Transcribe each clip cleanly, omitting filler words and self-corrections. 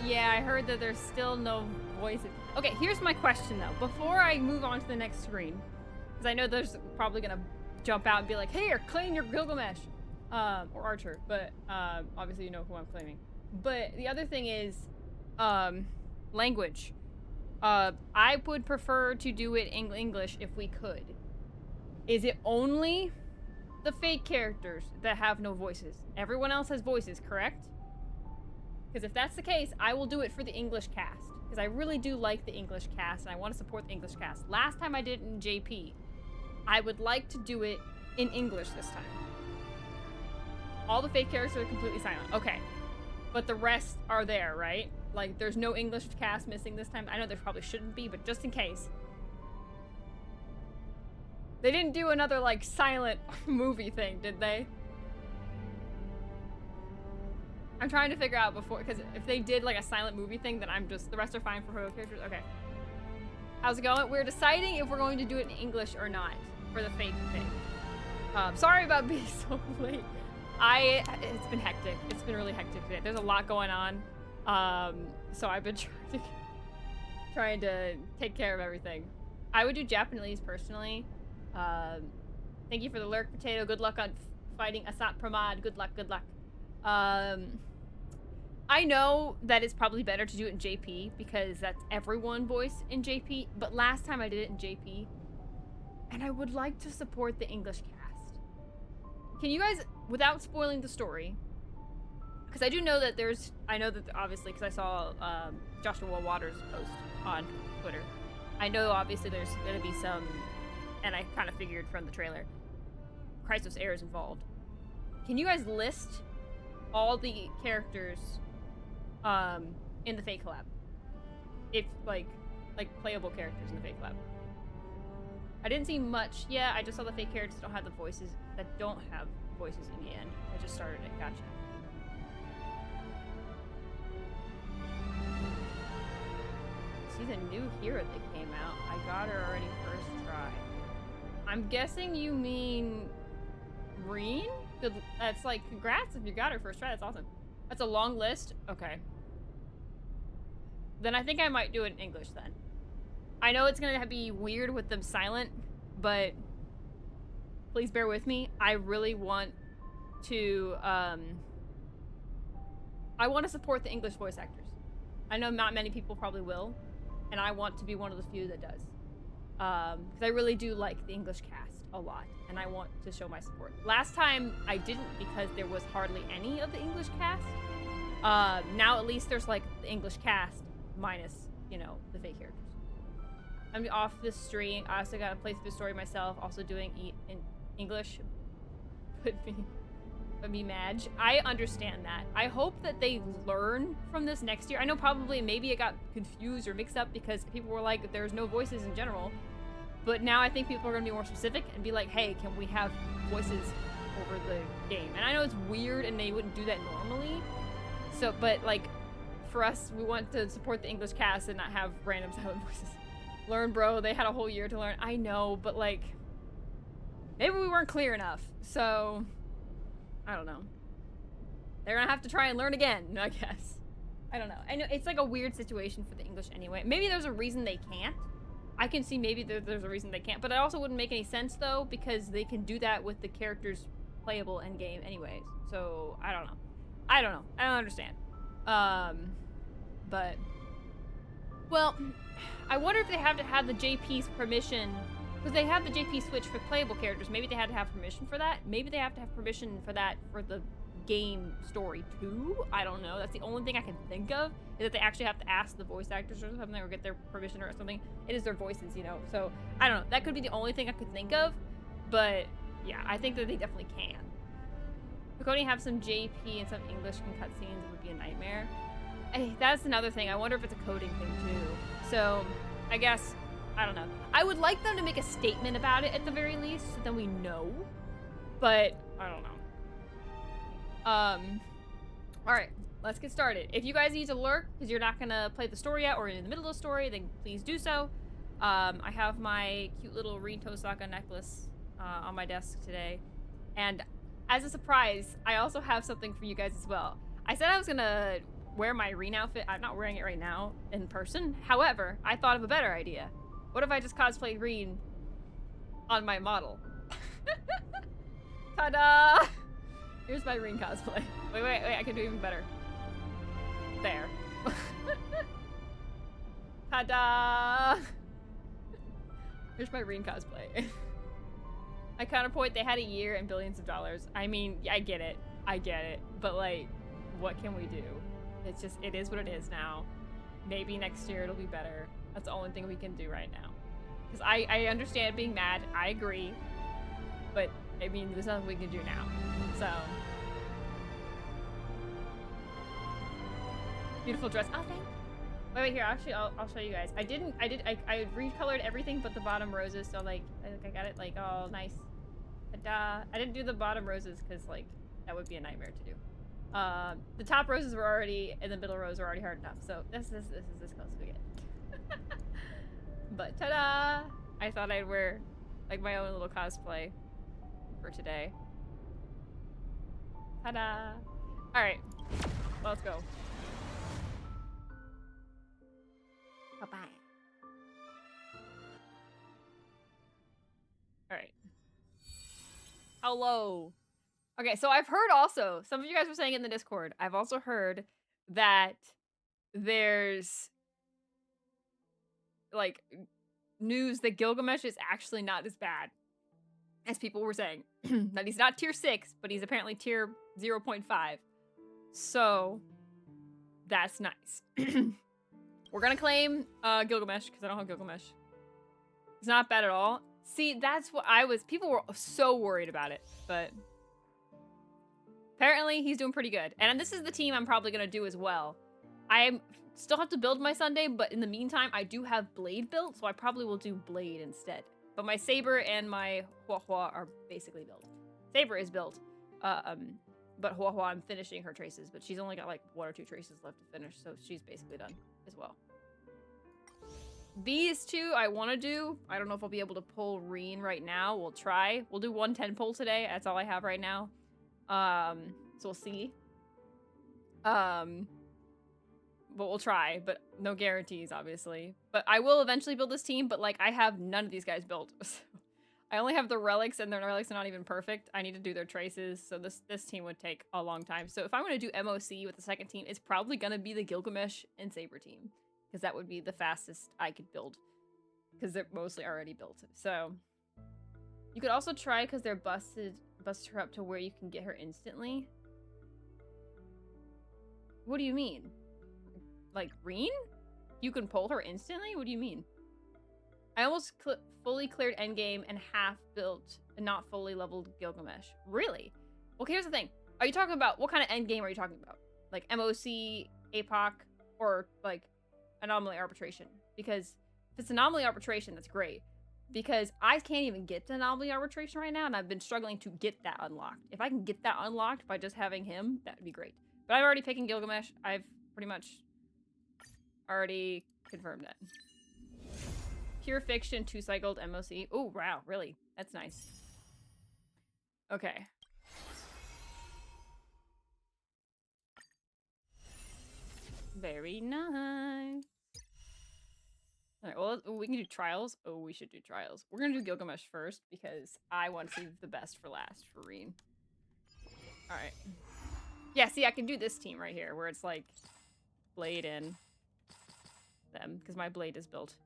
Yeah, I heard that there's still no voices. Okay, here's my question though. Before I move on to the next screen, because I know there's probably gonna jump out and be like, "Hey, claim your Gilgamesh," or Archer. But obviously you know who I'm claiming. But the other thing is, language. I would prefer to do it in English if we could. Is it only the fake characters that have no voices? Everyone else has voices, correct? Because if that's the case, I will do it for the English cast. Because I really do like the English cast, and I want to support the English cast. Last time I did it in JP. I would like to do it in English this time. All the fake characters are completely silent. Okay. But the rest are there, right? Like, there's no English cast missing this time. I know there probably shouldn't be, but just in case. They didn't do another, like, silent movie thing, did they? I'm trying to figure out before, because if they did, like, a silent movie thing, then I'm just, the rest are fine for real characters. Okay. How's it going? We're deciding if we're going to do it in English or not for the fake thing. Sorry about being so late. It's been hectic. It's been really hectic today. There's a lot going on. So I've been trying to take care of everything. I would do Japanese personally. Thank you for the lurk, Potato. Good luck on fighting Asat Pramad. Good luck, good luck. I know that it's probably better to do it in JP because that's everyone voice in JP, but last time I did it in JP, and I would like to support the English cast. Can you guys, without spoiling the story, because I do know that I know that obviously, because I saw Joshua Waters' post on Twitter, I know obviously there's going to be some, and I kind of figured from the trailer, Christos Air is involved. Can you guys list all the characters in the fake collab? If, like playable characters in the fake collab. I didn't see much. Yeah, I just saw the fake characters that don't have the voices, that don't have voices in the end. I just started it. Gotcha. See the new hero that came out. I got her already first try. I'm guessing you mean Reen? That's like, congrats if you got her first try. That's awesome. That's a long list. Okay. Then I think I might do it in English then. I know it's gonna be weird with them silent, but please bear with me. I really want to, I want to support the English voice actors. I know not many people probably will, and I want to be one of the few that does. Because I really do like the English cast a lot, and I want to show my support. Last time I didn't because there was hardly any of the English cast. Now at least there's like the English cast minus, you know, the fake characters. I'm off this stream. I also got to play through the story myself, also doing in English. Put me Madge. I understand that. I hope that they learn from this next year. I know probably maybe it got confused or mixed up because people were like, there's no voices in general. But now I think people are going to be more specific and be like, hey, can we have voices over the game? And I know it's weird and they wouldn't do that normally. So, but like, for us, we want to support the English cast and not have random silent voices. Learn, bro. They had a whole year to learn. I know, but like, maybe we weren't clear enough. So, I don't know. They're gonna have to try and learn again, I guess. I don't know. I know it's like a weird situation for the English anyway. Maybe there's a reason they can't. I can see maybe there's a reason they can't, but it also wouldn't make any sense though, because they can do that with the characters playable in game anyways. So, I don't know. I don't understand. But, well, I wonder if they have to have the JP's permission, because they have the JP switch for playable characters. Maybe they had to have permission for that. Maybe they have to have permission for that for the game story too. I don't know. That's the only thing I can think of, is that they actually have to ask the voice actors or something, or get their permission or something. It is their voices, you know. So, I don't know. That could be the only thing I could think of. But, yeah, I think that they definitely can. If Cody have some JP and some English in cutscenes, it would be a nightmare. Hey, that's another thing. I wonder if it's a coding thing too. So, I guess, I don't know. I would like them to make a statement about it at the very least, so then we know. But, I don't know. Alright, let's get started. If you guys need to lurk, because you're not gonna play the story yet, or in the middle of the story, then please do so. I have my cute little Rinto Saga necklace on my desk today. And as a surprise, I also have something for you guys as well. I said I was gonna wear my Reen outfit. I'm not wearing it right now in person. However, I thought of a better idea. What if I just cosplayed Reen on my model? Ta-da! Here's my Reen cosplay. Wait, I can do even better. There. Ta-da! Here's my Reen cosplay. My counterpoint, they had a year and billions of dollars. I mean, I get it. But like, what can we do? It's just, it is what it is now. Maybe next year it'll be better. That's the only thing we can do right now. Because I understand being mad. I agree. But, I mean, there's nothing we can do now. So. Beautiful dress. Oh, thank you. Wait, here, actually, I'll show you guys. I recolored everything but the bottom roses, so, like, I got it, like, all nice. Ta-da. I didn't do the bottom roses, because, like, that would be a nightmare to do. The top roses were already, and the middle rows were already hard enough, so this is as close as we get. But, ta-da! I thought I'd wear, like, my own little cosplay for today. Ta-da! Alright, let's go. Bye-bye. Alright. Hello. Okay, so I've heard also, some of you guys were saying in the Discord, I've also heard that there's, like, news that Gilgamesh is actually not as bad as people were saying. That he's not tier 6, but he's apparently tier 0.5. So, that's nice. We're gonna claim Gilgamesh, because I don't have Gilgamesh. It's not bad at all. See, that's what people were so worried about it, but apparently he's doing pretty good. And this is the team I'm probably gonna do as well. I still have to build my Sunday, but in the meantime, I do have Blade built, so I probably will do Blade instead. But my Saber and my Hua Hua are basically built. Saber is built, but Hua Hua, I'm finishing her traces, but she's only got like 1 or 2 traces left to finish, so she's basically done as well. These two I want to do. I don't know if I'll be able to pull Reen right now. We'll try. We'll do 110 pull today. That's all I have right now. So we'll see. But we'll try, but no guarantees, obviously. But I will eventually build this team, but like I have none of these guys built. I only have the relics, and their relics are not even perfect. I need to do their traces, so this team would take a long time. So if I'm going to do MOC with the second team, it's probably going to be the Gilgamesh and Saber team, because that would be the fastest I could build, because they're mostly already built. So you could also try, because they're busted her up to where you can get her instantly. What do you mean? Like Reen? You can pull her instantly? What do you mean? I almost fully cleared endgame and half built and not fully leveled Gilgamesh. Really? Well, here's the thing. Are you talking about, what kind of endgame are you talking about? Like MOC, APOC, or like Anomaly Arbitration? Because if it's Anomaly Arbitration, that's great. Because I can't even get to Anomaly Arbitration right now, and I've been struggling to get that unlocked. If I can get that unlocked by just having him, that would be great. But I'm already picking Gilgamesh. I've pretty much already confirmed that. Pure Fiction, 2-cycled MOC. Oh, wow, really? That's nice. Okay. Very nice. Alright, well, we can do trials. Oh, we should do trials. We're gonna do Gilgamesh first, because I want to save the best for last for Reen. Alright. Yeah, see, I can do this team right here, where it's like Blade and them, because my Blade is built.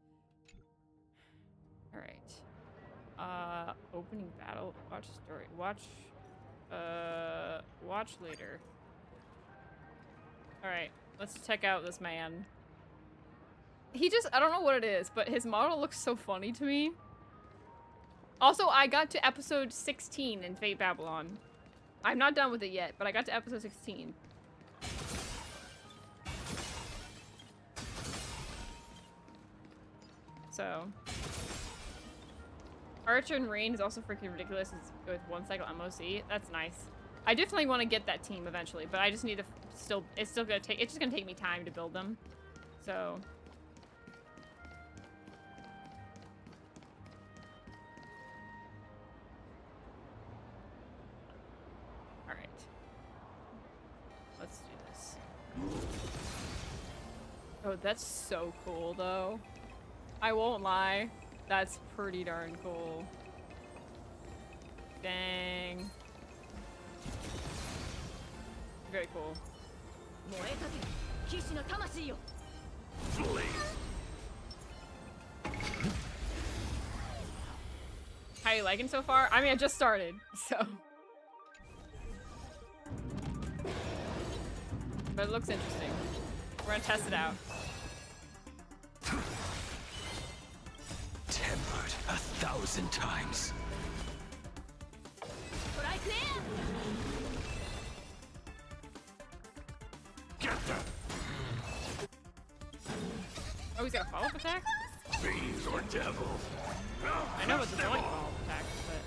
Alright. Opening battle. Watch story. Watch later. Alright, let's check out this man. He just, I don't know what it is, but his model looks so funny to me. Also, I got to episode 16 in Fate Babylon. I'm not done with it yet, but I got to episode 16. So. Archer and Rain is also freaking ridiculous. It's with 1-cycle MOC. That's nice. I definitely want to get that team eventually, but I just need to it's just gonna take me time to build them. So. Alright. Let's do this. Oh, that's so cool, though. I won't lie. That's pretty darn cool. Dang. Very cool. How you liking so far? I mean, I just started, so. But it looks interesting. We're gonna test it out. Tempered 1,000 times. Get them! Oh, he's got a follow-up attack? Fiends or devils. I know it's a like follow-up attack, but...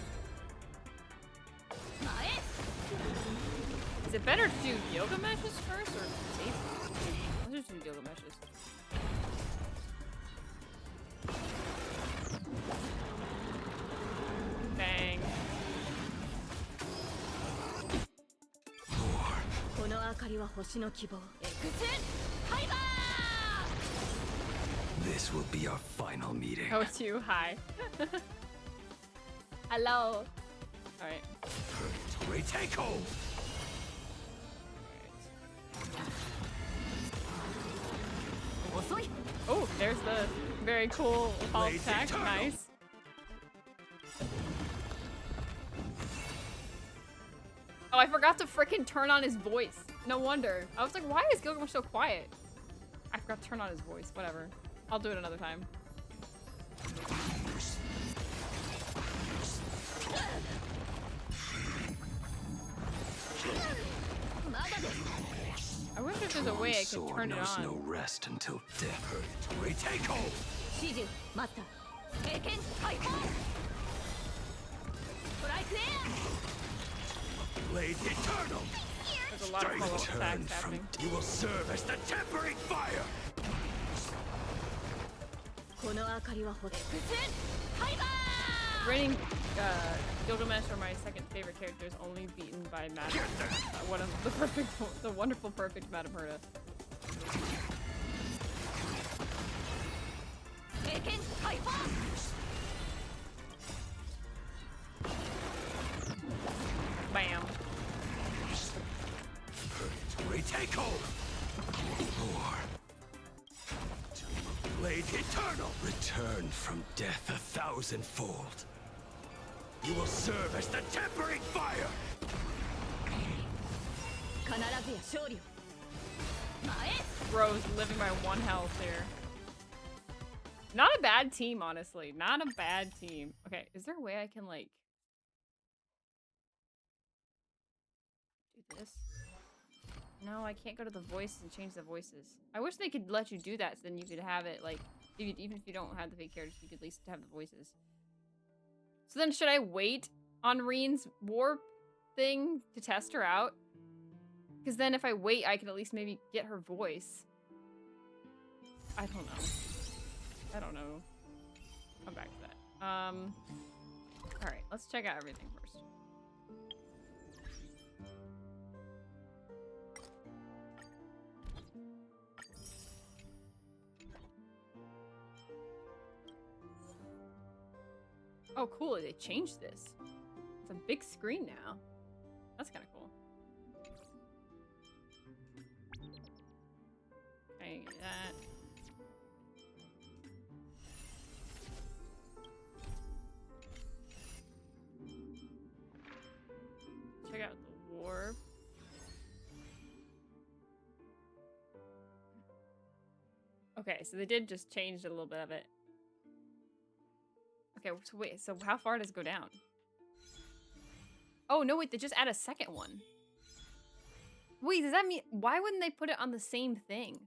Is it better to do Gilgamesh's first or save? Let's just do Gilgamesh's. Bang. This will be our final meeting. Oh, it's you. Hi. Hello. Alright. Retake hold! Oh, there's the very cool follow-up attack. Nice. Oh, I forgot to frickin' turn on his voice. No wonder. I was like, why is Gilgamesh so quiet? I forgot to turn on his voice. Whatever. I'll do it another time. I wonder if there's a way I could turn it on. No rest until death. Retake hold! Blade eternal! There's a lot of follow-up attacks happening. You will serve as the tempering fire! Reigning Gilgamesh are my second favorite characters, only beaten by Madame. One of the wonderful, perfect Madame Herta. Bam. Retake hold! War. Blade eternal! Return from death 1,000-fold. You will serve as the tempering fire! Bro's living by 1 health here. Not a bad team, honestly. Not a bad team. Okay, is there a way I can, like... do this? No, I can't go to the voice and change the voices. I wish they could let you do that, so then you could have it, like... even if you don't have the fake characters, you could at least have the voices. So then should I wait on Reen's war thing to test her out? Because then if I wait, I can at least maybe get her voice. I don't know. I don't know. Come back to that. Alright, let's check out everything first. Oh, cool. They changed this. It's a big screen now. That's kind of cool. Okay, get that. Check out the warp. Okay, so they did just change a little bit of it. Okay, so wait, so how far does it go down? Oh, no, wait, they just add a second one. Wait, does that mean... why wouldn't they put it on the same thing?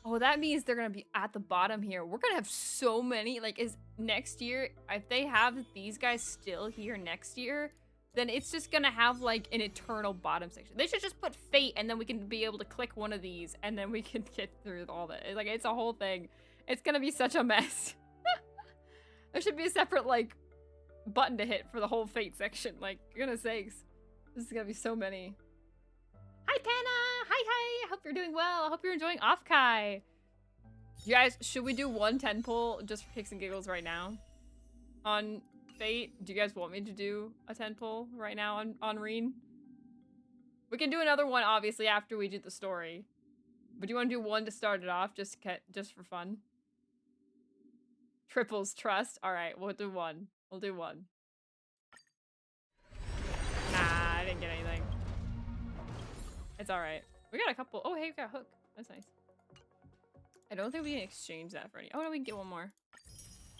Oh, that means they're gonna be at the bottom here. We're gonna have so many, like, is next year, if they have these guys still here next year, then it's just gonna have, like, an eternal bottom section. They should just put Fate, and then we can be able to click one of these, and then we can get through all that. Like, it's a whole thing. It's gonna be such a mess. There should be a separate, like, button to hit for the whole Fate section. Like, goodness sakes. This is gonna be so many. Hi, Panna! Hi, hi! hope you're doing well. I hope you're enjoying Offkai. You guys, should we do one 10 pull just for kicks and giggles right now? On Fate? Do you guys want me to do a 10 pull right now on Reen? We can do another one, obviously, after we do the story. But do you want to do one to start it off, just for fun? Triples trust. All right, we'll do one. We'll do one. Nah, I didn't get anything. It's all right. We got a couple. Oh, hey, we got a hook. That's nice. I don't think we can exchange that for any. Oh, no, we can get one more.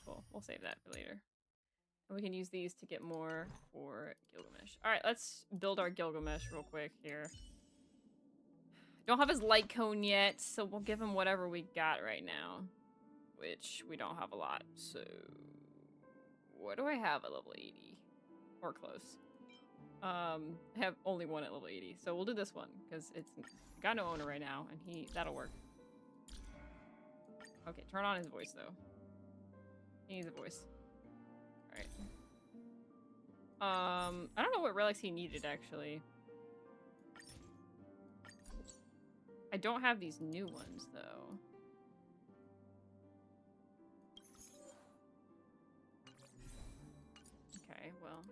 Cool. We'll save that for later. And we can use these to get more for Gilgamesh. All right, let's build our Gilgamesh real quick here. Don't have his light cone yet, so we'll give him whatever we got right now. Which we don't have a lot, so... What do I have at level 80? Or close. I have only one at level 80, so we'll do this one, because it's got no owner right now, and that'll work. Okay, turn on his voice, though. He needs a voice. Alright. I don't know what relics he needed, actually. I don't have these new ones, though. Okay, well.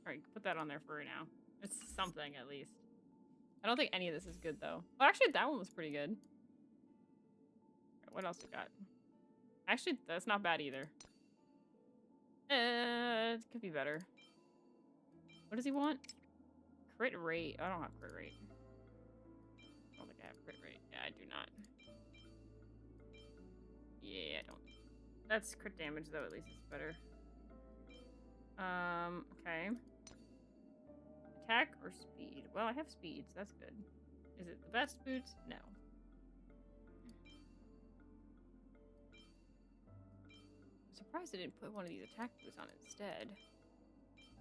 Alright, put that on there for right now. It's something, at least. I don't think any of this is good, though. Well, actually, that one was pretty good. Right, what else we got? Actually, that's not bad either. It could be better. What does he want? Crit rate. I don't have crit rate. I don't think I have crit rate. Yeah, I do not. Yeah, I don't. That's crit damage, though. At least it's better. Okay. Attack or speed? Well, I have speed, so that's good. Is it the best boots? No. I'm surprised I didn't put one of these attack boots on instead.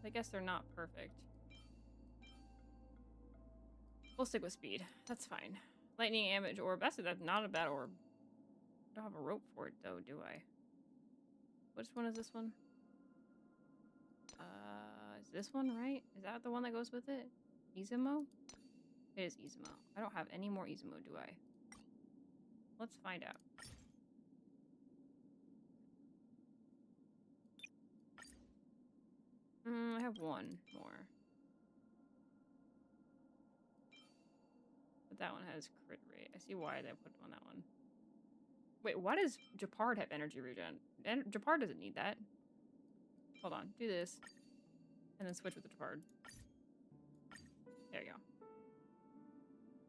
I guess they're not perfect. We'll stick with speed. That's fine. Lightning damage orb. That's not a bad orb. I don't have a rope for it, though, do I? Which one is this one? Is this one right? Is that the one that goes with it? Izumo? It is Izumo. I don't have any more Izumo, do I? Let's find out. I have one more. But that one has crit rate. I see why they put on that one. Wait, why does Japard have energy regen? Japard doesn't need that. Hold on, do this. And then switch with the Japard. There you go.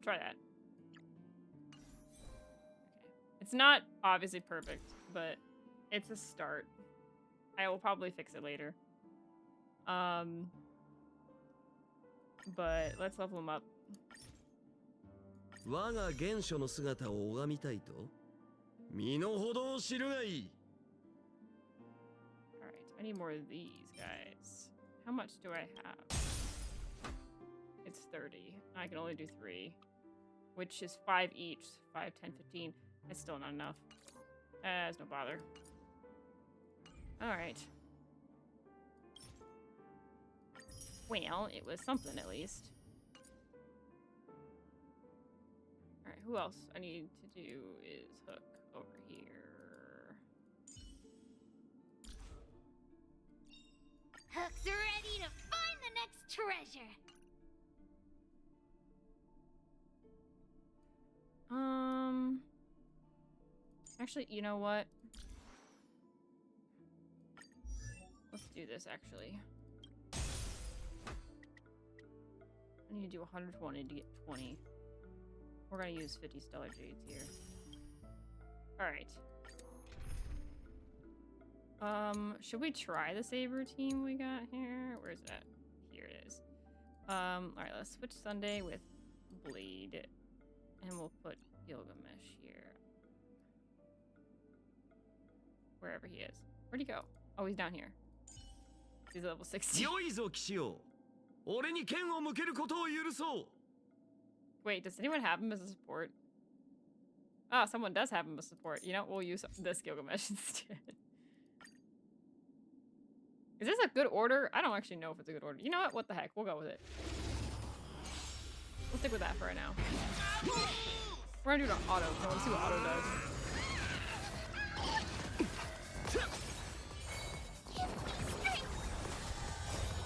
Try that. Okay. It's not obviously perfect, but it's a start. I will probably fix it later. But let's level him up. Alright, I need more of these guys. How much do I have? It's 30. I can only do 3. Which is 5 each. 5, 10, 15. That's still not enough. It's no bother. Alright. Well, it was something at least. Alright, who else I need to do is Hook over here. Hook's ready to find the next treasure. Actually, you know what? Let's do this, actually. I need to do 120 to get 20. We're gonna use 50 stellar jades here. Alright. Should we try the saber team we got here? Where's that? Here it is. Alright, let's switch Sunday with Blade. And we'll put Gilgamesh here. Wherever he is. Where'd he go? Oh, he's down here. He's level 60. Wait, does anyone have him as a support? Oh, someone does have him as support. You know, we'll use this Gilgamesh instead. Is this a good order? I don't actually know if it's a good order. You know what? What the heck? We'll go with it. We'll stick with that for right now. We're gonna do it on auto. So let's see what auto does.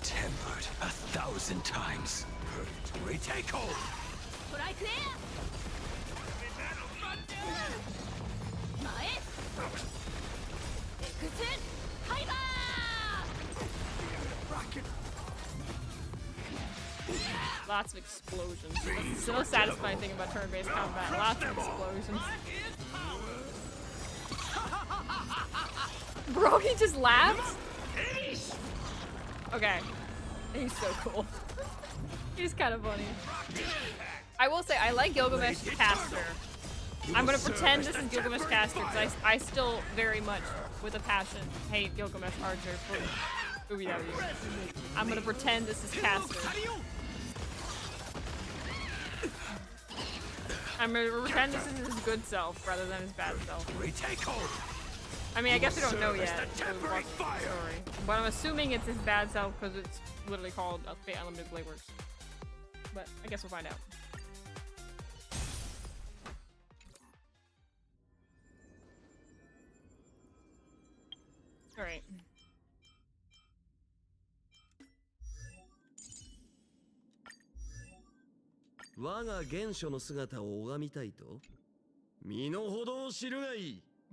Tempered 1,000 times. Retake hold! Lots of explosions. That's the most satisfying thing about turn-based combat. Lots of explosions. Bro, he just laughs? Okay. He's so cool. He's kind of funny. I will say, I like Gilgamesh Caster. I'm gonna pretend this is Gilgamesh Caster because I still very much, with a passion, hate Gilgamesh Archer for UBW. I'm gonna pretend this is Caster. I'm gonna pretend this is his good self rather than his bad self. I mean, I guess we don't know yet. Story. But I'm assuming it's his bad self because it's literally called Fate Unlimited Blade Works. But I guess we'll find out. Alright.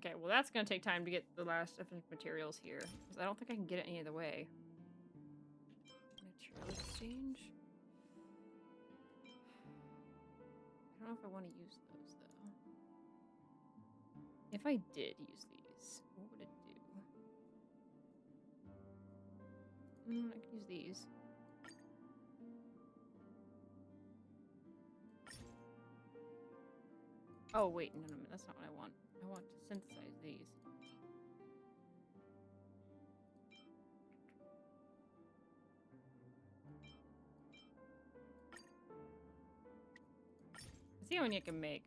Okay, well that's gonna take time to get the last definitive materials here. Because I don't think I can get it any other way. Material exchange? I don't know if I want to use those though. If I did use these, what would it do? I can use these. Oh wait, no, that's not what I want. I want to synthesize these. Let's see how many I can make.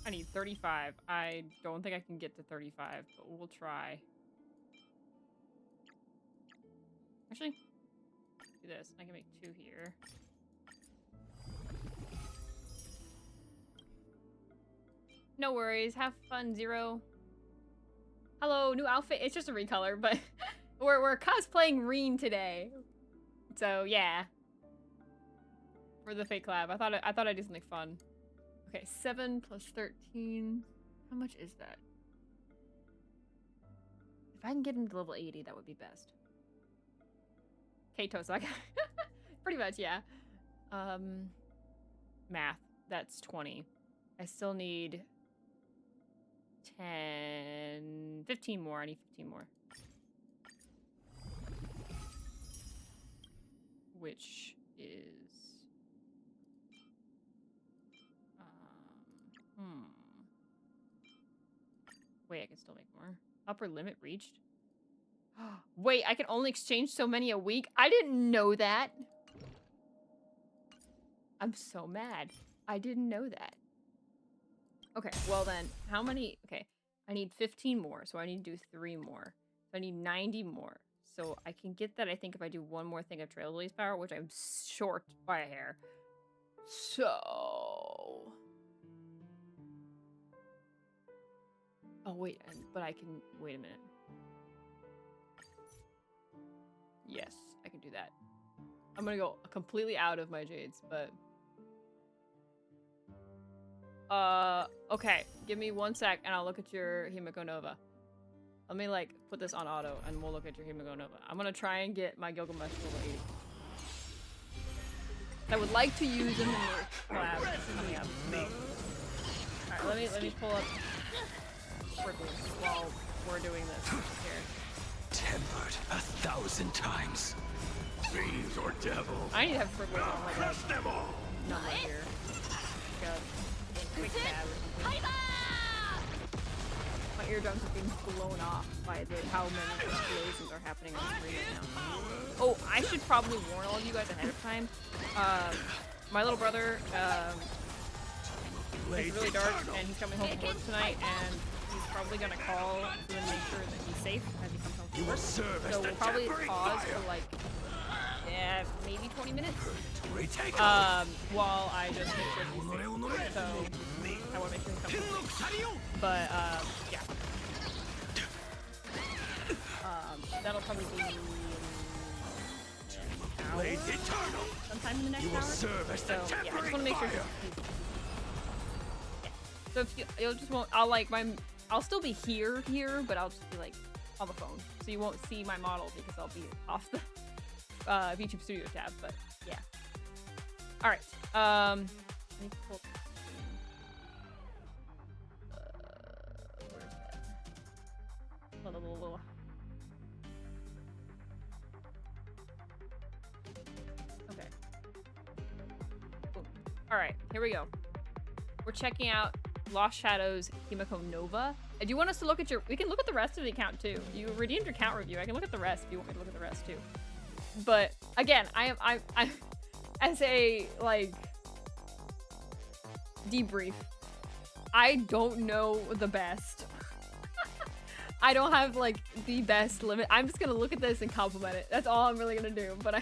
I need 35. I don't think I can get to 35, but we'll try. Actually, do this. I can make 2 here. No worries. Have fun, Zero. Hello, new outfit. It's just a recolor, but we're cosplaying Reen today. So yeah. For the fake collab. I thought I'd do something fun. Okay, 7 plus 13. How much is that? If I can get him to level 80, that would be best. Kato, so I got pretty much, yeah. Math. That's 20. I still need 15 more. I need 15 more. Which is... Wait, I can still make more. Upper limit reached? Wait, I can only exchange so many a week? I didn't know that. I'm so mad. I didn't know that. Okay, well then, how many? Okay, I need 15 more, so I need to do 3 more. So I need 90 more. So I can get that, I think, if I do one more thing of Trailblaze power, which I'm short by a hair. So... Oh, wait, but I can... Wait a minute. Yes, I can do that. I'm gonna go completely out of my jades, but... okay. Give me 1 sec, and I'll look at your Himiko Nova. Let me, like, put this on auto, and we'll look at your Himiko Nova. I'm gonna try and get my Gilgamesh level 80. I would like to use them in the collab coming up. Alright, let me pull up... while we're doing this here. Tempered 1,000 times. Fiends or devils. I need to have triple on like Crush them all. a number here. Like a quick tab or something. My eardrums are being blown off by how many explosions are happening on screen right now. Oh, I should probably warn all of you guys ahead of time. My little brother, it's really dark, and he's coming home from work tonight, and he's probably gonna call to make sure that he's safe as he comes home from work. So we'll probably pause for like, yeah, maybe 20 minutes. While I just make sure he's safe. So I want to make sure he comes home. But yeah. That'll probably be an hour, sometime in the next hour. So yeah, I just want to make sure he's yeah. So if you'll just won't, I'll still be here, but I'll just be like on the phone, so you won't see my model because I'll be off the VTuber Studio tab. But yeah. All right. Let me pull this thing. Where's that? Little. Okay. Boom. All right, here we go. We're checking out Lost Shadows Himiko Nova. Do you want us to look at we can look at the rest of the account too. You redeemed your account review. I can look at the rest if you want me to look at the rest too. But again, I as a like debrief, I don't know the best. I don't have like the best limit. I'm just gonna look at this and compliment it. That's all I'm really gonna do. But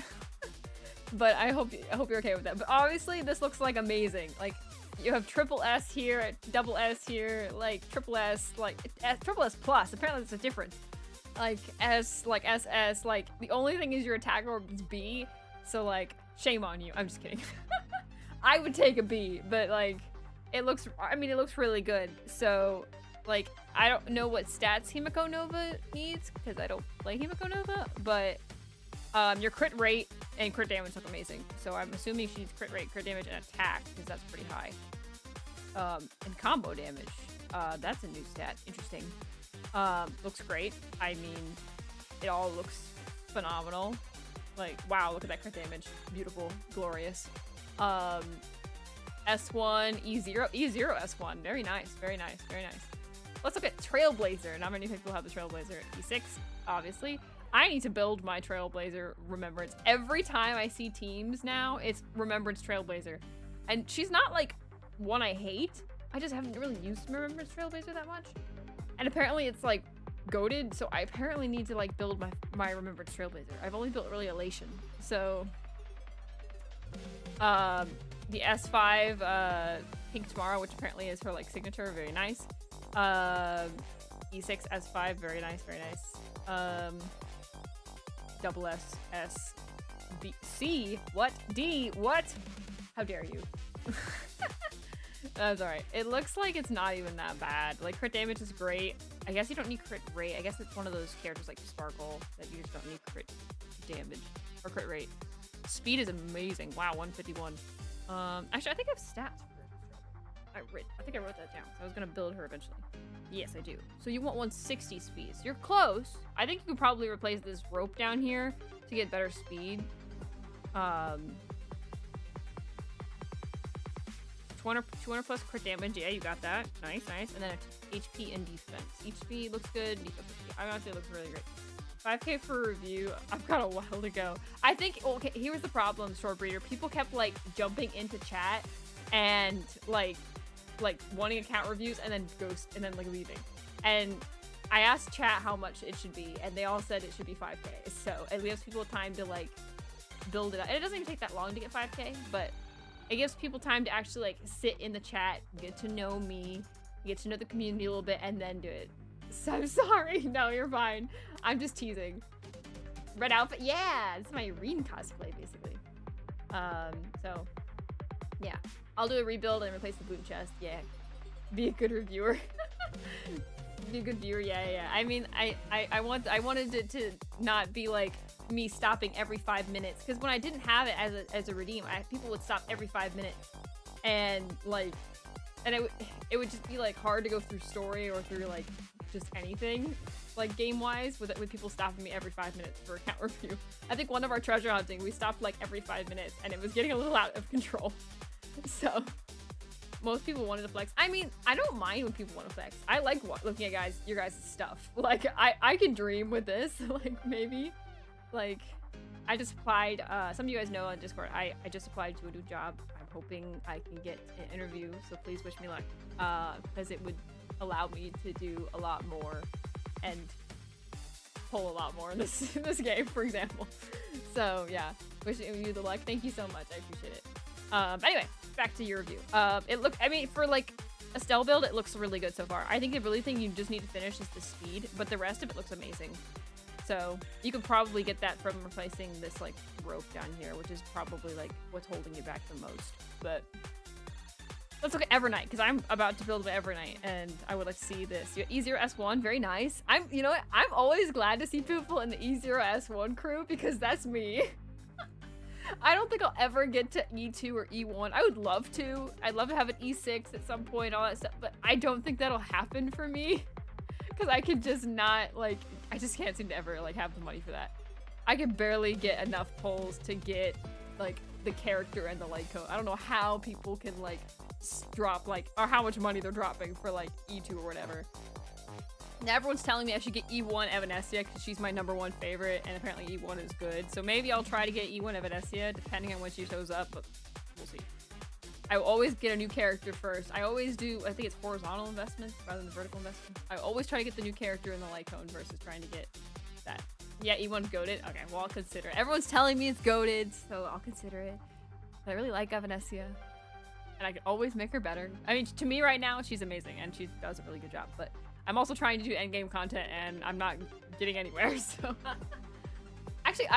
I hope you're okay with that. But obviously this looks like amazing. Like you have triple S here, double S here, like triple S, like triple S plus. Apparently there's a difference. Like S, like SS, like the only thing is your attack orb is B. So like shame on you. I'm just kidding. I would take a B, but like it looks really good. So like I don't know what stats Himiko Nova needs because I don't play Himiko Nova, but your crit rate and crit damage look amazing. So I'm assuming she needs crit rate, crit damage, and attack because that's pretty high. And combo damage. That's a new stat. Interesting. Looks great. I mean, it all looks phenomenal. Like, wow, look at that crit damage. Beautiful, glorious. S1, E0, S1. Very nice, very nice, very nice. Let's look at Trailblazer. Not many people have the Trailblazer. E6, obviously. I need to build my Trailblazer Remembrance. Every time I see teams now, it's Remembrance Trailblazer. And she's not like one I hate. I just haven't really used Remembrance Trailblazer that much. And apparently it's like goated, so I apparently need to like build my Remembrance Trailblazer. I've only built really Elation. So the S5 Pink Tomorrow, which apparently is her like signature, very nice. E6 S5, very nice, very nice. Double S S B C, what? D, what? How dare you? That's alright. It looks like it's not even that bad. Like, crit damage is great. I guess you don't need crit rate. I guess it's one of those characters like Sparkle that you just don't need crit damage or crit rate. Speed is amazing. Wow, 151. Actually, I think I have stats for her. I think I wrote that down. I was gonna build her eventually. Yes, I do. So you want 160 speed. So you're close. I think you could probably replace this rope down here to get better speed. 200 plus crit damage. Yeah, you got that. Nice, nice. And then HP and defense. HP looks good. Defense, I honestly, it looks really great. 5K for review. I've got a while to go. I think, okay, here's the problem, Short Breeder. People kept like jumping into chat and like wanting account reviews and then like leaving. And I asked chat how much it should be, and they all said it should be 5K. So it gives people time to like build it up. And it doesn't even take that long to get 5K, but it gives people time to actually like sit in the chat, get to know me, get to know the community a little bit, and then do it. So I'm sorry. No, you're fine. I'm just teasing. Red outfit. Yeah, this is my Reen cosplay basically. So yeah, I'll do a rebuild and replace the boot chest. Yeah, be a good reviewer. Be a good viewer. Yeah. I mean, I wanted it to not be like me stopping every 5 minutes, because when I didn't have it as a redeem, people would stop every 5 minutes, and like, and it would just be like hard to go through story or through like just anything. like game-wise, with people stopping me every 5 minutes for account review. I think one of our treasure hunting, we stopped like every 5 minutes, and it was getting a little out of control. So most people wanted to flex. I mean, I don't mind when people want to flex. I like looking at your guys' stuff. Like, I can dream with this. Like, maybe. Like, I just applied, some of you guys know on Discord, I just applied to a new job. I'm hoping I can get an interview, so please wish me luck. Because it would allow me to do a lot more and pull a lot more in this game, for example. So, yeah. Wishing you the luck. Thank you so much. I appreciate it. But anyway, back to your review. I mean, for like a stealth build, it looks really good so far. I think the really thing you just need to finish is the speed, but the rest of it looks amazing. So you could probably get that from replacing this like rope down here, which is probably like what's holding you back the most. But let's look at Evernight, because I'm about to build with Evernight and I would like to see this. E0S1, very nice. You know what? I'm always glad to see people in the E0S1 crew because that's me. I don't think I'll ever get to E2 or E1. I would love to. I'd love to have an E6 at some point, all that stuff, but I don't think that'll happen for me because I could just not, like, I just can't seem to ever, like, have the money for that. I could barely get enough pulls to get, like, the character and the light coat. I don't know how people can, like, drop, like, or how much money they're dropping for, like, E2 or whatever. Now everyone's telling me I should get E1 Evanescia because she's my #1 favorite, and apparently E1 is good. So maybe I'll try to get E1 Evanescia depending on when she shows up, but we'll see. I will always get a new character first. I always do, I think it's horizontal investments rather than vertical investments. I always try to get the new character in the light cone versus trying to get that. Yeah, E1's goated? Okay, well, I'll consider it. Everyone's telling me it's goated, so I'll consider it. But I really like Evanescia, and I can always make her better. I mean, to me right now, she's amazing, and she does a really good job, but I'm also trying to do endgame content and I'm not getting anywhere, so. Actually,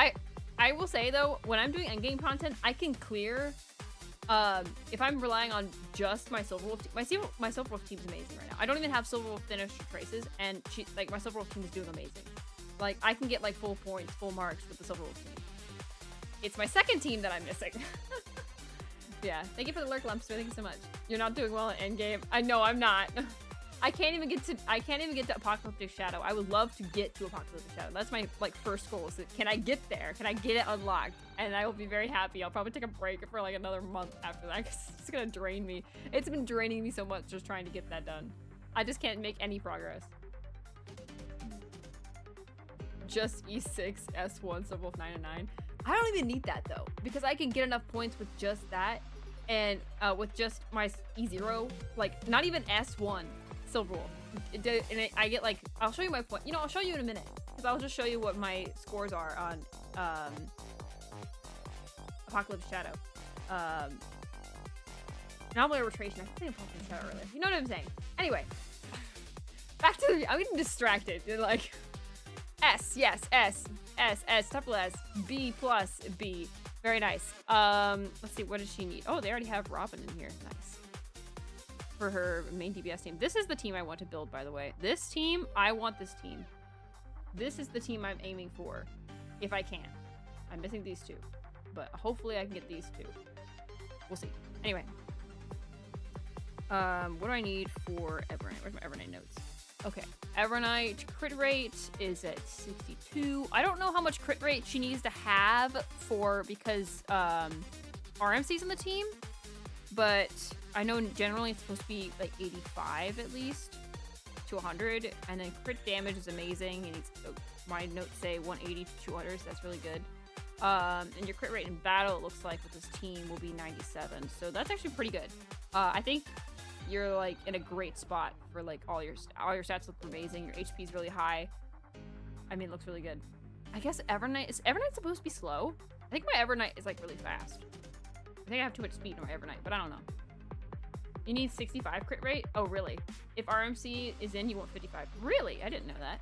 I will say though, when I'm doing endgame content, I can clear, if I'm relying on just my Silver Wolf team, my Silver Wolf team is amazing right now. I don't even have Silver Wolf finished traces, and my Silver Wolf team is doing amazing. Like, I can get like full points, full marks with the Silver Wolf team. It's my second team that I'm missing. Yeah, thank you for the lurk, Lumpster, thank you so much. You're not doing well at endgame. I know I'm not. I can't even get to Apocalyptic Shadow. I would love to get to Apocalyptic Shadow. That's my like first goal. Is that, can I get there? Can I get it unlocked? And I will be very happy. I'll probably take a break for like another month after that because it's gonna drain me. It's been draining me so much just trying to get that done. I just can't make any progress. Just E6, S1, Subwolf 9 and 9. I don't even need that though because I can get enough points with just that, and with just my E0, like not even S1. Silver Wolf. And I get like, I'll show you my point. You know, I'll show you in a minute because I'll just show you what my scores are on Apocalypse Shadow. Anomaly Arbitration. I think Apocalypse Shadow earlier. You know what I'm saying? Anyway, back to the. I'm getting distracted. You're like S, yes, S, double S, B plus B. Very nice. Let's see. What does she need? Oh, they already have Robin in here. Nice. For her main DPS team. This is the team I want to build, by the way. This team, I want this team. This is the team I'm aiming for, if I can. I'm missing these two, but hopefully I can get these two. We'll see. Anyway, what do I need for Evernight? Where's my Evernight notes? Okay, Evernight crit rate is at 62. I don't know how much crit rate she needs to have because RMC's on the team, but I know generally it's supposed to be like 85 at least to 100, and then crit damage is amazing. And my notes say 180 to 200, so that's really good. And your crit rate in battle, it looks like with this team, will be 97, so that's actually pretty good. I think you're like in a great spot for like all your stats look amazing. Your HP is really high. I mean, it looks really good. I guess Evernight supposed to be slow? I think my Evernight is like really fast. I think I have too much speed in my Evernight, but I don't know. You need 65 crit rate? Oh, really? If RMC is in, you want 55. Really? I didn't know that.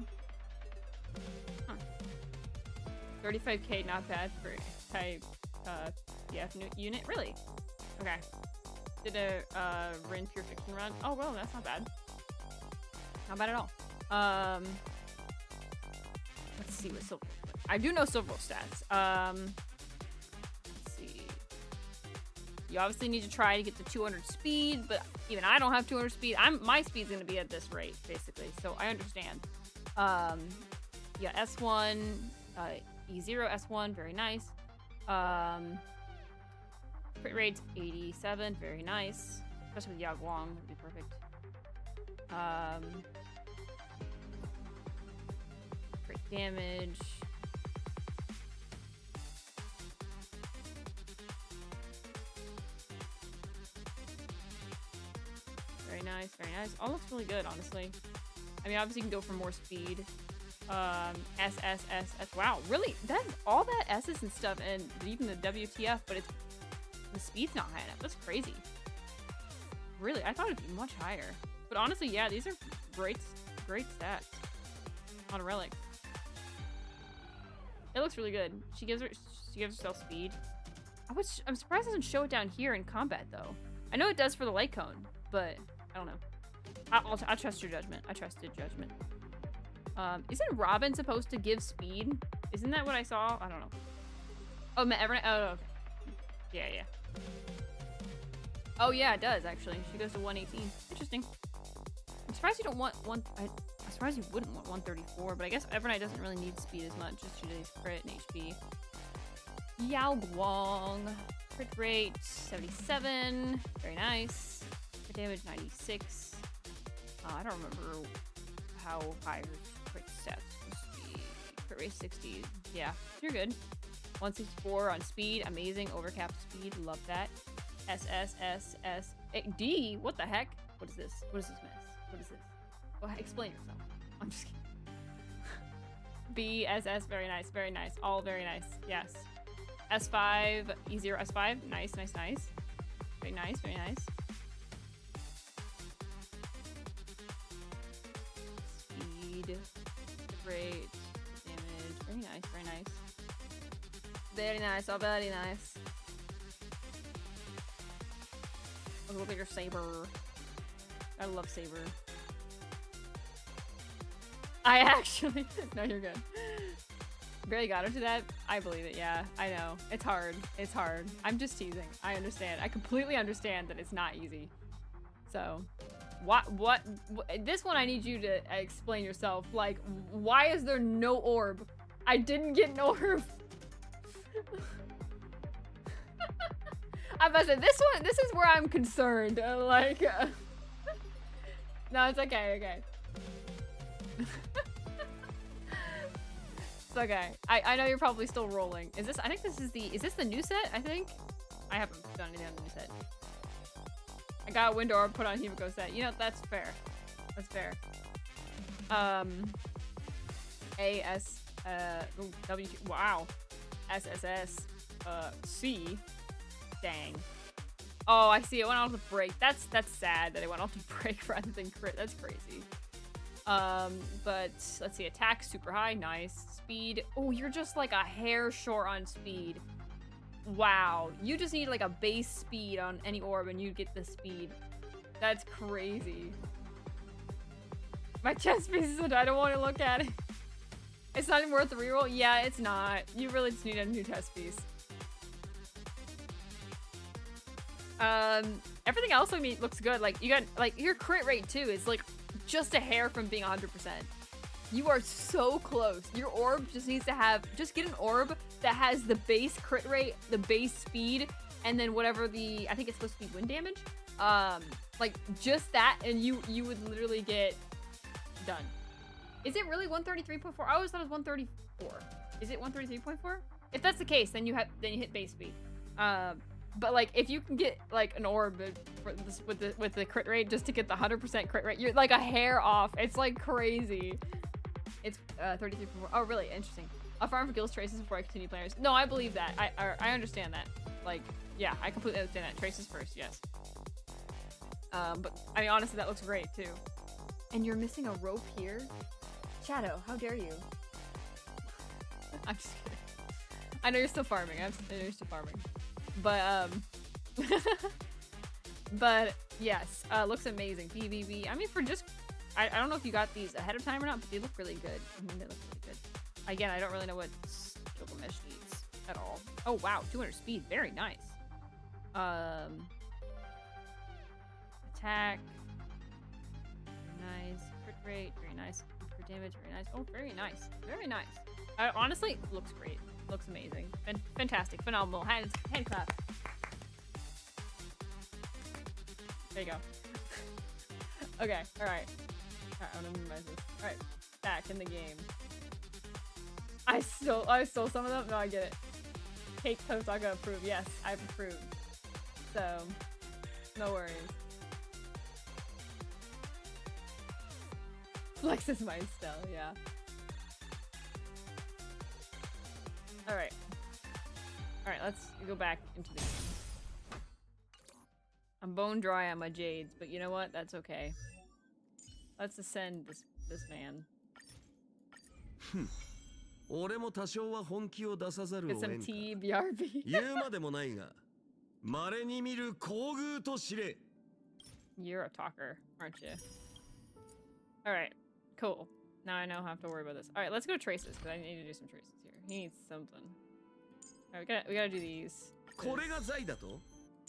Huh. 35k, not bad for type unit. Really? Okay. Did a Rin Pure Fiction run? Oh, well, that's not bad. Not bad at all. Let's see what Silver. I do know Silver stats. Let's see. You obviously need to try to get to 200 speed, but even I don't have 200 speed. My speed's gonna be at this rate, basically, so I understand. Yeah, S1, E0, S1, very nice. Crit rate's 87, very nice. Especially with Yao Guang, would be perfect. Crit damage. Very nice, very nice. All looks really good, honestly. I mean, obviously you can go for more speed. S, S, S, S. Wow, really? That's all that S's and stuff, and even the WTF, but the speed's not high enough. That's crazy. Really, I thought it'd be much higher. But honestly, yeah, these are great stats on a relic. It looks really good. She gives herself speed. I'm surprised it doesn't show it down here in combat though. I know it does for the light cone, but I don't know. I'll trust your judgment. I trusted judgment. Isn't Robin supposed to give speed? Isn't that what I saw? I don't know. Oh, Everett. Oh, okay. Yeah. Oh yeah, it does actually. She goes to 118. Interesting. I'm surprised you don't want I'm surprised you wouldn't want 134, but I guess Evernight doesn't really need speed as much. Just today's crit and HP. Yao Guang. Crit rate 77. Very nice. Crit damage 96. I don't remember how high her crit stats supposed to be. Crit rate 60. Yeah, you're good. 164 on speed. Amazing. Overcap speed. Love that. S, S, S, S. D? What the heck? What is this? What is this mess? What is this? Well, explain yourself. I'm just kidding. B, S, S. Very nice. Very nice. All very nice. Yes. S5. E0, S5. Nice, nice, nice. Very nice. Very nice. Speed. Rate. Damage. Very nice. Very nice. Very nice. All very nice. Look at your saber. I love saber. I actually no, you're good. Barely got her to that. I believe it. Yeah, I know. It's hard. It's hard. I'm just teasing. I understand. I completely understand that it's not easy. So, what? This one I need you to explain yourself. Like, why is there no orb? I didn't get an orb. I'm about to say, this is where I'm concerned. No, it's okay, okay. It's okay. I know you're probably still rolling. Is this the new set, I think? I haven't done anything on the new set. I got a window orb put on Himiko set. You know, that's fair. That's fair. A, S, W, wow. S, S, S, C. Dang. Oh, I see. It went off the break. That's sad that it went off the break rather than crit. That's crazy. But let's see. Attack super high. Nice. Speed. Oh, you're just like a hair short on speed. Wow. You just need like a base speed on any orb and you get the speed. That's crazy. My chest piece is. I don't want to look at it. It's not even worth the reroll. Yeah, it's not. You really just need a new chest piece. Everything else, I mean, looks good. Like, you got, like, your crit rate, too, is, like, just a hair from being 100%. You are so close. Your orb just needs to have, just get an orb that has the base crit rate, the base speed, and then whatever I think it's supposed to be wind damage. Like, just that, and you would literally get done. Is it really 133.4? I always thought it was 134. Is it 133.4? If that's the case, then you hit base speed. But like, if you can get like an orb for this, with the crit rate just to get the 100% crit rate, you're like a hair off. It's like crazy. It's 33.4. Oh, really? Interesting. I'll farm for guild traces before I continue players. No, I believe that. I understand that. Like, yeah, I completely understand that. Traces first, yes. But I mean, honestly, that looks great too. And you're missing a rope here, Shadow. How dare you? I'm just kidding. I know you're still farming. I know you're still farming. But but yes, looks amazing. BBB. I mean, for just, I don't know if you got these ahead of time or not, but they look really good. I mean, they look really good. Again, I don't really know what Gilgamesh needs at all. Oh wow, 200 speed, very nice. Attack, very nice. Crit rate, very nice. Crit damage. Very nice. Oh, very nice. Very nice. Honestly, looks great. Looks amazing. Fantastic. Phenomenal. Hand clap. There you go. Okay. All right. I'm gonna minimize this. All right. Back in the game. I stole some of them. No, I get it. Cake Toast Saga approved. Yes, I've approved. So, no worries. Flex is my style, yeah. Alright. Alright, let's go back into the game. I'm bone dry on my jades, but you know what? That's okay. Let's ascend this man. Get some tea, BRB. You're a talker, aren't you? Alright, cool. Now I don't have to worry about this. Alright, let's go traces, because I need to do some traces here. He needs something. Alright, we gotta do these. It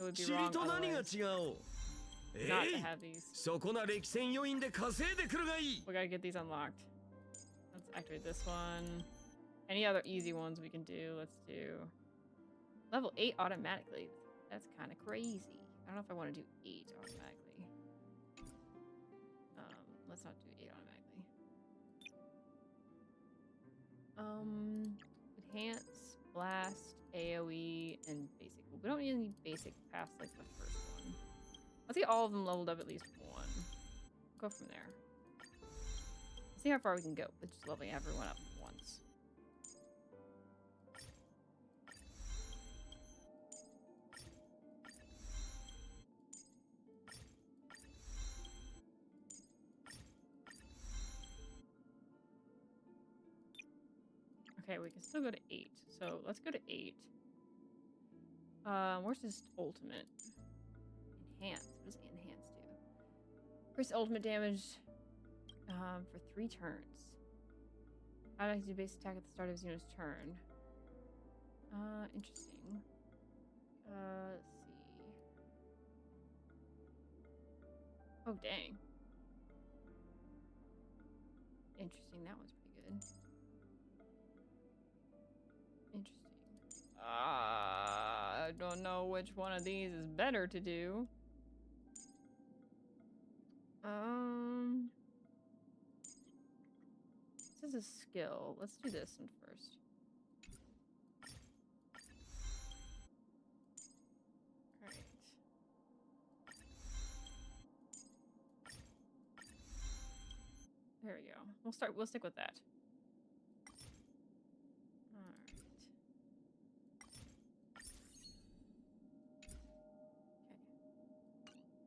would be wrong otherwise not to have these. We gotta get these unlocked. Let's activate this one. Any other easy ones we can do? Let's do level 8 automatically. That's kind of crazy. I don't know if I want to do 8 automatically. Let's not do 8 automatically. Enhance, blast, AoE, and basic. We don't need any basic past like the first one. Let's get all of them leveled up at least 1. Go from there. See how far we can go with just leveling everyone up once. Okay, we can still go to 8. So let's go to 8. Where's his ultimate? Enhance. What does enhance do? Increase ultimate damage for 3 turns. How do I do base attack at the start of his unit's turn? Interesting. Let's see. Oh, dang. Interesting. That one's pretty good. Interesting. I don't know which one of these is better to do. This is a skill. Let's do this one first. Alright. There we go. We'll stick with that. Alright.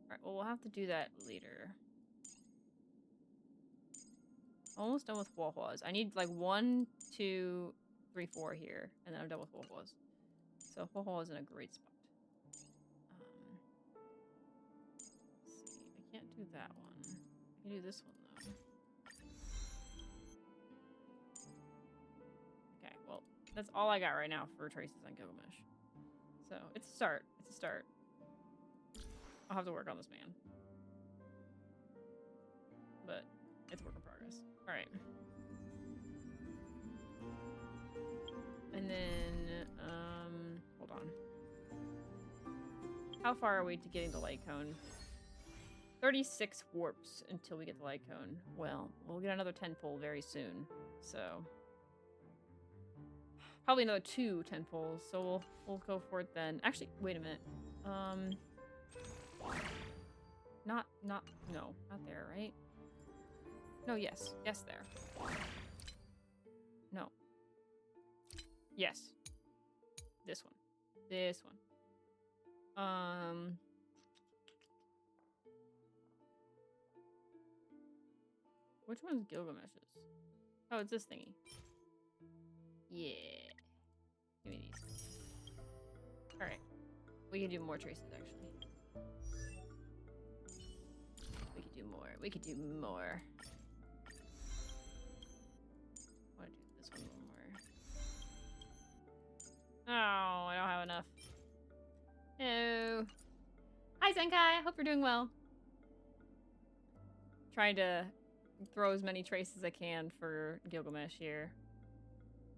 Alright, well we'll have to do that later. Almost done with Huahuas. I need like 1, 2, 3, 4 here, and then I'm done with Huahuas. So Huahua is in a great spot. Let's see, I can't do that one. I can do this one though. Okay, well, that's all I got right now for traces on Gilgamesh. So it's a start. It's a start. I'll have to work on this man. But it's a work in progress. Alright. And then, hold on. How far are we to getting the light cone? 36 warps until we get the light cone. Well, we'll get another 10-pole very soon. So, probably another 2 10-poles. So we'll go for it then. Actually, wait a minute. No, not there, right? No, yes. Yes, there. No. Yes. This one. This one. Which one's Gilgamesh's? Oh, it's this thingy. Yeah. Give me these. Alright. We can do more traces, actually. We could do more. We could do more. I want to do this one a little more. Oh, I don't have enough. Hello. Hi, Zenkai. I hope you're doing well. Trying to throw as many traits as I can for Gilgamesh here.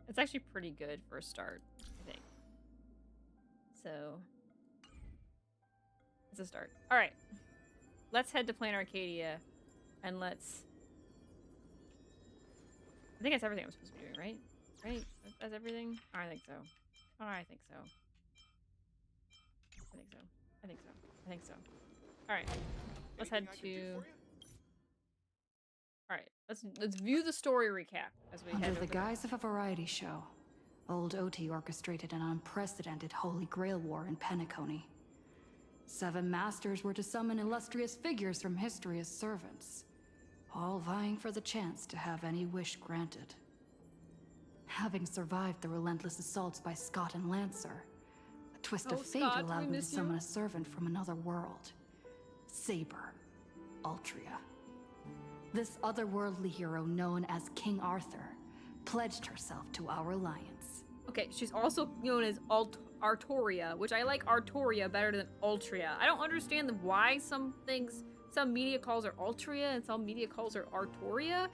It's actually pretty good for a start, I think. So, it's a start. All right, let's head to Planet Arcadia, and let's. I think that's everything I'm supposed to be doing, right? Right? That's everything? I think so. Oh, I think so. I think so. I think so. I think so. All right, let's head to. All right, let's view the story recap as we head Under the over guise of a variety show, Old Oti orchestrated an unprecedented Holy Grail war in Penacony. 7 masters were to summon illustrious figures from history as servants, all vying for the chance to have any wish granted. Having survived the relentless assaults by Scott and Lancer, a twist of fate Scott, allowed we them to miss you. summon a servant from another world, Saber, Altria. This otherworldly hero, known as King Arthur, pledged herself to our alliance. Okay, she's also known as Artoria, which I like Artoria better than Altria. I don't understand why some media calls her Altria and some media calls her Artoria.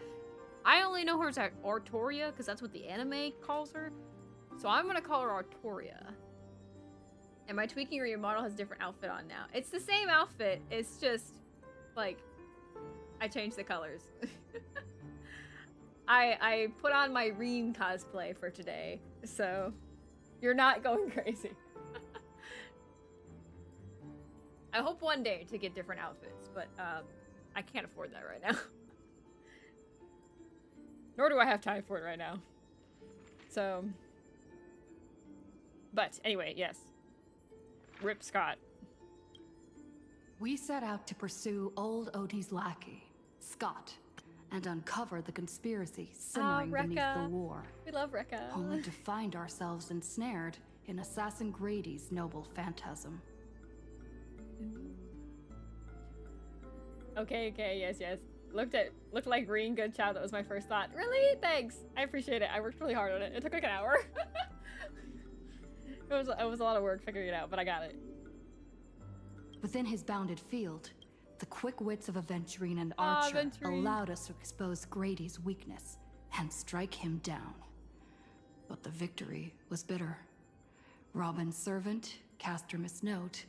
I only know her as Artoria because that's what the anime calls her. So I'm gonna call her Artoria. Am I tweaking or your model has a different outfit on now? It's the same outfit. It's just like I changed the colors. I put on my Reem cosplay for today, so you're not going crazy. I hope one day to get different outfits, but I can't afford that right now. Nor do I have time for it right now. So, but anyway, yes. Rip Scott. We set out to pursue Old Oti's lackey, Scott, and uncover the conspiracy simmering beneath the war. We love Rekka. Only to find ourselves ensnared in Assassin Grady's noble phantasm. Okay, yes. Looked like green, good child. That was my first thought. Really? Thanks. I appreciate it. I worked really hard on it. It took like an hour. It was a lot of work figuring it out, but I got it. Within his bounded field, the quick wits of Aventurine and Archer allowed us to expose Grady's weakness and strike him down. But the victory was bitter. Robin's servant, Caster Miss Note,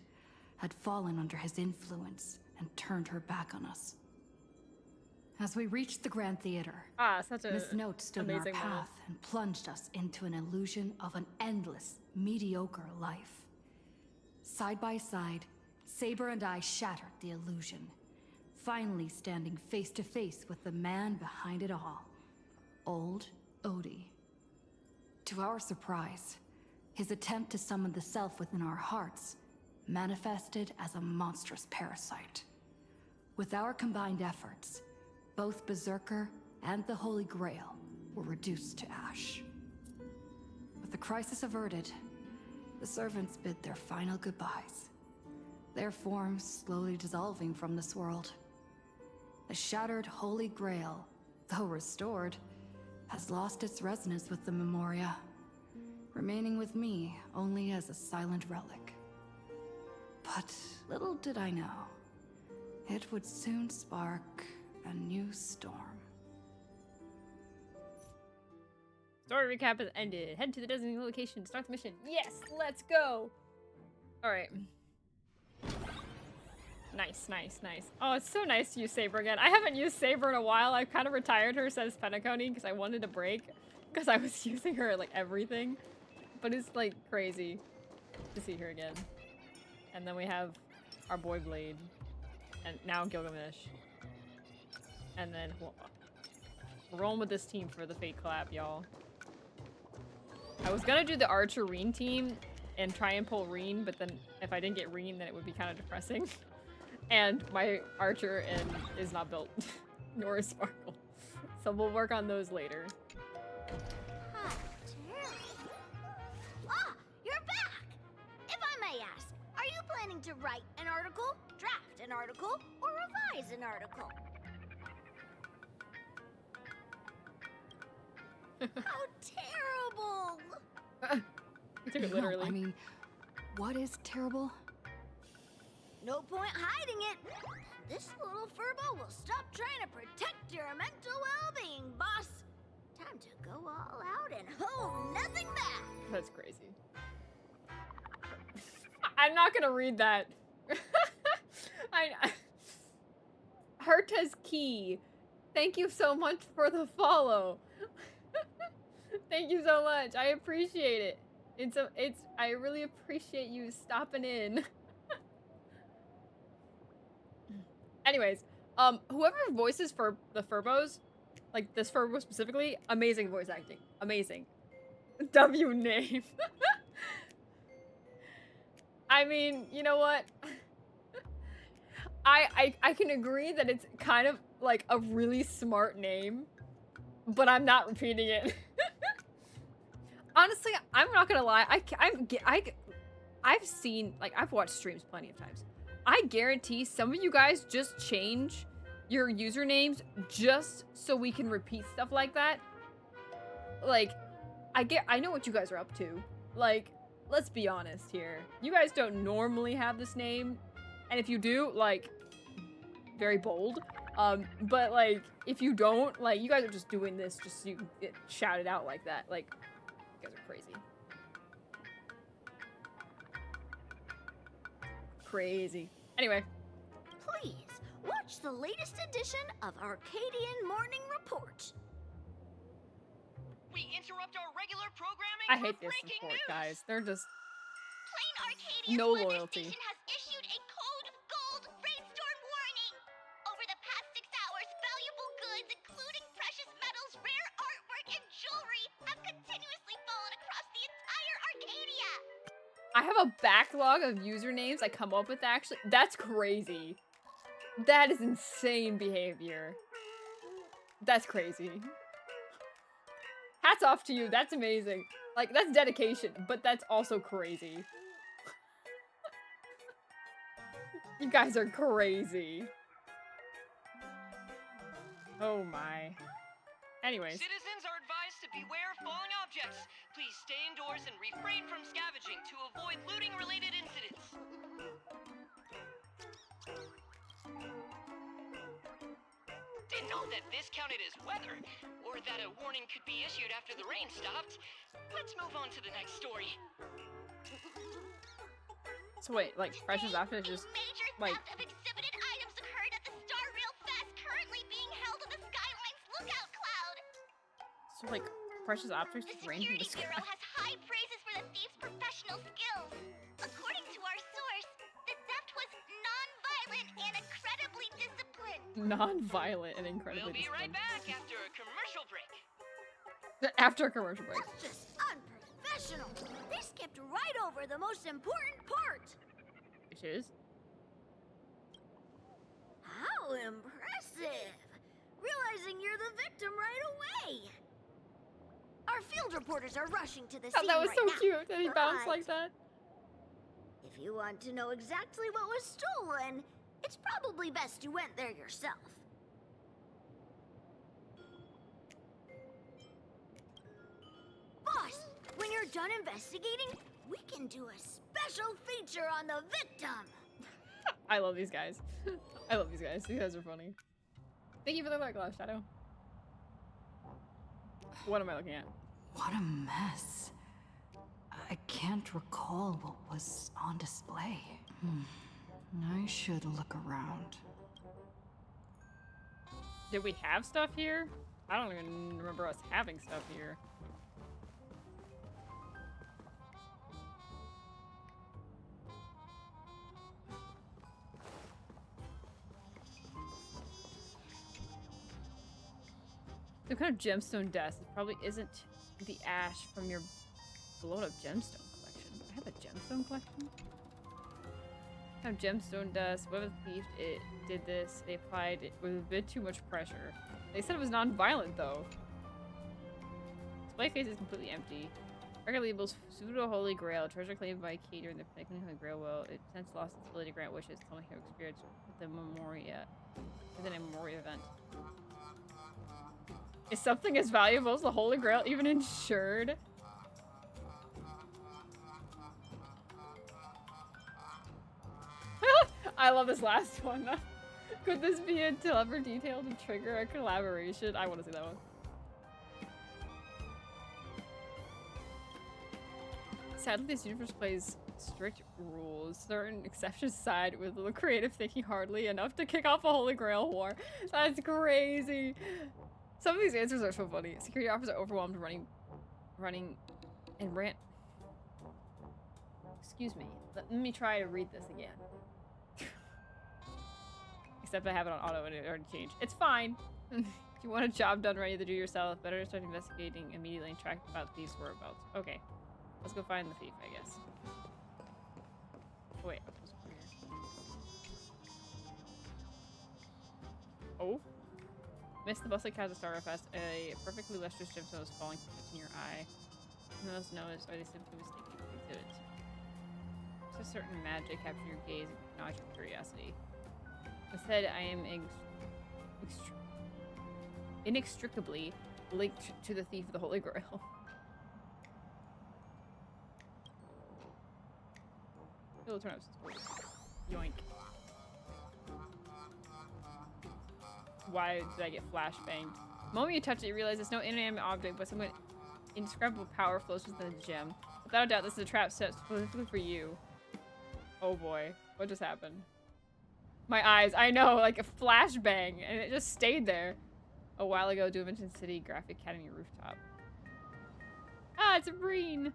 had fallen under his influence and turned her back on us. As we reached the Grand Theater, such a Miss Note stood in our amazing path moment. and plunged us into an illusion of an endless, mediocre life. Side by side, Saber and I shattered the illusion, finally standing face to face with the man behind it all, Old Oti. To our surprise, his attempt to summon the self within our hearts manifested as a monstrous parasite. With our combined efforts, both Berserker and the Holy Grail were reduced to ash. With the crisis averted, the servants bid their final goodbyes, their forms slowly dissolving from this world. The shattered Holy Grail, though restored, has lost its resonance with the Memoria, remaining with me only as a silent relic. But little did I know, it would soon spark a new storm. Story recap has ended. Head to the designated location to start the mission. Yes, let's go. All right. Nice. Oh, it's so nice to use Saber again. I haven't used Saber in a while. I've kind of retired her since Penacony because I wanted a break because I was using her at like everything. But it's like crazy to see her again. And then we have our boy Blade. And now Gilgamesh. And then we're rolling with this team for the Fate collab, y'all. I was gonna do the Archer Reen team and try and pull Reen, but then if I didn't get Reen, then it would be kind of depressing. And my Archer is not built, nor is Sparkle. So we'll work on those later. Ah, Terry. Ah, you're back! If I may ask, are you planning to write an article, draft an article, or revise an article? How terrible! You took it literally. No, I mean, what is terrible? No point hiding it. This little furbo will stop trying to protect your mental well-being, boss. Time to go all out and hold nothing back. That's crazy. I'm not gonna read that. Herta's Key. Thank you so much for the follow. Thank you so much. I appreciate it. I really appreciate you stopping in. Anyways, whoever voices for the Furbos, like this Furbo specifically, amazing voice acting. Amazing. W name. I mean, you know what? I can agree that it's kind of like a really smart name, but I'm not repeating it. Honestly, I'm not gonna lie. I've seen, like, I've watched streams plenty of times. I guarantee some of you guys just change your usernames just so we can repeat stuff like that. Like, I know what you guys are up to. Like, let's be honest here. You guys don't normally have this name, and if you do, like, very bold. But like, if you don't, like, you guys are just doing this just so you can get shouted out like that. Like, you guys are crazy. Crazy. Anyway. Please, watch the latest edition of Arcadian Morning Report. We interrupt our regular programming I hate for this breaking report, news. guys. They're just Plain Arcadia's no weather loyalty. station has issued a code gold rainstorm warning. Over the past 6 hours, valuable goods, including precious metals, rare artwork, and jewelry, have continuously fallen across the entire Arcadia. I have a backlog of usernames I come up with, actually. That's crazy. That is insane behavior. That's crazy. Hats off to you. That's amazing. Like, that's dedication, but that's also crazy. You guys are crazy. Oh my. Anyways. Citizens are advised to beware of falling objects. Please stay indoors and refrain from scavenging to avoid looting-related incidents. Didn't know that this counted as weather, or that a warning could be issued after the rain stopped. Let's move on to the next story. So wait, like, Precious After just, Major like... theft of exhibited items occurred at the Star Rail Fest currently being held in the Skyline's lookout cloud. So, like, Precious After The just rained from the Security sky. Bureau has high praises for the thief's professional skills. According to our source, the theft was non-violent and incredibly disciplined. Non-violent and incredibly We'll be right disciplined. back after a commercial break. After a commercial break. That's just unprofessional. They skipped right over the most important part. Which is? How impressive! Realizing you're the victim right away. Our field reporters are rushing to the Oh, scene that was right so now. cute that he bounced But like that. if you want to know exactly what was stolen, it's probably best you went there yourself. Boss, when you're done investigating, we can do a special feature on the victim. I love these guys. I love these guys. These guys are funny. Thank you for the light glass, Shadow. What am I looking at? What a mess. I can't recall what was on display. I should look around. Did we have stuff here? I don't even remember us having stuff here. Some kind of gemstone dust. It probably isn't the ash from your blown up gemstone collection. I have a gemstone collection? I have gemstone dust. Whoever thief it did this, they applied it with a bit too much pressure. They said it was non-violent though. Display case is completely empty. Record labels pseudo holy grail, treasure claimed by Kate during the picnic of the grail well. It since lost its ability to grant wishes. Tell me how experience with the Memoria. Within a Memoria event. Is something as valuable as the Holy Grail even insured? I love this last one. Could this be a clever detail to trigger a collaboration? I want to see that one. Sadly, this universe plays strict rules. Certain exceptions side with the creative thinking hardly enough to kick off a Holy Grail war. That's crazy. Some of these answers are so funny. Security officers are overwhelmed running and rant. Excuse me. Let me try to read this again. Except I have it on auto and it already changed. It's fine. If you want a job done ready to do yourself, better start investigating immediately and track about these whereabouts. Okay. Let's go find the thief, I guess. Oh, wait. Oh. Missed the bustling clouds of Star Fest. A perfectly lustrous gemstone is falling in your eye. Most noticed are they simply mistaken for exhibits. It's a certain magic capture your gaze and acknowledge your curiosity. Instead, I am inextricably linked to the thief of the Holy Grail. It'll turn up. Yoink. Why did I get flashbanged? The moment you touch it, you realize it's no inanimate object, but some indescribable power flows within the gem. Without a doubt, this is a trap set specifically for you. Oh boy. What just happened? My eyes. I know, like a flashbang, and it just stayed there. A while ago, Dimension City Graphic Academy rooftop. Ah, it's a Breen!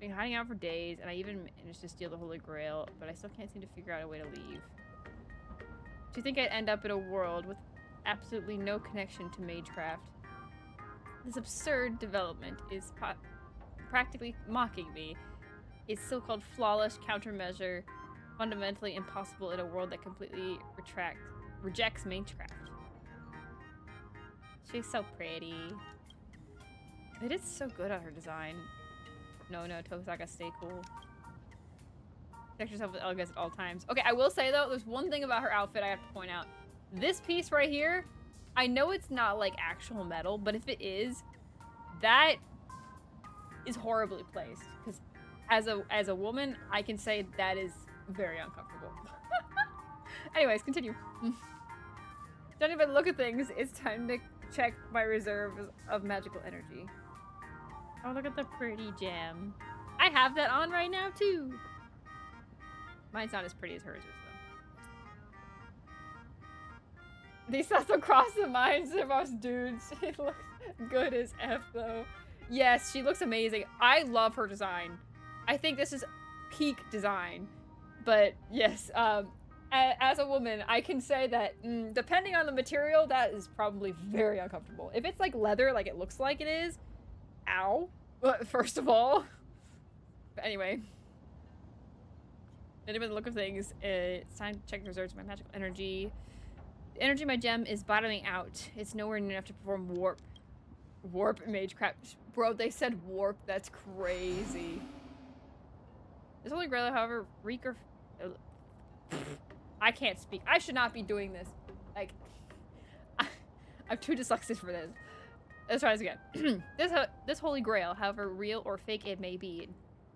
Been hiding out for days, and I even managed to steal the Holy Grail, but I still can't seem to figure out a way to leave. Do you think I'd end up in a world with absolutely no connection to magecraft? This absurd development is practically mocking me. Its so-called flawless countermeasure, fundamentally impossible in a world that completely rejects magecraft. She's so pretty. It is so good on her design. No, Tosaka, stay cool. Protect yourself with elegance at all times. Okay, I will say though, there's one thing about her outfit I have to point out. This piece right here, I know it's not like actual metal, but if it is, that is horribly placed. Because as a woman, I can say that is very uncomfortable. Anyways, continue. Judging by the look of things, it's time to check my reserves of magical energy. Oh, look at the pretty gem. I have that on right now, too. Mine's not as pretty as hers is, though. These also cross the minds of us dudes. She looks good as F, though. Yes, she looks amazing. I love her design. I think this is peak design. But, yes, as a woman, I can say that, depending on the material, that is probably very uncomfortable. If it's, like, leather, like it looks like it is, ow. First of all. But anyway. Anyway, the look of things, it's time to check the reserves of my magical energy. The energy of my gem is bottoming out. It's nowhere near enough to perform warp magecraft. Bro, they said warp. That's crazy. This Holy Grail, however, I can't speak. I should not be doing this. Like, I'm too dyslexic for this. Let's try this again. This Holy Grail, however real or fake it may be,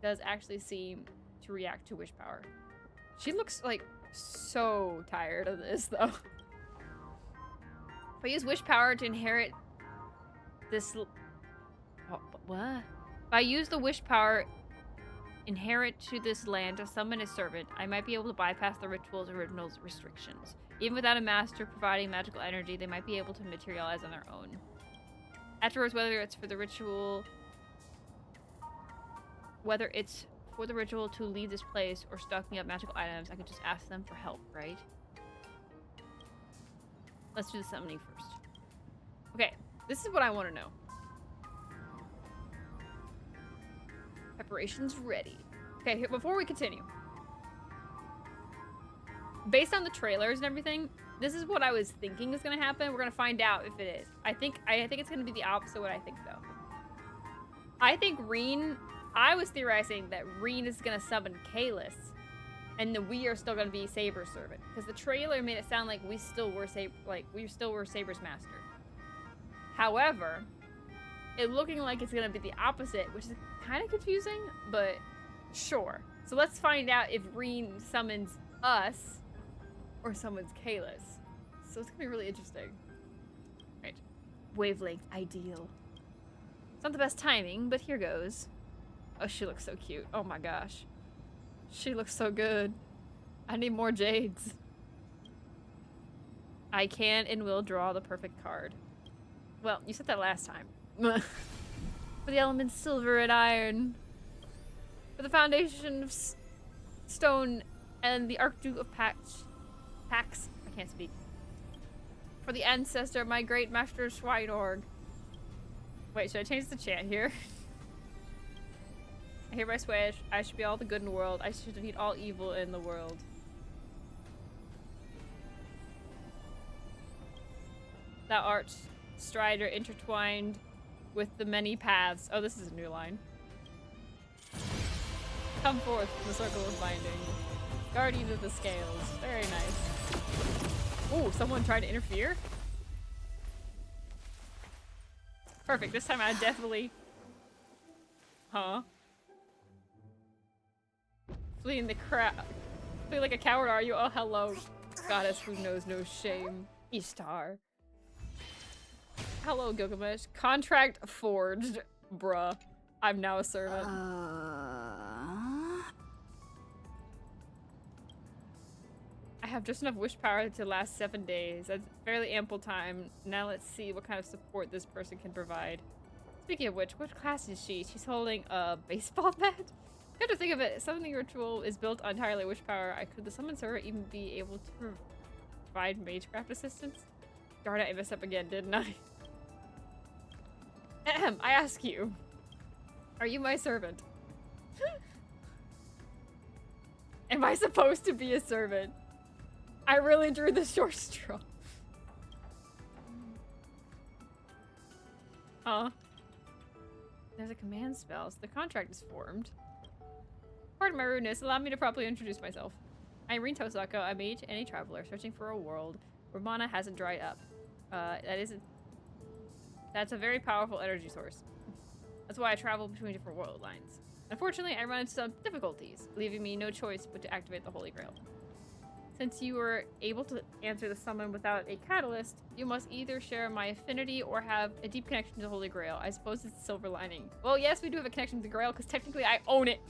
does actually seem to react to wish power. She looks like so tired of this, though. If I use wish power to inherit this... what? If I use the wish power inherent to this land to summon a servant, I might be able to bypass the ritual's original restrictions. Even without a master providing magical energy, they might be able to materialize on their own. Afterwards, whether it's for the ritual to leave this place or stocking up magical items, I could just ask them for help, right? Let's do the summoning first. Okay, this is what I want to know. Preparations ready. Okay, before we continue. Based on the trailers and everything, this is what I was thinking is going to happen. We're going to find out if it is. I think it's going to be the opposite of what I think, though. I think I was theorizing that Reen is going to summon Kalis, and then we are still going to be Saber's servant. Because the trailer made it sound like we still were Saber's master. However, it looking like it's going to be the opposite, which is kind of confusing, but sure. So let's find out if Reen summons us, or someone's Kalis. So it's gonna be really interesting. Right. Wavelength ideal. It's not the best timing, but here goes. Oh, she looks so cute. Oh my gosh. She looks so good. I need more jades. I can and will draw the perfect card. Well, you said that last time. For the elements silver and iron. For the foundation of stone and the Archduke of Pax. I can't speak. For the ancestor of my great master Schweinorg. Wait, should I change the chant here? I hereby swear I should be all the good in the world. I should defeat all evil in the world. Thou art strider intertwined with the many paths. Oh, this is a new line. Come forth from the circle of binding. Guardian of the scales. Very nice. Ooh, someone tried to interfere? Perfect. This time I definitely... Huh? Fleeing the crowd. Flee like a coward, are you? Oh, hello. Goddess who knows no shame. Ishtar. Hello, Gilgamesh. Contract forged. Bruh. I'm now a servant. I have just enough wish power to last 7 days. That's fairly ample time. Now let's see what kind of support this person can provide. Speaking of which class is she? She's holding a baseball bat? Come to think of it, summoning ritual is built entirely wish power. Could the summon server even be able to provide magecraft assistance? Darn it, I messed up again, didn't I? Ahem, I ask you. Are you my servant? Am I supposed to be a servant? I really drew the short straw. Huh? There's a command spell, so the contract is formed. Pardon my rudeness, allow me to properly introduce myself. I'm Rin Tosako, a mage and a traveler searching for a world where mana hasn't dried up. That's a very powerful energy source. That's why I travel between different world lines. Unfortunately, I run into some difficulties, leaving me no choice but to activate the Holy Grail. Since you were able to answer the summon without a catalyst, you must either share my affinity or have a deep connection to the Holy Grail. I suppose it's a silver lining. Well, yes, we do have a connection to the Grail, because technically I own it.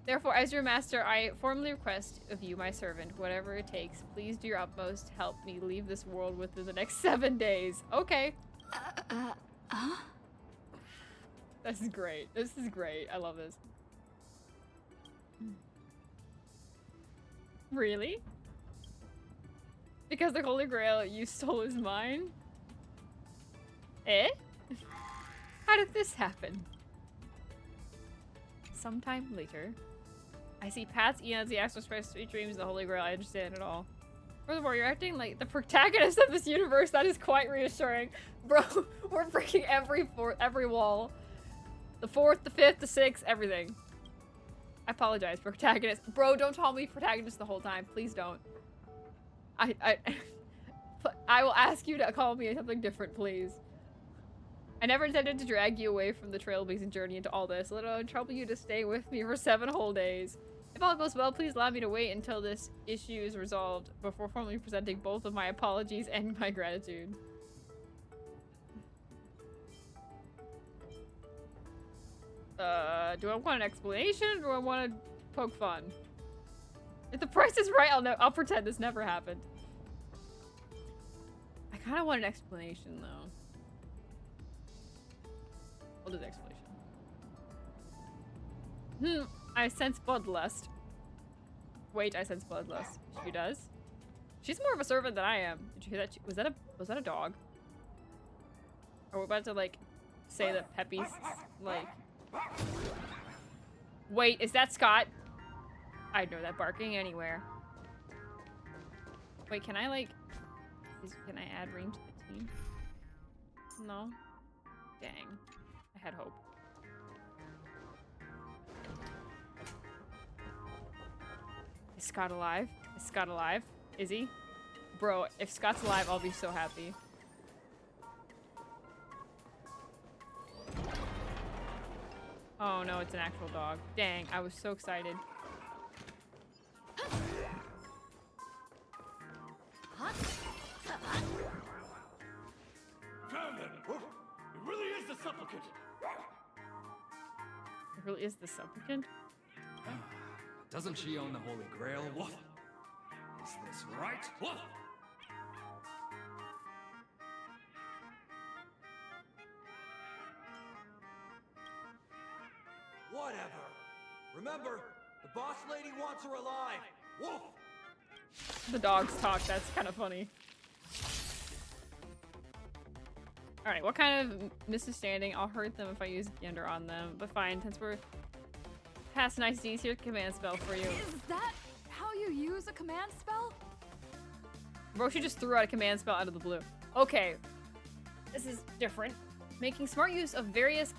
Therefore, as your master, I formally request of you, my servant, whatever it takes, please do your utmost to help me leave this world within the next 7 days. Okay. This is great. This is great. I love this. Really? Because the Holy Grail you stole is mine? Eh? How did this happen? Sometime later. I see paths, eons, the actual express sweet dreams, the Holy Grail. I understand it all. Furthermore, you're acting like the protagonist of this universe. That is quite reassuring. Bro, we're breaking every wall. The 4th, the 5th, the 6th, everything. I apologize, protagonist. Bro, don't call me protagonist the whole time. Please don't. I will ask you to call me something different, please. I never intended to drag you away from the trailblazing journey into all this, let alone trouble you to stay with me for 7 whole days. If all goes well, please allow me to wait until this issue is resolved before formally presenting both of my apologies and my gratitude. Do I want an explanation or do I want to poke fun? If the price is right, I'll pretend this never happened. I kind of want an explanation though. We'll do the explanation. I sense bloodlust. Wait, I sense bloodlust. She does? She's more of a servant than I am. Did you hear that? Was that a dog? Are we about to like say that Peppy's like... Wait, is that Scott? I'd know that barking anywhere. Wait, can I like... Can I add Reem to the team? No? Dang. I had hope. Is Scott alive? Is Scott alive? Is he? Bro, if Scott's alive, I'll be so happy. Oh no, it's an actual dog. Dang, I was so excited. really is the supplicant? Doesn't she own the Holy Grail? Woof. Is this right? Woof. Whatever. Remember, the boss lady wants her alive. Woof! The dogs talk, that's kind of funny. Alright, what kind of misunderstanding? I'll hurt them if I use gender on them, but fine, since we're past niceties, here's a command spell for you. Is that how you use a command spell? Bro, she just threw out a command spell out of the blue. Okay, this is different. Making smart use of various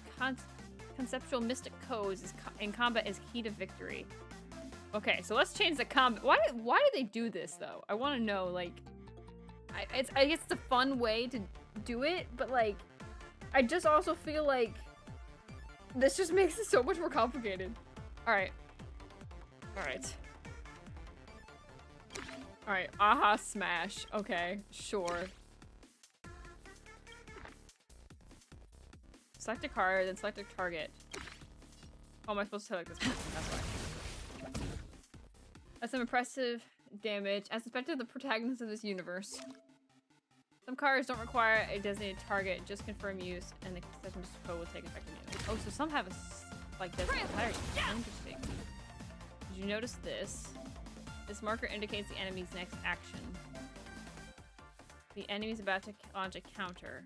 conceptual mystic codes in combat is key to victory. Okay, so let's change the combat. Why do they do this though? I want to know. Like, I guess it's a fun way to do it, but like, I just also feel like this just makes it so much more complicated. All right, aha smash. Okay, sure. Select a card, then select a target. Oh, am I supposed to select this person? That's why. That's some impressive damage. As suspected, the protagonist of this universe. Some cards don't require a designated target, just confirm use, and the concession code will take effect immediately. Oh, so some have a like designated target. Interesting. Did you notice this? This marker indicates the enemy's next action. The enemy's about to launch a counter.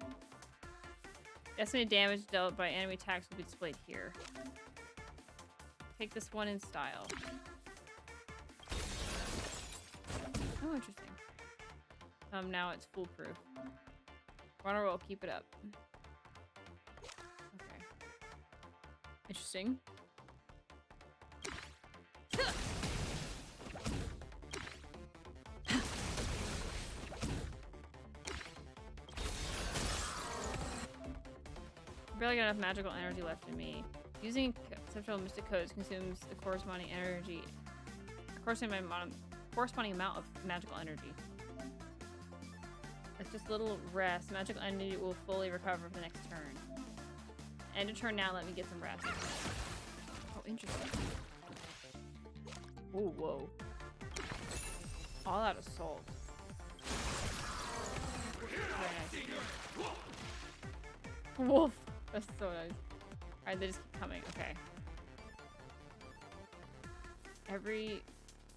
The estimated damage dealt by enemy attacks will be displayed here. Take this one in style. Oh, interesting. Now it's foolproof. We're on a roll, keep it up. Okay. Interesting. Barely got enough magical energy left in me. Using conceptual mystic codes consumes the corresponding energy, corresponding amount of magical energy. It's just a little rest. Magical energy will fully recover for the next turn. End of turn now, let me get some rest. Oh, interesting. Oh, whoa. All out assault. Very nice. Wolf! That's so nice. Alright, they just keep coming. Okay.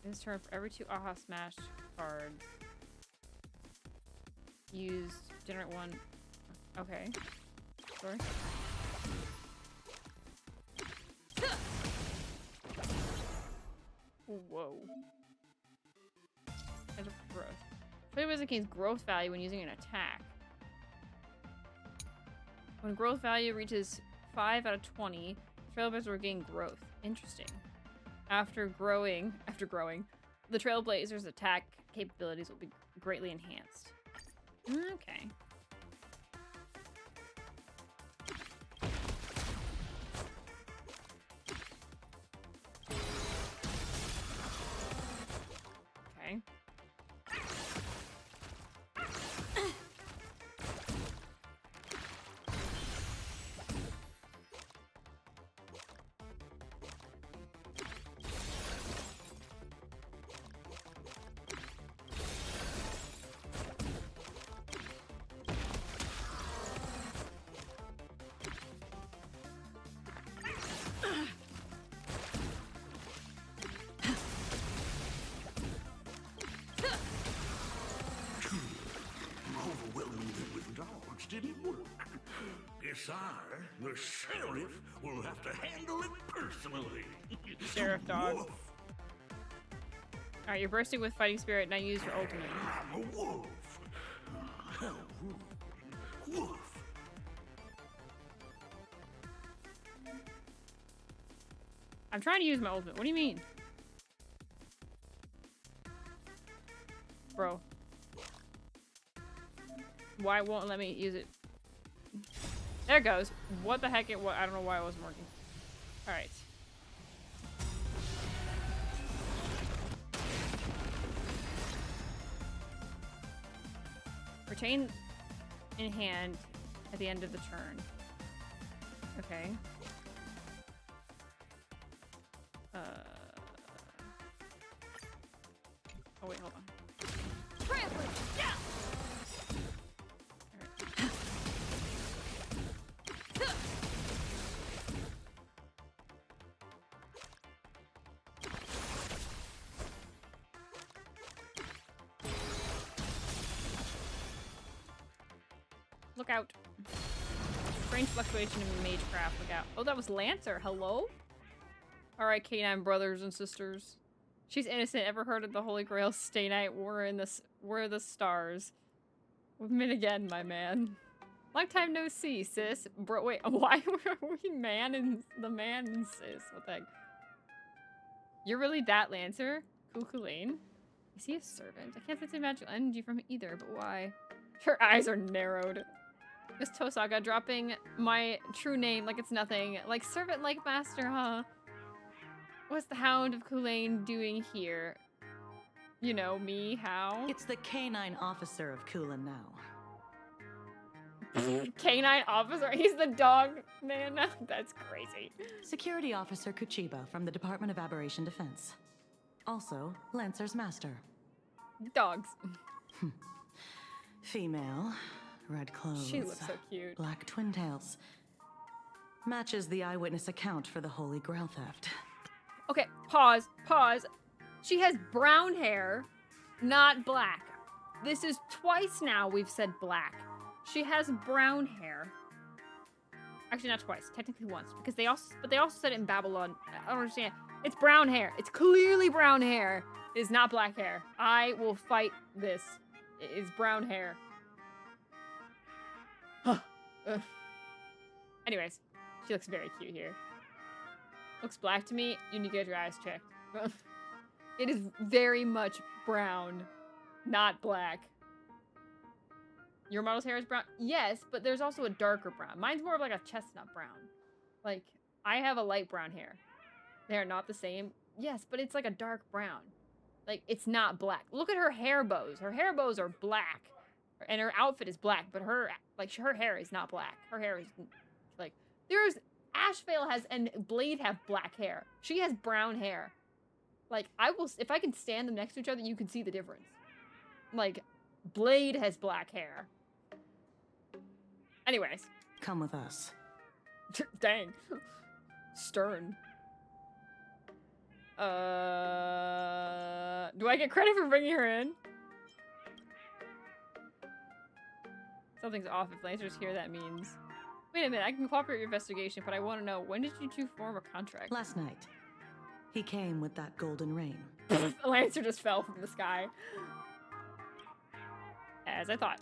This turn, for every 2 aha smash cards used, generate 1. Okay. Sorry. Whoa. Edge of growth. Play Wizard gains growth value when using an attack. When growth value reaches 5 out of 20, Trailblazers will gain growth. Interesting. After growing, the Trailblazers' attack capabilities will be greatly enhanced. Okay. Okay. Didn't work. Guess I, the sheriff, will have to handle it personally. Sheriff dog. Woof. Alright, you're bursting with fighting spirit, now use your ultimate. I'm a wolf. How rude. Woof. I'm trying to use my ultimate. What do you mean? Bro. Why won't it let me use it? There it goes. What the heck? I don't know why it wasn't working. Alright. Retain in hand at the end of the turn. Okay. Look out. Strange fluctuation in magecraft. Look out. Oh, that was Lancer. Hello? Alright, K9 brothers and sisters. She's innocent. Ever heard of the Holy Grail? Stay night. We're the stars. We've met again, my man. Long time no see, sis. Bro, wait, why were we man and sis? What the heck? You're really that Lancer? Kukulane? Is he a servant? I can't sense any magical energy from him either, but why? Her eyes are narrowed. Miss Tosaka dropping my true name like it's nothing. Like servant, like master, huh? What's the Hound of Kulane doing here? You know, me, how? It's the canine officer of Kulan now. Canine officer? He's the dog man? That's crazy. Security Officer Kuchiba from the Department of Aberration Defense. Also, Lancer's master. Dogs. Female, red clothes. She looks so cute. Black twin tails. Matches the eyewitness account for the Holy Grail theft. Okay, pause. She has brown hair, not black. This is twice now we've said black. She has brown hair. Actually, not twice. Technically once, because they also said it in Babylon. I don't understand. It's brown hair. It's clearly brown hair. It is not black hair. I will fight this. It is brown hair. Anyways, she looks very cute here. Looks black to me. You need to get your eyes checked. It is very much brown, not black. Your model's hair is brown? Yes, but there's also a darker brown. Mine's more of like a chestnut brown. Like, I have a light brown hair. They're not the same. Yes, but it's like a dark brown. Like, it's not black. Look at her hair bows. Her hair bows are black. And her outfit is black, but her hair is not black. Her hair is, like, Ashvale and Blade have black hair. She has brown hair. Like, if I can stand them next to each other, you can see the difference. Like, Blade has black hair. Anyways. Come with us. Dang. Stern. Do I get credit for bringing her in? Something's off if Lancers hear that means. Wait a minute, I can cooperate with your investigation, but I want to know, when did you two form a contract? Last night. He came with that golden rain. Lancer just fell from the sky. As I thought.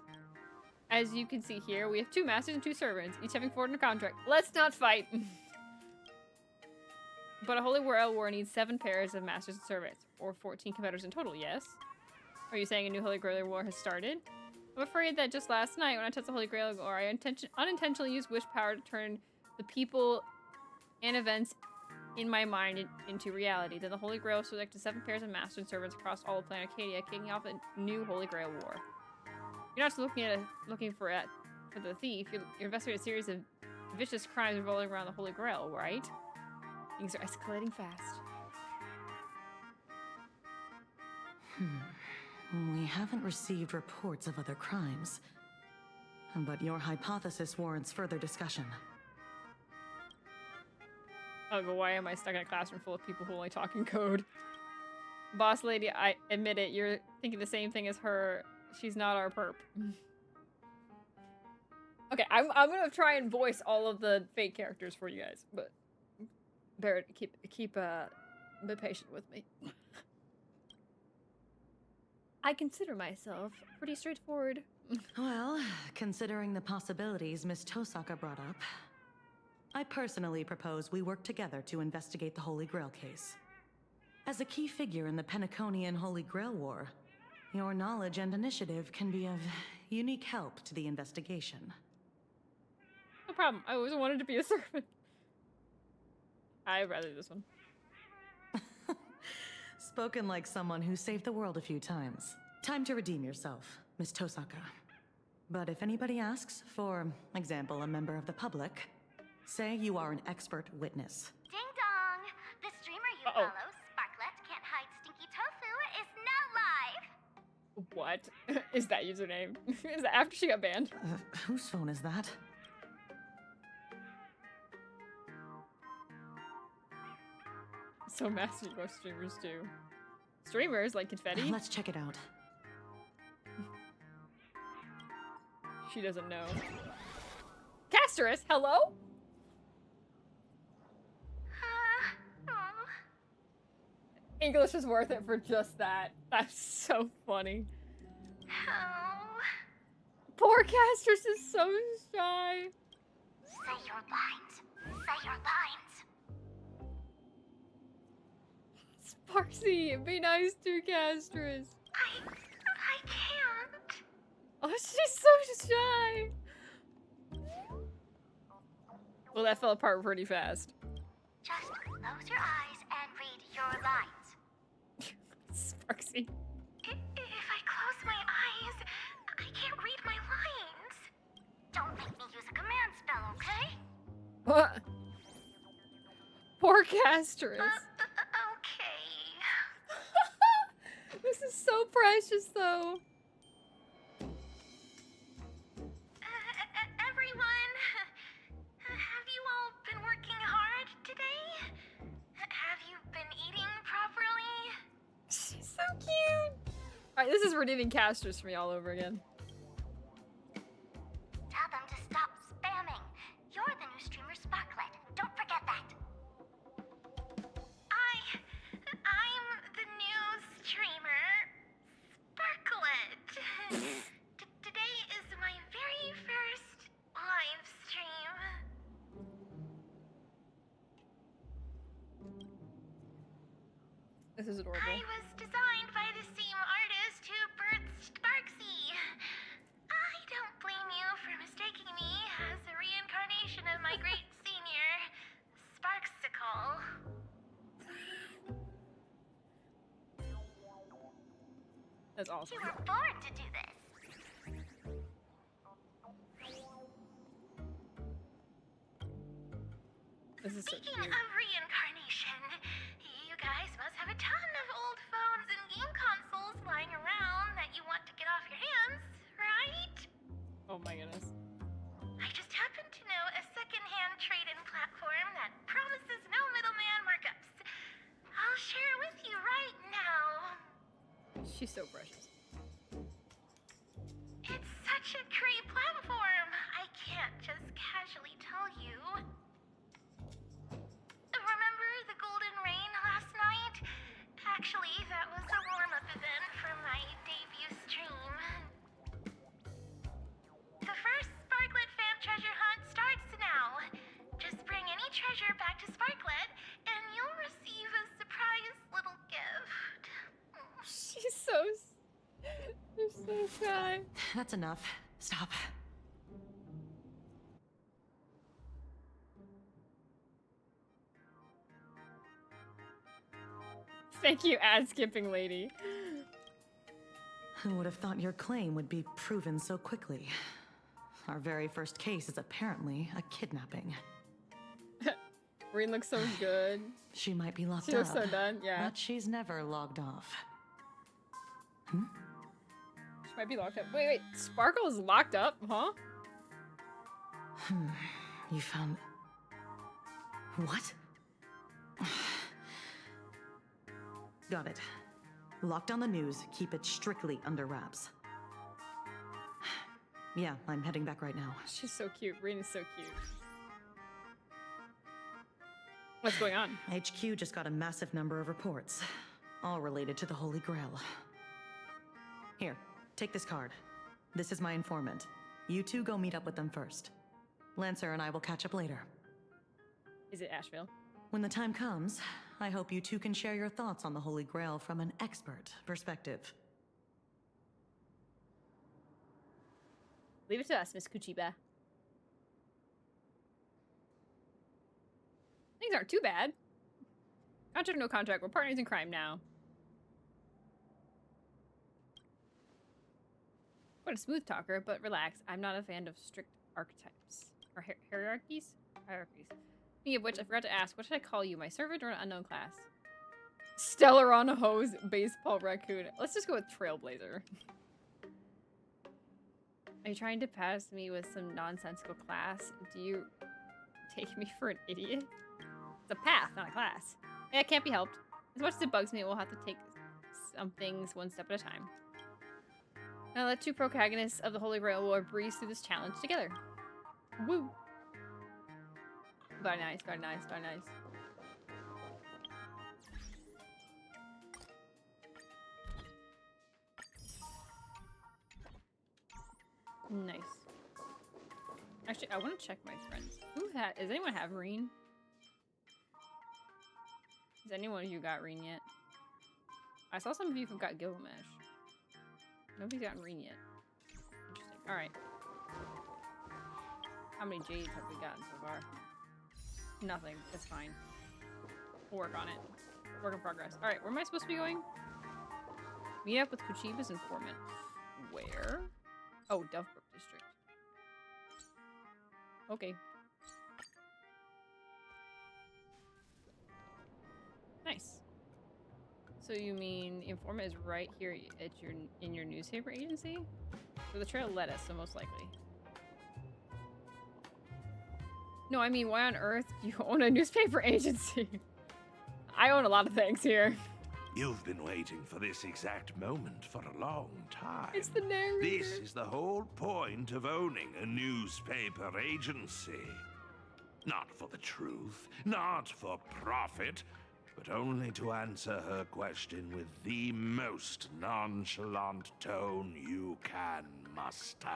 As you can see here, we have 2 masters and 2 servants, each having forged a contract. Let's not fight! But a Holy Grail War needs 7 pairs of masters and servants, or 14 competitors in total, yes? Are you saying a new Holy Grail War has started? I'm afraid that just last night, when I touched the Holy Grail War, I unintentionally used wish power to turn the people and events in my mind into reality. Then the Holy Grail selected 7 pairs of masters and servants across all of planet Acadia, kicking off a new Holy Grail War. You're not just looking for the thief. You're investigating a series of vicious crimes revolving around the Holy Grail, right? Things are escalating fast. We haven't received reports of other crimes. But your hypothesis warrants further discussion. Oh, but why am I stuck in a classroom full of people who only talk in code? Boss lady, I admit it, you're thinking the same thing as her. She's not our perp. Okay, I'm gonna try and voice all of the fake characters for you guys, but bear keep be patient with me. I consider myself pretty straightforward. Well, considering the possibilities Miss Tosaka brought up, I personally propose we work together to investigate the Holy Grail case. As a key figure in the Penaconian Holy Grail War, your knowledge and initiative can be of unique help to the investigation. No problem. I always wanted to be a servant. I'd rather this one. Spoken like someone who saved the world a few times. Time to redeem yourself, Miss Tosaka. But if anybody asks, for example, a member of the public, say you are an expert witness. Ding dong! The streamer you follow, Sparklet Can't Hide Stinky Tofu, is now live! What is that username? Is that after she got banned? Whose phone is that? So massive, most streamers do. Streamers like confetti? Let's check it out. She doesn't know. Casterus, hello? English is worth it for just that. That's so funny. Poor Casterus is so shy. Say your lines. Say your lines. Sparksy, be nice to Casterus. I can't. Oh, she's so shy. Well, that fell apart pretty fast. Just close your eyes and read your lines. Sparksy. If I close my eyes, I can't read my lines. Don't make me use a command spell, okay? What? Poor Casterus. Okay. This is so precious, though. Everyone, have you all been working hard today? Have you been eating properly? She's so cute. All right, this is redeeming Casterus for me all over again. Tell them to stop spamming. You're the new streamer Sparklet. Don't forget that. I'm the new streamer Sparklet. Today is my very first live stream. This is adorable. I was designed by the same artist who birthed Sparksy. I don't blame you for mistaking me as a reincarnation of my great senior, Sparksicle. That's awesome. You were born to do this. This is so Speaking cute. of reincarnation, you guys must have a ton of old phones and game consoles lying around that you want to get off your hands, right? Oh my goodness. I just happen to know a second-hand trade-in platform that promises no middleman markups. I'll share it with you right now. She's so precious. It's such a great platform. I can't just casually tell you. Remember the Golden Rain last night? Actually, that was a warm-up event for my debut stream. The first Sparklet fan treasure hunt starts now. Just bring any treasure back to Sparklet, and you'll receive a surprise little gift. She's so shy. That's enough. Stop. Thank you, ad-skipping lady. Who would have thought your claim would be proven so quickly? Our very first case is apparently a kidnapping. Reen looks so good. She might be locked She looks up, so done, yeah. but she's never logged off. She might be locked up. Wait, Sparkle is locked up, huh? You found... What? Got it. Lock down the news, keep it strictly under wraps. Yeah, I'm heading back right now. She's so cute. Reen is so cute. What's going on? HQ just got a massive number of reports, all related to the Holy Grail. Here, take this card. This is my informant. You two go meet up with them first. Lancer and I will catch up later. Is it Asheville? When the time comes, I hope you two can share your thoughts on the Holy Grail from an expert perspective. Leave it to us, Miss Kuchiba. Things aren't too bad. Contract, no contract. We're partners in crime now. What a smooth talker, but relax. I'm not a fan of strict archetypes. Or hierarchies? Hierarchies. Speaking of which, I forgot to ask, what should I call you? My servant or an unknown class? Stellar on a hose, baseball raccoon. Let's just go with Trailblazer. Are you trying to pass me with some nonsensical class? Do you take me for an idiot? It's a path, not a class. Yeah, it can't be helped. As much as it bugs me, we'll have to take some things one step at a time. Now the two protagonists of the Holy Grail will breeze through this challenge together. Woo! Very nice, very nice, very nice. Nice. Actually, I want to check my friends. Does anyone have Reen? Has anyone of you got Reen yet? I saw some of you who got Gilgamesh. Nobody's gotten Reen yet. Interesting. Alright. How many Jades have we gotten so far? Nothing. It's fine. We'll work on it. Work in progress. Alright, where am I supposed to be going? Meet up with Kuchiba's informant. Where? Oh, Dovebrook District. Okay. Nice. So you mean informant is right here at in your newspaper agency? So the trail led us, so most likely. No, I mean, why on earth do you own a newspaper agency? I own a lot of things here. You've been waiting for this exact moment for a long time. It's the narrator. This is the whole point of owning a newspaper agency. Not for the truth, not for profit, but only to answer her question with the most nonchalant tone you can muster.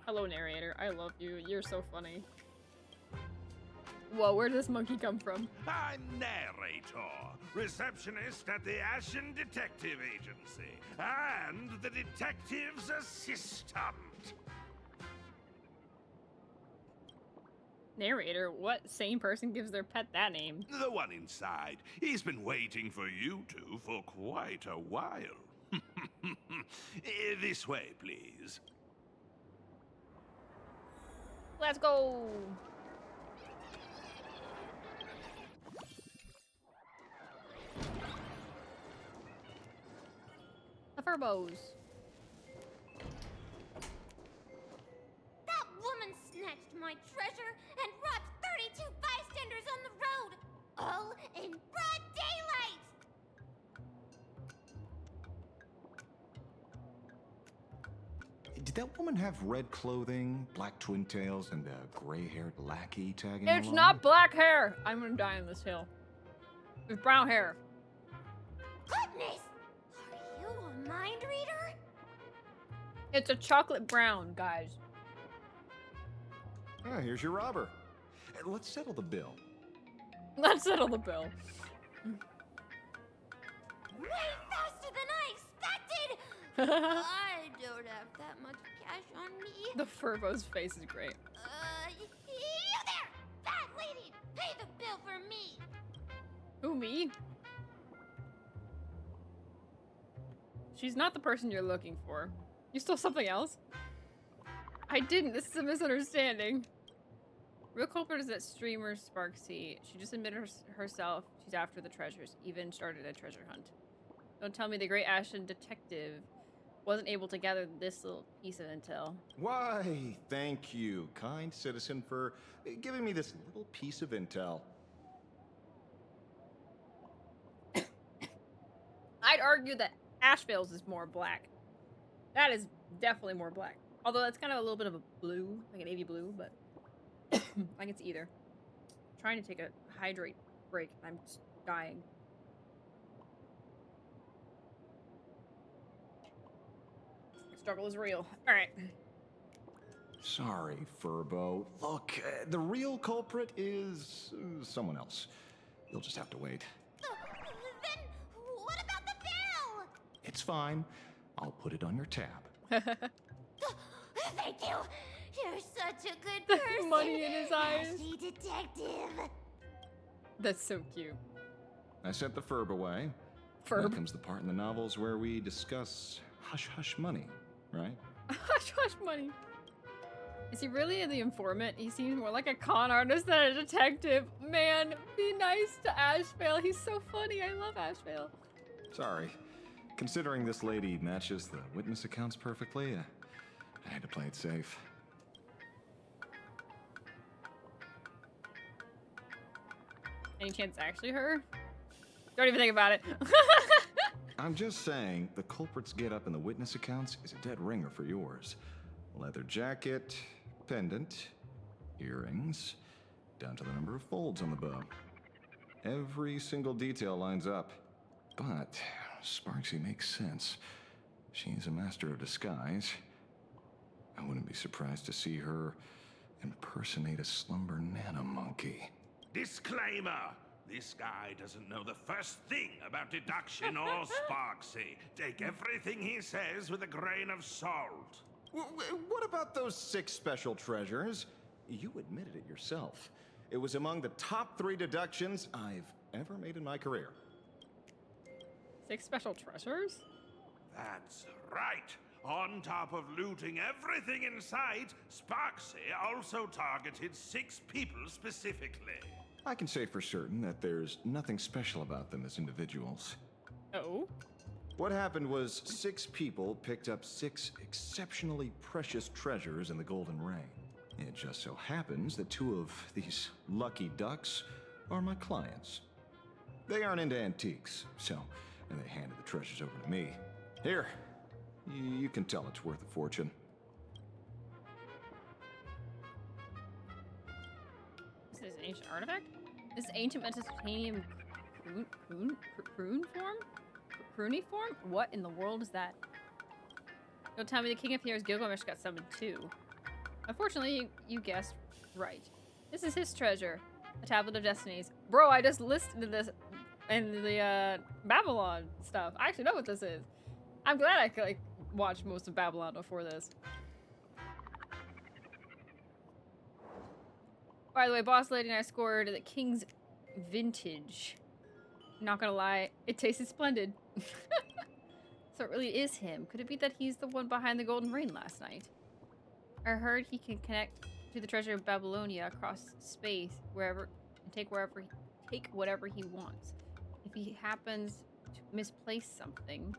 Hello, narrator. I love you. You're so funny. Whoa, where did this monkey come from? I'm narrator, receptionist at the Ashen Detective Agency, and the detective's assistant. Narrator? What sane person gives their pet that name? The one inside. He's been waiting for you two for quite a while. This way, please. Let's go! The Furbos. That woman snatched my treasure and robbed 32 bystanders on the road, all in broad daylight! Did that woman have red clothing, black twin tails, and a gray-haired lackey tagging It's along? not black hair! I'm gonna die on this hill. With brown hair. Goodness! Are you a mind reader? It's a chocolate brown, guys. Ah, here's your robber. Let's settle the bill. Let's settle the bill. Way faster than I expected! I don't have that much cash on me. The Furbo's face is great. You there! That lady! Pay the bill for me! Who, me? She's not the person you're looking for. You stole something else? I didn't. This is a misunderstanding. Real culprit is that streamer Sparksy. She just admitted herself she's after the treasures. Even started a treasure hunt. Don't tell me the great Ashen detective wasn't able to gather this little piece of intel. Why, thank you, kind citizen, for giving me this little piece of intel. I'd argue that Ashvale's is more black. That is definitely more black. Although that's kind of a little bit of a blue, like an navy blue, but I can see either. I'm trying to take a hydrate break and I'm just dying. The struggle is real. All right. Sorry, Furbo. Look, the real culprit is someone else. You'll just have to wait. Then what about the bill? It's fine. I'll put it on your tab. Thank you. You're such a good person. Money in his eyes. Ashy detective. That's so cute. I sent the Furb away. Furb. Now comes the part in the novels where we discuss hush-hush money, right? Hush-hush money. Is he really the informant? He seems more like a con artist than a detective. Man, be nice to Ashvale. He's so funny. I love Ashvale. Sorry. Considering this lady matches the witness accounts perfectly, I had to play it safe. Any chance it's actually her? Don't even think about it. I'm just saying, the culprit's get-up in the witness accounts is a dead ringer for yours. Leather jacket, pendant, earrings, down to the number of folds on the bow. Every single detail lines up. But Sparksy makes sense. She's a master of disguise. I wouldn't be surprised to see her impersonate a slumber nana monkey. Disclaimer! This guy doesn't know the first thing about deduction or Sparksy. Take everything he says with a grain of salt. What about those 6 special treasures? You admitted it yourself. It was among the top 3 deductions I've ever made in my career. 6 special treasures? That's right. On top of looting everything in sight, Sparksy also targeted 6 people specifically. I can say for certain that there's nothing special about them as individuals. Oh? What happened was 6 people picked up 6 exceptionally precious treasures in the Golden Ring. It just so happens that 2 of these lucky ducks are my clients. They aren't into antiques, so they handed the treasures over to me. Here, you can tell it's worth a fortune. Is this an ancient artifact? This ancient Mesopotamian cuneiform? What in the world is that? Don't tell me the king of heroes Gilgamesh got summoned too. Unfortunately, you guessed right. This is his treasure, the Tablet of Destinies. Bro, I just listed this in the Babylon stuff. I actually know what this is. I'm glad I could, like, watch most of Babylon before this. By the way, Boss Lady and I scored the King's Vintage. Not gonna lie, it tasted splendid. So it really is him. Could it be that he's the one behind the Golden Rain last night? I heard he can connect to the treasure of Babylonia across space, wherever, and take whatever he wants. If he happens to misplace something,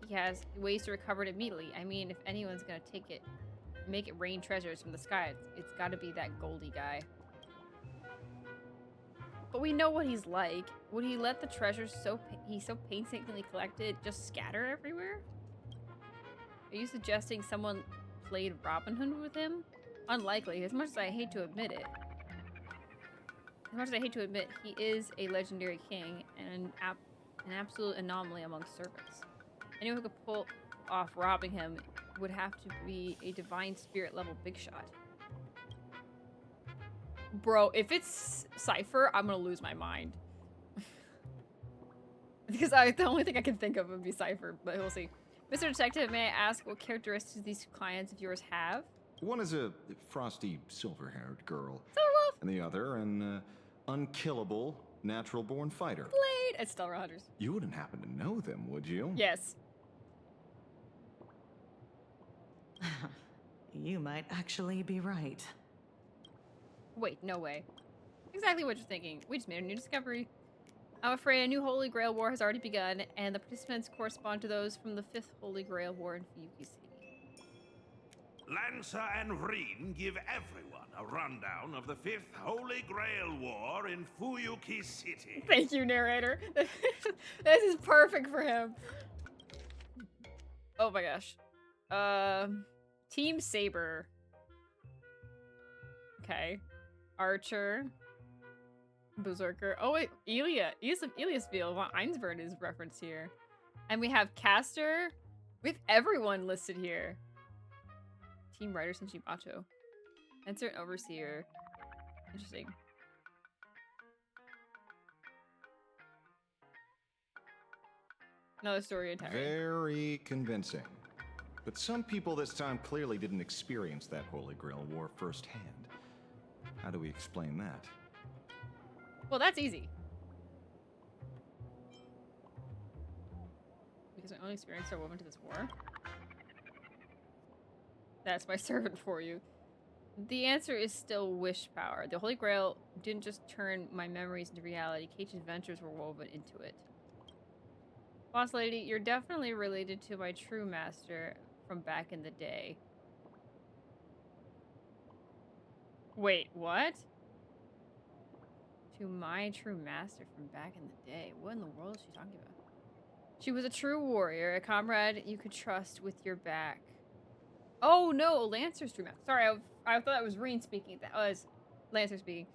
he has ways to recover it immediately. I mean, if anyone's gonna make it rain treasures from the sky, it's gotta be that Goldie guy. But we know what he's like. Would he let the treasures he's so painstakingly collected just scatter everywhere? Are you suggesting someone played Robin Hood with him? Unlikely, as much as I hate to admit it. As much as I hate to admit, he is a legendary king and an absolute anomaly among servants. Anyone who could pull off robbing him would have to be a divine spirit level big shot. Bro, if it's Cypher, I'm gonna lose my mind. Because the only thing I can think of would be Cypher, but we'll see. Mr. Detective, may I ask what characteristics these clients of yours have? One is a frosty, silver-haired girl. Silverwolf! And the other, an unkillable, natural-born fighter. Blade! It's Stellar Hunters. You wouldn't happen to know them, would you? Yes. You might actually be right. Wait, no way. Exactly what you're thinking. We just made a new discovery. I'm afraid a new Holy Grail War has already begun, and the participants correspond to those from the 5th Holy Grail War in Fuyuki City. Lancer and Reen give everyone a rundown of the 5th Holy Grail War in Fuyuki City. Thank you, narrator. This is perfect for him. Oh my gosh. Team Saber. Okay. Archer. Berserker. Oh wait, Elia. Eliasville. Von Einsburg is referenced here. And we have Caster. We have everyone listed here. Team Rider Senshibacho. Insert Overseer. Interesting. Another story entirely. Very convincing. But some people this time clearly didn't experience that Holy Grail War firsthand. How do we explain that? Well, that's easy. Because my own experience are woven to this war. That's my servant for you. The answer is still wish power. The Holy Grail didn't just turn my memories into reality. Cage's adventures were woven into it. Boss Lady, you're definitely related to my true master from back in the day. Wait, what? To my true master from back in the day. What in the world is she talking about? She was a true warrior, a comrade you could trust with your back. Oh no, Lancer's true. Sorry, I thought that was Reen speaking. That was Lancer speaking.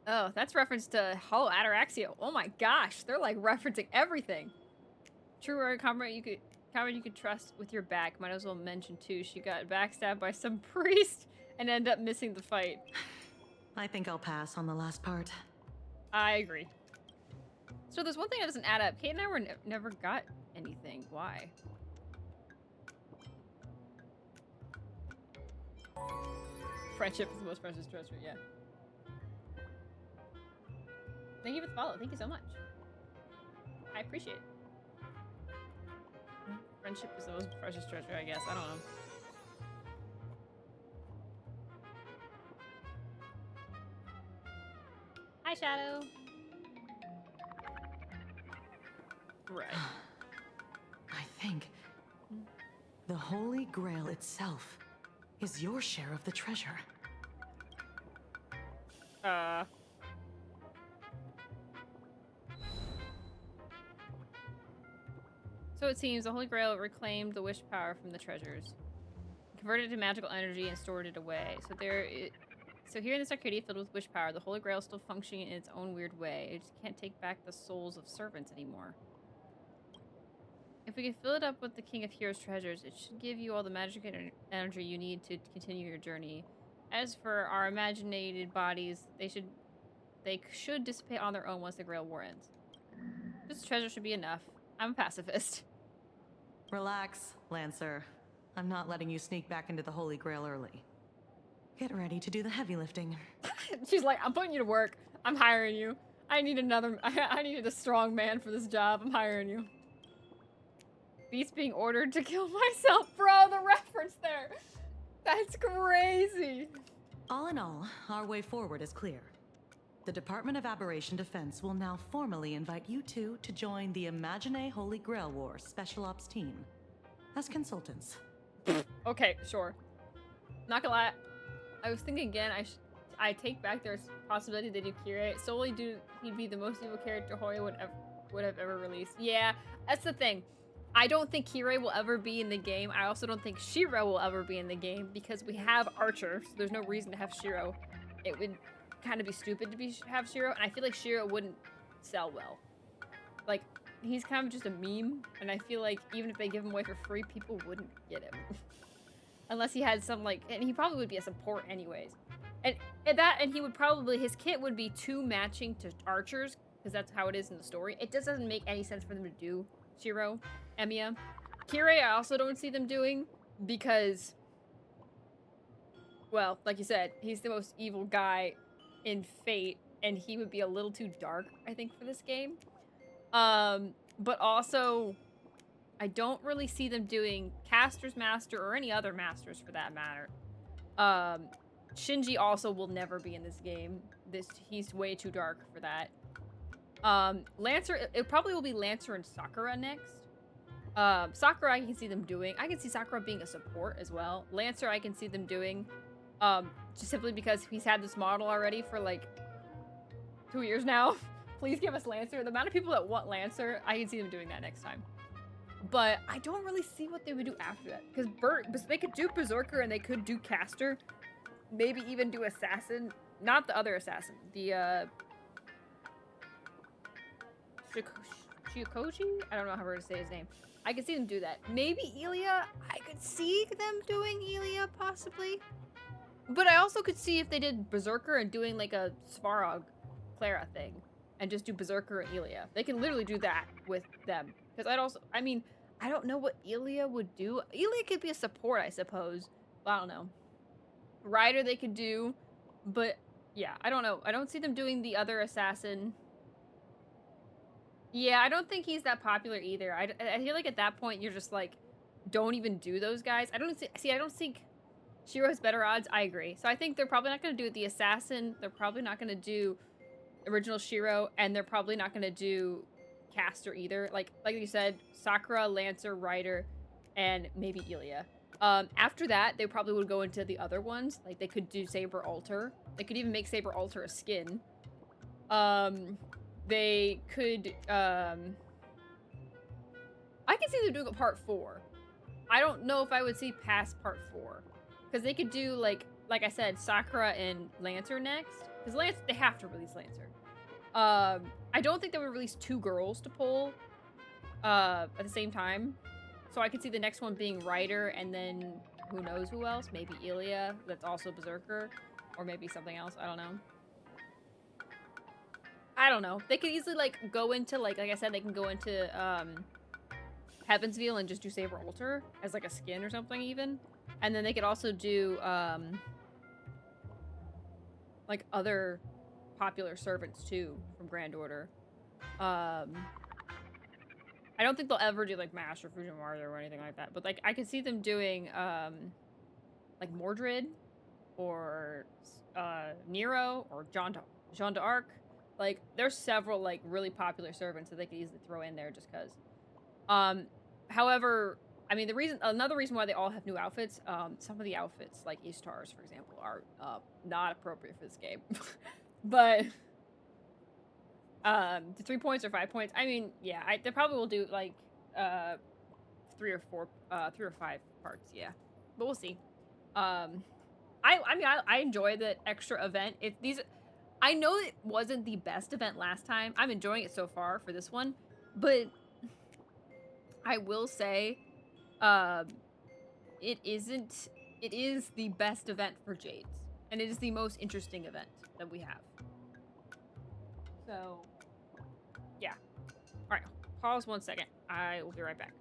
Oh, that's reference to Hollow Ataraxia. Oh my gosh, they're like referencing everything. True warrior, comrade you could trust with your back. Might as well mention too, she got backstabbed by some priest and ended up missing the fight. I think I'll pass on the last part. I agree. So there's one thing that doesn't add up. Kate and I never got anything. Why? Friendship is the most precious treasure, yeah. Thank you for the follow. Thank you so much. I appreciate it. Friendship is the most precious treasure, I guess. I don't know. Hi, Shadow. Right. I think the Holy Grail itself is your share of the treasure. So it seems the Holy Grail reclaimed the wish power from the treasures, converted it to magical energy, and stored it away. So here in this Arcadia filled with wish power, the Holy Grail is still functioning in its own weird way. It just can't take back the souls of servants anymore. If we can fill it up with the King of Heroes treasures, it should give you all the magic energy you need to continue your journey. As for our imaginated bodies, they should dissipate on their own once the Grail War ends. This treasure should be enough. I'm a pacifist. Relax, Lancer. I'm not letting you sneak back into the Holy Grail early. Get ready to do the heavy lifting. She's like, I'm putting you to work. I'm hiring you. I needed a strong man for this job. I'm hiring you. Beats being ordered to kill myself. Bro, the reference there. That's crazy. All in all, our way forward is clear. The Department of Aberration Defense will now formally invite you two to join the Imagenae Holy Grail War Special Ops team as consultants. Okay, sure. Not gonna lie, I was thinking again, I take back there's possibility they do Kira solely due he'd be the most evil character Hoya would have ever released. Yeah, that's the thing. I don't think Kirei will ever be in the game. I also don't think Shiro will ever be in the game because we have Archer, so there's no reason to have Shiro. It would kind of be stupid to have Shiro, and I feel like Shiro wouldn't sell well. Like, he's kind of just a meme, and I feel like even if they give him away for free, people wouldn't get him. Unless he had some, like, and he probably would be a support anyways. And he would probably, his kit would be too matching to Archer's, because that's how it is in the story. It just doesn't make any sense for them to do Shiro, Emiya. Kirei, I also don't see them doing, because, well, like you said, he's the most evil guy in Fate, and he would be a little too dark, I think, for this game. But also, I don't really see them doing Caster's Master, or any other Masters for that matter. Shinji also will never be in this game. He's way too dark for that. Lancer, it probably will be Lancer and Sakura next. Sakura, I can see them doing. I can see Sakura being a support as well. Lancer, I can see them doing. Just simply because he's had this model already for like 2 years now. Please give us Lancer. The amount of people that want Lancer, I can see them doing that next time. But I don't really see what they would do after that. Because they could do Berserker and they could do Caster. Maybe even do Assassin. Not the other Assassin. The, Shikoji? I don't know how to say his name. I could see them do that. Maybe Ilya? I could see them doing Ilya, possibly. But I also could see if they did Berserker and doing like a Svarog Clara thing. And just do Berserker and Ilya. They can literally do that with them. Because I don't know what Ilya would do. Ilya could be a support, I suppose. But I don't know. Rider they could do. But yeah, I don't know. I don't see them doing the other assassin. Yeah, I don't think he's that popular either. I feel like at that point you're just like, don't even do those guys. I don't think Shiro has better odds. I agree. So I think they're probably not going to do the assassin. They're probably not going to do original Shiro, and they're probably not going to do Caster either. Like you said, Sakura, Lancer, Rider, and maybe Ilya. After that, they probably would go into the other ones. Like they could do Saber Alter. They could even make Saber Alter a skin. They could I can see them doing a part 4. I don't know if I would see past part 4. Because they could do, like I said, Sakura and Lancer next. Because they have to release Lancer. I don't think they would release 2 girls to pull at the same time. So I could see the next one being Ryder, and then who knows who else? Maybe Ilya, that's also Berserker. Or maybe something else, I don't know. I don't know. They could easily, like, go into, like I said, they can go into, Heavensville and just do Saber Altar as, like, a skin or something, even. And then they could also do, like, other popular servants, too, from Grand Order. I don't think they'll ever do, like, Master Fujiwara or anything like that. But, like, I could see them doing, like, Mordred, or, Nero, or Jeanne d'Arc. Like, there's several, like, really popular servants that they could easily throw in there just because. However, I mean, another reason why they all have new outfits, some of the outfits, like Ishtar's, for example, are not appropriate for this game. But, the 3 points or 5 points, I mean, yeah, they probably will do, like, 3 or 5 parts, yeah. But we'll see. I mean, I enjoy the extra event. I know it wasn't the best event last time. I'm enjoying it so far for this one, but I will say, it is the best event for Jades, and it is the most interesting event that we have. So, yeah. All right, pause 1 second. I will be right back.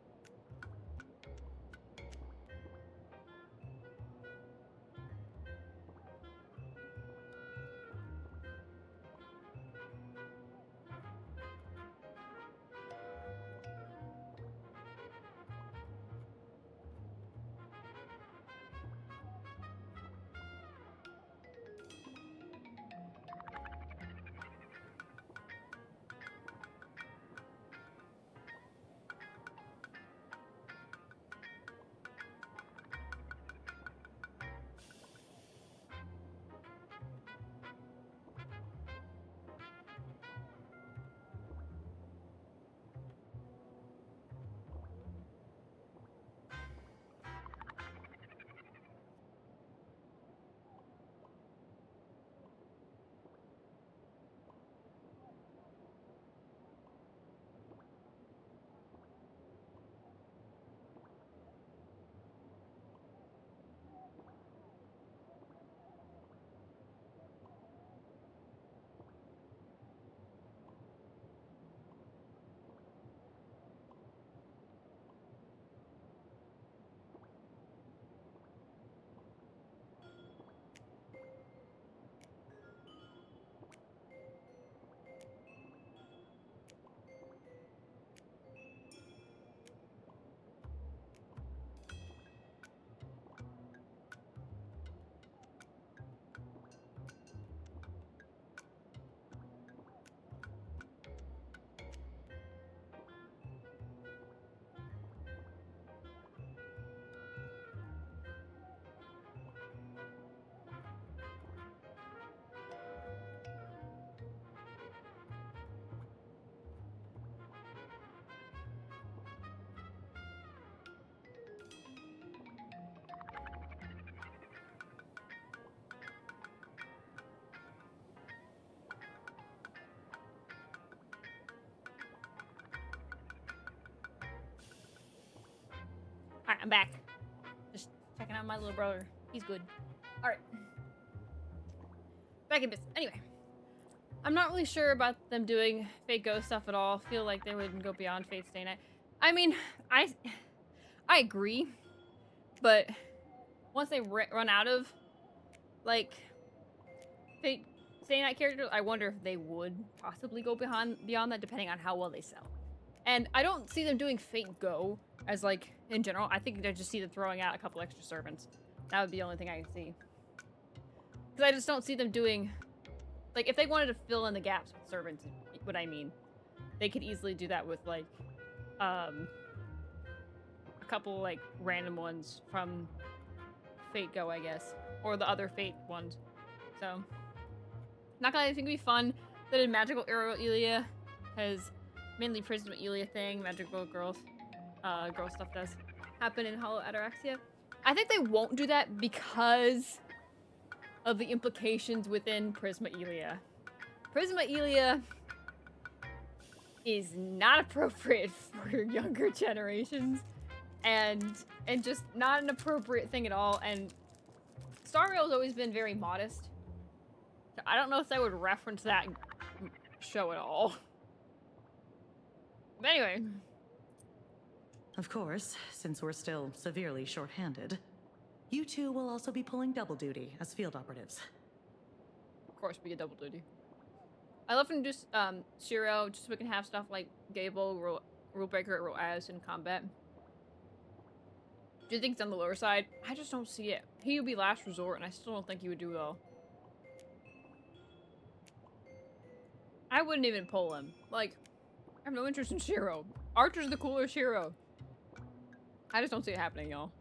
Alright, I'm back. Just checking out my little brother. He's good. Alright. Back in business. Anyway. I'm not really sure about them doing Fate Ghost stuff at all. Feel like they wouldn't go beyond Fate Stay Night. I mean, I agree. But once they run out of, like, Fate Stay Night characters, I wonder if they would possibly go beyond that, depending on how well they sell. And I don't see them doing Fate Go as, like, in general. I think I just see them throwing out a couple extra servants. That would be the only thing I can see. Because I just don't see them doing... Like, if they wanted to fill in the gaps with servants, what I mean, they could easily do that with, like, a couple, like, random ones from Fate Go, I guess. Or the other Fate ones. So, not gonna think it'd be fun. They did Magical Arrow Ilya, has mainly Prism Ilya thing, Magical Girls. girl stuff does happen in Hollow Ataraxia. I think they won't do that because of the implications within Prismaelia. Prismaelia is not appropriate for younger generations, and just not an appropriate thing at all. And Star Rail's always been very modest. So I don't know if they would reference that show at all. But anyway. Of course, since we're still severely short-handed, you two will also be pulling double duty as field operatives. Of course, we get double duty. I love him just Shiro, just so we can have stuff like Gable, Rule Breaker, Rule As in combat. Do you think it's on the lower side? I just don't see it. He would be last resort, and I still don't think he would do well. I wouldn't even pull him. Like, I have no interest in Shiro. Archer's the cooler Shiro. I just don't see it happening, y'all.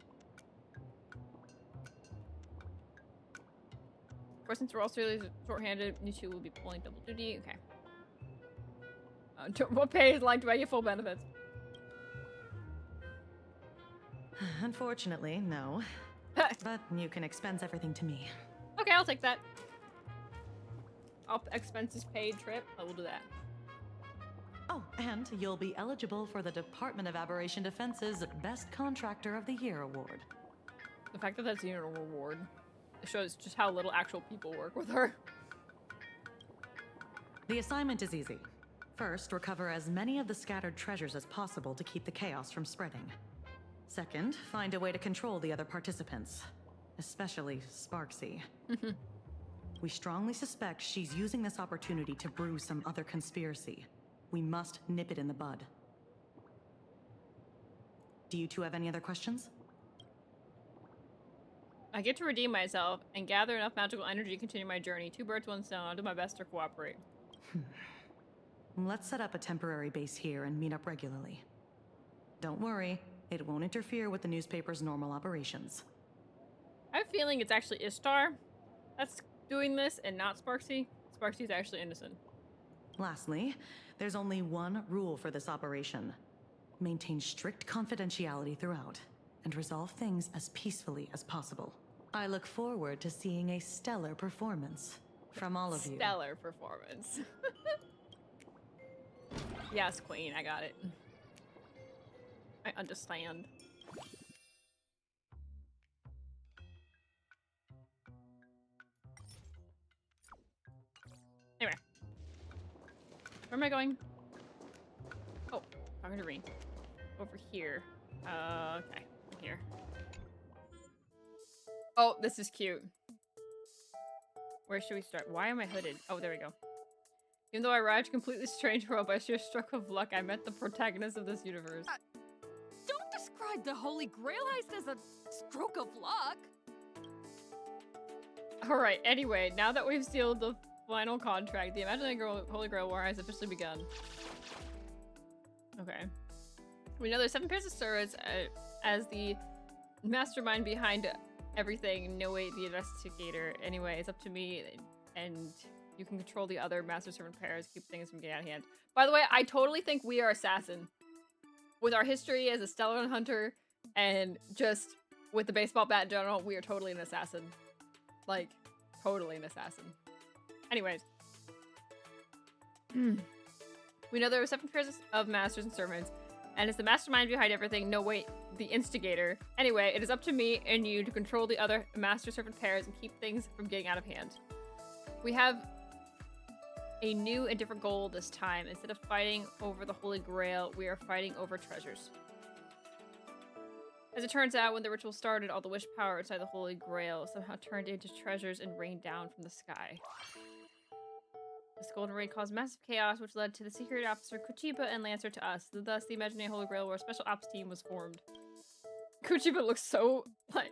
Of course, since we're also really short-handed, you two will be pulling double duty. Okay. What pay is like? Do I get full benefits? Unfortunately, no. But you can expense everything to me. Okay, I'll take that. All expenses paid trip. I will do that. Oh, and you'll be eligible for the Department of Aberration Defense's Best Contractor of the Year award. The fact that that's even a reward shows just how little actual people work with her. The assignment is easy. First, recover as many of the scattered treasures as possible to keep the chaos from spreading. Second, find a way to control the other participants, especially Sparksy. We strongly suspect she's using this opportunity to brew some other conspiracy. We must nip it in the bud. Do you two have any other questions? I get to redeem myself and gather enough magical energy to continue my journey. 2 birds, 1 stone. I'll do my best to cooperate. Let's set up a temporary base here and meet up regularly. Don't worry, it won't interfere with the newspaper's normal operations. I have a feeling it's actually Ishtar that's doing this and not Sparksy. Sparksy's actually innocent. Lastly, there's only one rule for this operation. Maintain strict confidentiality throughout, and resolve things as peacefully as possible. I look forward to seeing a stellar performance from all of you. Stellar performance. Yes, Queen, I got it. I understand. Anyway. Where am I going? Oh, talking to Reen. Over here. Okay. Here. Oh, this is cute. Where should we start? Why am I hooded? Oh, there we go. Even though I arrived a completely strange world by sheer stroke of luck, I met the protagonist of this universe. Don't describe the Holy Grail heist as a stroke of luck. Alright, anyway, now that we've sealed the final contract, the Imagenae Holy Grail War has officially begun. Okay. We know there's 7 pairs of servants as the mastermind behind everything. No, wait, the investigator. Anyway, it's up to me, and you can control the other master servant pairs, keep things from getting out of hand. By the way, I totally think we are assassin. With our history as a stellar hunter, and just with the baseball bat in general, we are totally an assassin. Like, totally an assassin. Anyways. We know there are 7 pairs of masters and servants, and it's the mastermind behind everything. No, wait, the instigator. Anyway, it is up to me and you to control the other master servant pairs and keep things from getting out of hand. We have a new and different goal this time. Instead of fighting over the Holy Grail, we are fighting over treasures. As it turns out, when the ritual started, all the wish power inside the Holy Grail somehow turned into treasures and rained down from the sky. This golden rain caused massive chaos, which led to the secret officer Kuchiba and Lancer to us. Thus, the Imagenae Holy Grail War Special Ops Team was formed. Kuchiba looks so, like,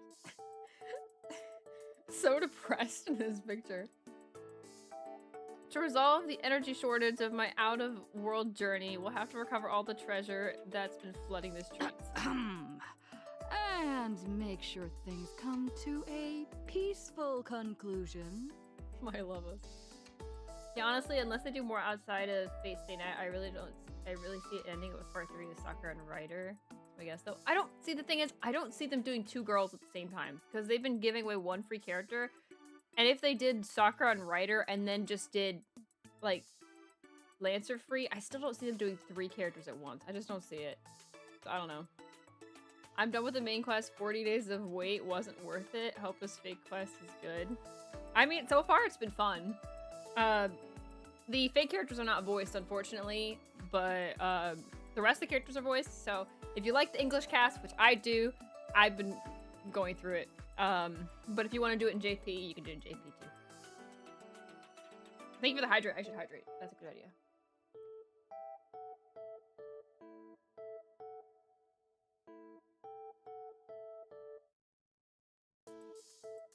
so depressed in this picture. To resolve the energy shortage of my out-of-world journey, we'll have to recover all the treasure that's been flooding the streets. And make sure things come to a peaceful conclusion. I love it. Yeah, honestly, unless they do more outside of Fate Stay Night, I really see it ending with part 3 of Sakura and Ryder. I guess, though. I don't see, the thing is, I don't see them doing 2 girls at the same time because they've been giving away 1 free character. And if they did Sakura and Ryder and then just did, like, Lancer free, I still don't see them doing 3 characters at once. I just don't see it. So, I don't know. I'm done with the main quest. 40 days of wait wasn't worth it. Hope this fake quest is good. I mean, so far it's been fun. The fake characters are not voiced, unfortunately, but the rest of the characters are voiced. So if you like the English cast, which I do, I've been going through it. But if you want to do it in JP, you can do it in JP too. Thank you for the hydrate. I should hydrate. That's a good idea.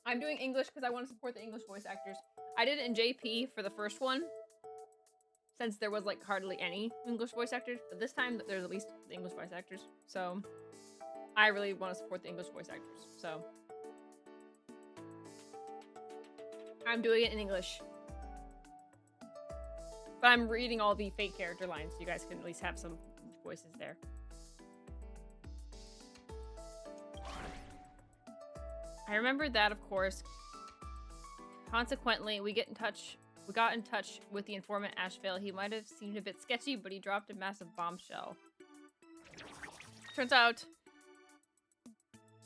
I'm doing English because I want to support the English voice actors. I did it in JP for the first one, since there was like hardly any English voice actors. But this time there's at least the English voice actors. So I really want to support the English voice actors. So I'm doing it in English. But I'm reading all the fake character lines so you guys can at least have some voices there. I remember that, of course. Consequently, we got in touch with the informant Ashvale. He might have seemed a bit sketchy, but he dropped a massive bombshell. Turns out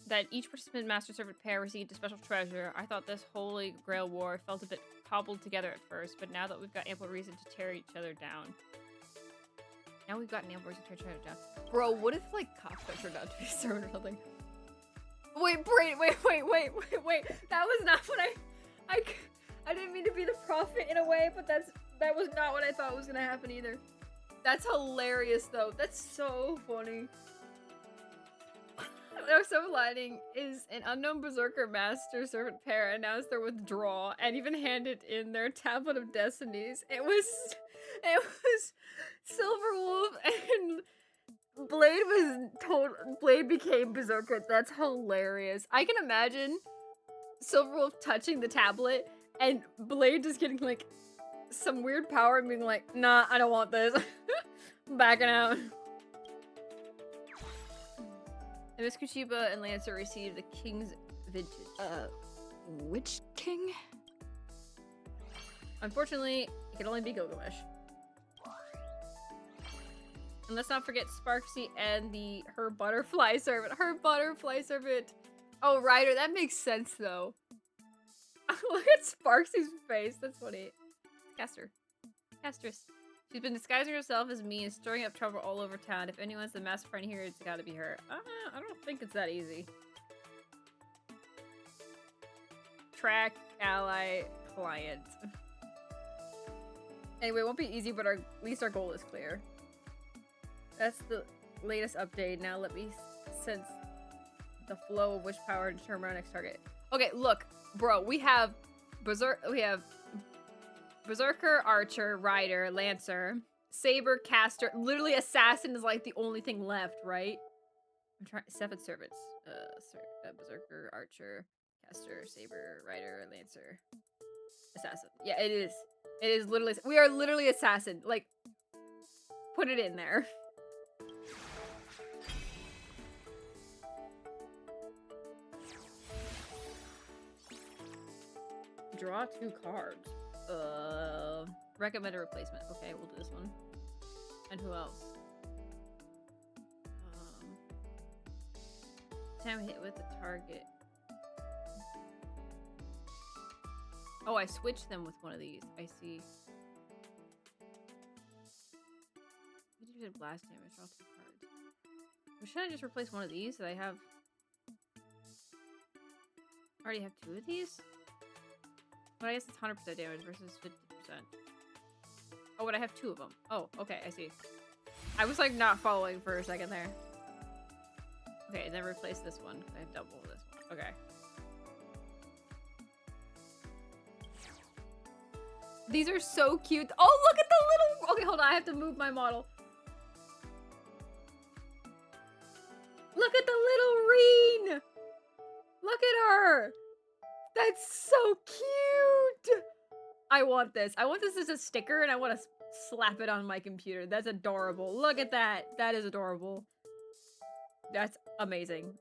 that each participant master-servant pair received a special treasure. I thought this Holy Grail war felt a bit cobbled together at first, but now that we've got ample reason to tear each other down. Bro, what if, like, Kafka turned out to be a servant or something? Wait. That was not what I didn't mean to be the prophet in a way, but that was not what I thought was gonna happen either. That's hilarious, though. That's so funny. Our silver lining is an unknown berserker master servant pair announced their withdrawal and even handed in their tablet of destinies. It was Silverwolf and Blade became berserker. That's hilarious. I can imagine Silverwolf touching the tablet and Blade just getting like some weird power and being like, nah, I don't want this. Backing out. And Miss Kuchiba and Lancer received the King's Vintage. Which king? Unfortunately, it can only be Gilgamesh. And let's not forget Sparksy and her butterfly servant. Her butterfly servant. Oh, Ryder, that makes sense though. Look at Sparksy's face. That's funny. Castress. She's been disguising herself as me and stirring up trouble all over town. If anyone's the master friend here, it's gotta be her. I don't think it's that easy. Track, ally, client. Anyway, it won't be easy, but at least our goal is clear. That's the latest update. Now let me sense the flow of wish power to determine our next target. Okay, look, bro, we have Berserker, Archer, Rider, Lancer, Saber, Caster. Literally, Assassin is like the only thing left, right? I'm trying. 7 servants. Berserker, Archer, Caster, Saber, Rider, Lancer, Assassin. Yeah, it is. It is literally. We are literally Assassin. Like, put it in there. Draw 2 cards. Recommended replacement. Okay, we'll do this one. And who else? Time hit with the target. Oh, I switched them with one of these. I see. You did blast damage. Draw 2 cards. Or should I just replace one of these that I have? I already have 2 of these? But I guess it's 100% damage versus 50%. Oh, but I have 2 of them. Oh, okay, I see. I was like not following for a second there. Okay, then replace this one. I have double this one. Okay. These are so cute. Oh, look at the little... Okay, hold on. I have to move my model. Look at the little Reen. Look at her. That's so cute. I want this. I want this as a sticker and I want to slap it on my computer. That's adorable. Look at that. That is adorable. That's amazing.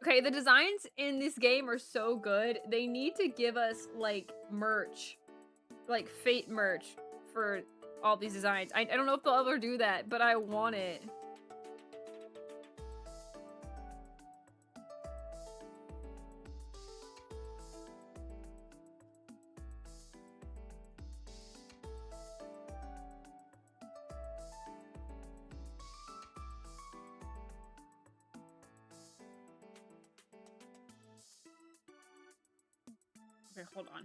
Okay, the designs in this game are so good. They need to give us, like, merch. Like, Fate merch for all these designs. I don't know if they'll ever do that, but I want it. Okay, hold on.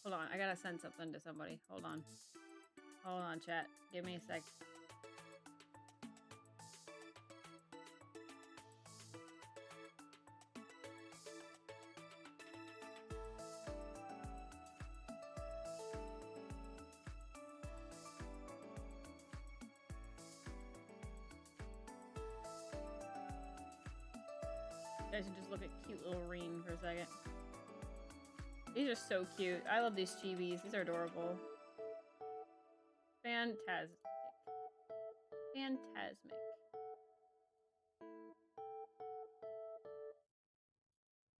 Hold on, I gotta send something to somebody. Hold on. Hold on, chat. Give me a sec. You guys can just look at cute little Reen for a second. These are so cute. I love these chibis. These are adorable. Fantastic. Fantasmic.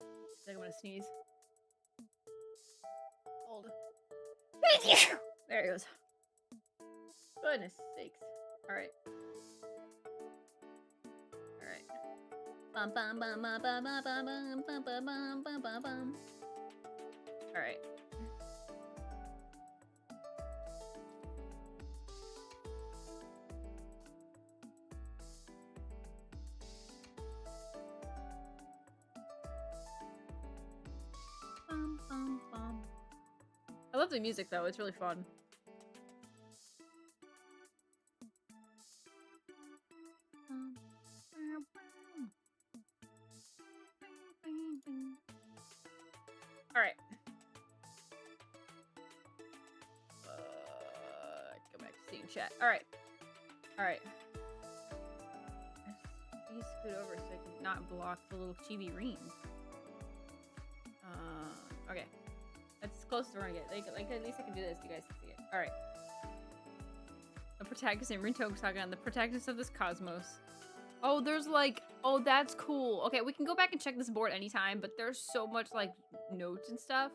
I think I'm gonna sneeze. Hold. There he goes. Goodness sakes. Alright. Alright. Bum bum bum bum bum bum bum bum bum bum bum bum. Alright. Bum, bum, bum. I love the music though, it's really fun. Alright. Go back to seeing chat. Alright. Alright. Please scoot over so I can not block the little chibi Reen. Okay. That's as close as we're gonna get. Like, at least I can do this. You guys can see it. Alright. The protagonist named Rinto Saga and the protagonist of this cosmos. Oh, there's like... Oh, that's cool. Okay, we can go back and check this board anytime, but there's so much, like, notes and stuff.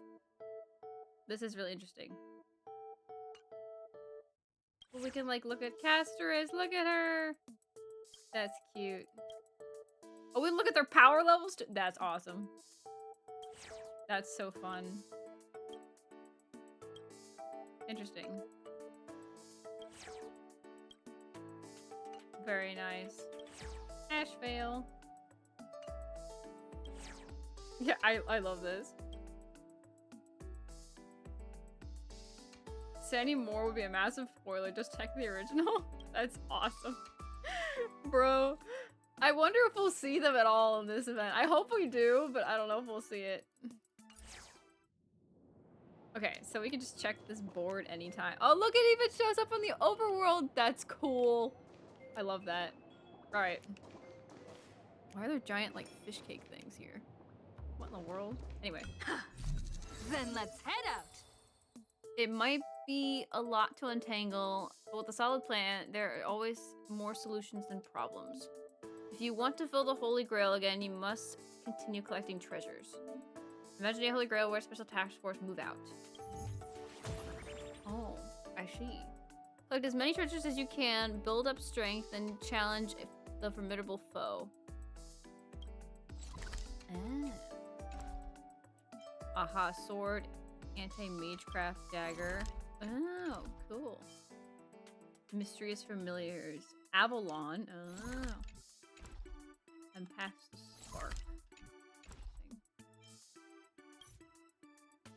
This is really interesting. We can, like, look at Casterus. Look at her. That's cute. Oh, we look at their power levels too. That's awesome. That's so fun. Interesting. Very nice. Ashvale. Yeah, I love this. Saying more would be a massive spoiler. Just check the original. That's awesome. Bro. I wonder if we'll see them at all in this event. I hope we do, but I don't know if we'll see it. Okay, so we can just check this board anytime. Oh, look, it even shows up on the overworld. That's cool. I love that. All right. Why are there giant, like, fish cake things here? What in the world? Anyway. Then let's head out. It might be a lot to untangle, but with a solid plan, there are always more solutions than problems. If you want to fill the Holy Grail again, you must continue collecting treasures. Imagenae Holy Grail, where Special Task Force move out. Oh, I see. Collect as many treasures as you can, build up strength, and challenge the formidable foe. Ah. Aha, sword, anti-magecraft dagger. Oh, cool. Mysterious familiars. Avalon. Oh. And pass the spark.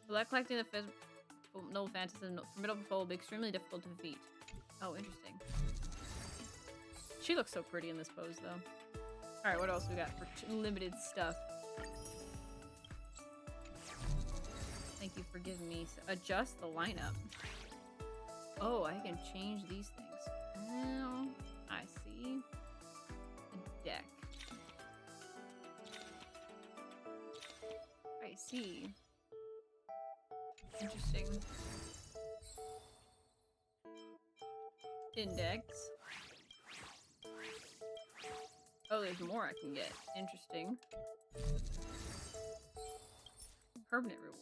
Collect collecting the no fantasy and formidable foe will be extremely difficult to defeat. Oh, interesting. She looks so pretty in this pose, though. Alright, what else we got for limited stuff? Thank you for giving me... Adjust the lineup. Oh, I can change these things. Oh, I see. The deck. I see. Interesting. Index. there's more I can get. Interesting. Permanent rewards.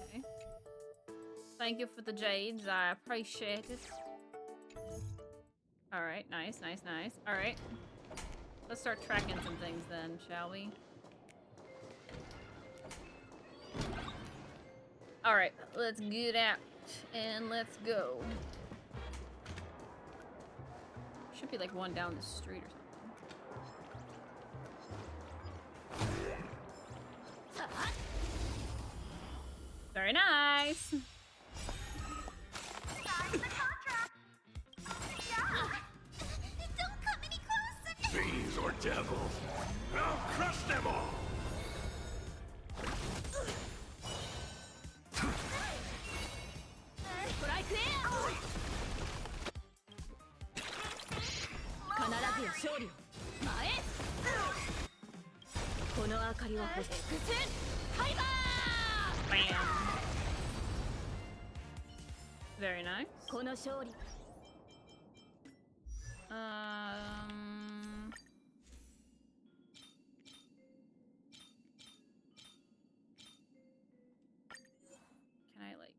Okay. Thank you for the jades. I appreciate it. Alright, nice, nice, nice. Alright. Let's start tracking some things then, shall we? Alright, let's get out and let's go. Should be like one down the street or something. Very nice. Don't come any closer. Fiends or devils, I'll crush them all. Bam. Very nice. Can I like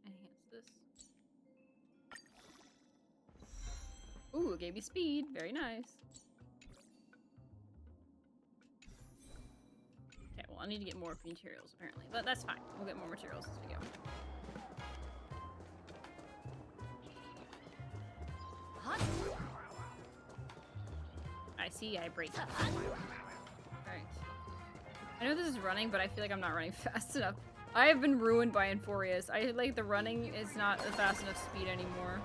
enhance this? Ooh, it gave me speed. Very nice. Okay, well, I need to get more materials apparently, but that's fine. We'll get more materials as we go. I see, I break. Alright. I know this is running, but I feel like I'm not running fast enough. I have been ruined by Euphorius. I like the running is not a fast enough speed anymore.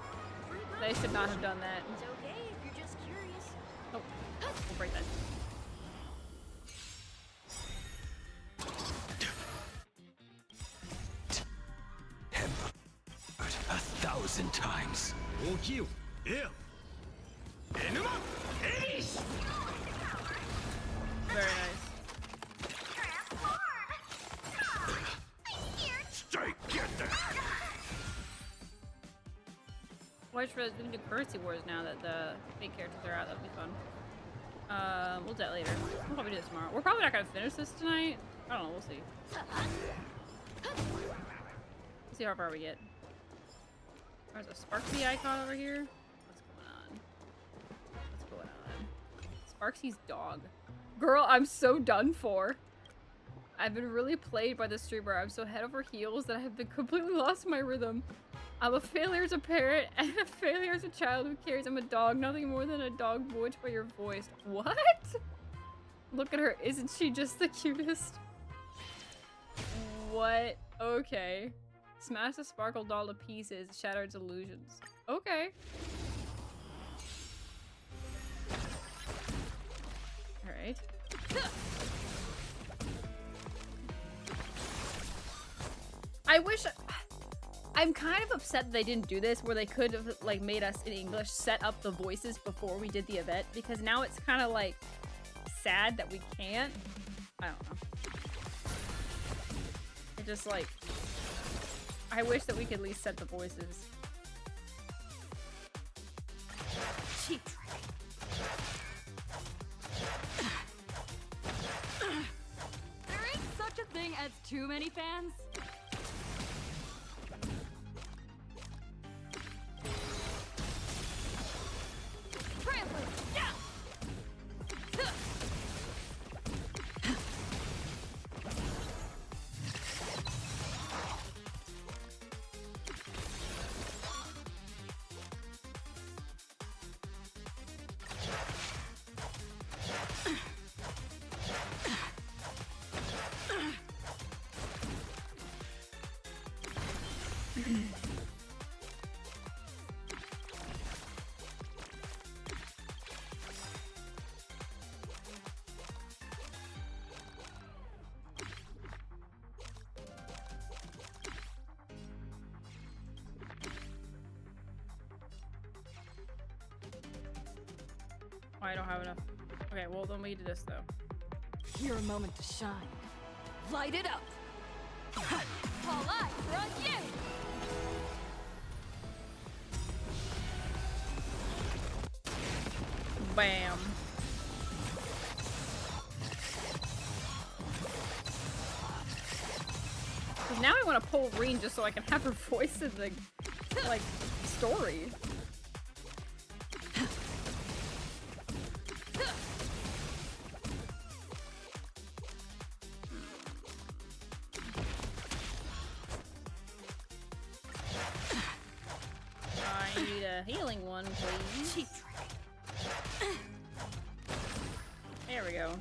I should not have done that. It's okay if you're just curious. Oh, we'll break that. Tempered 1,000 times. Very nice. Straight, get there. Watch for them do currency wars now that the fake characters are out. That'll be fun. We'll do that later. We'll probably do this tomorrow. We're probably not gonna finish this tonight. I don't know. We'll see. We'll see how far we get. There's a Sparksy icon over here. What's going on? What's going on? Sparksy's dog. Girl, I'm so done for. I've been really played by the streamer. I'm so head over heels that I have been completely lost my rhythm. I'm a failure as a parent and a failure as a child who cares. I'm a dog, nothing more than a dog voiced by your voice. What? Look at her. Isn't she just the cutest? What? Okay. Smash the sparkle doll to pieces. Shatter its illusions. Okay. Alright. I wish... I'm kind of upset that they didn't do this, where they could have like made us in English set up the voices before we did the event, because now it's kind of like sad that we can't. I don't know. It just like... I wish that we could at least set the voices. Cheat. There ain't such a thing as too many fans. Oh, I don't have enough. Okay, well then we do this though. Your moment to shine. Light it up. All eyes are on you. Bam. now I want to pull Reen just so I can have her voice in the, like, story. I need a healing one, please. Cheap trick. There we go.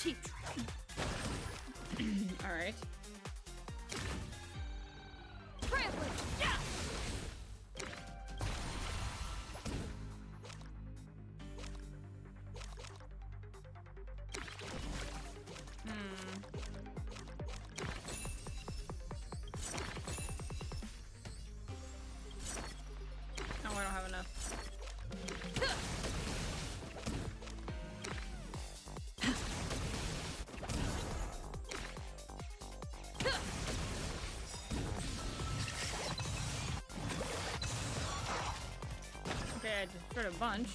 Cheap trick. All right. Trampling. Yeah. Oh, I don't have enough. Okay, I destroyed a bunch.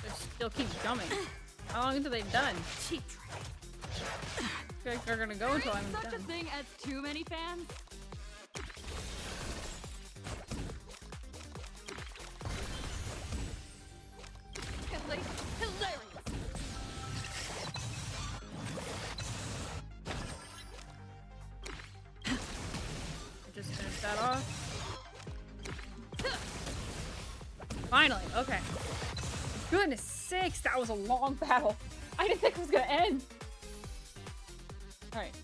They still keep coming. How long until they've done? Cheap trick. I feel like they're gonna go until I'm Such a done. thing as too many fans. Hilarious. I just finished that off. Finally, okay. Goodness sakes, that was a long battle. I didn't think it was gonna end. Alright.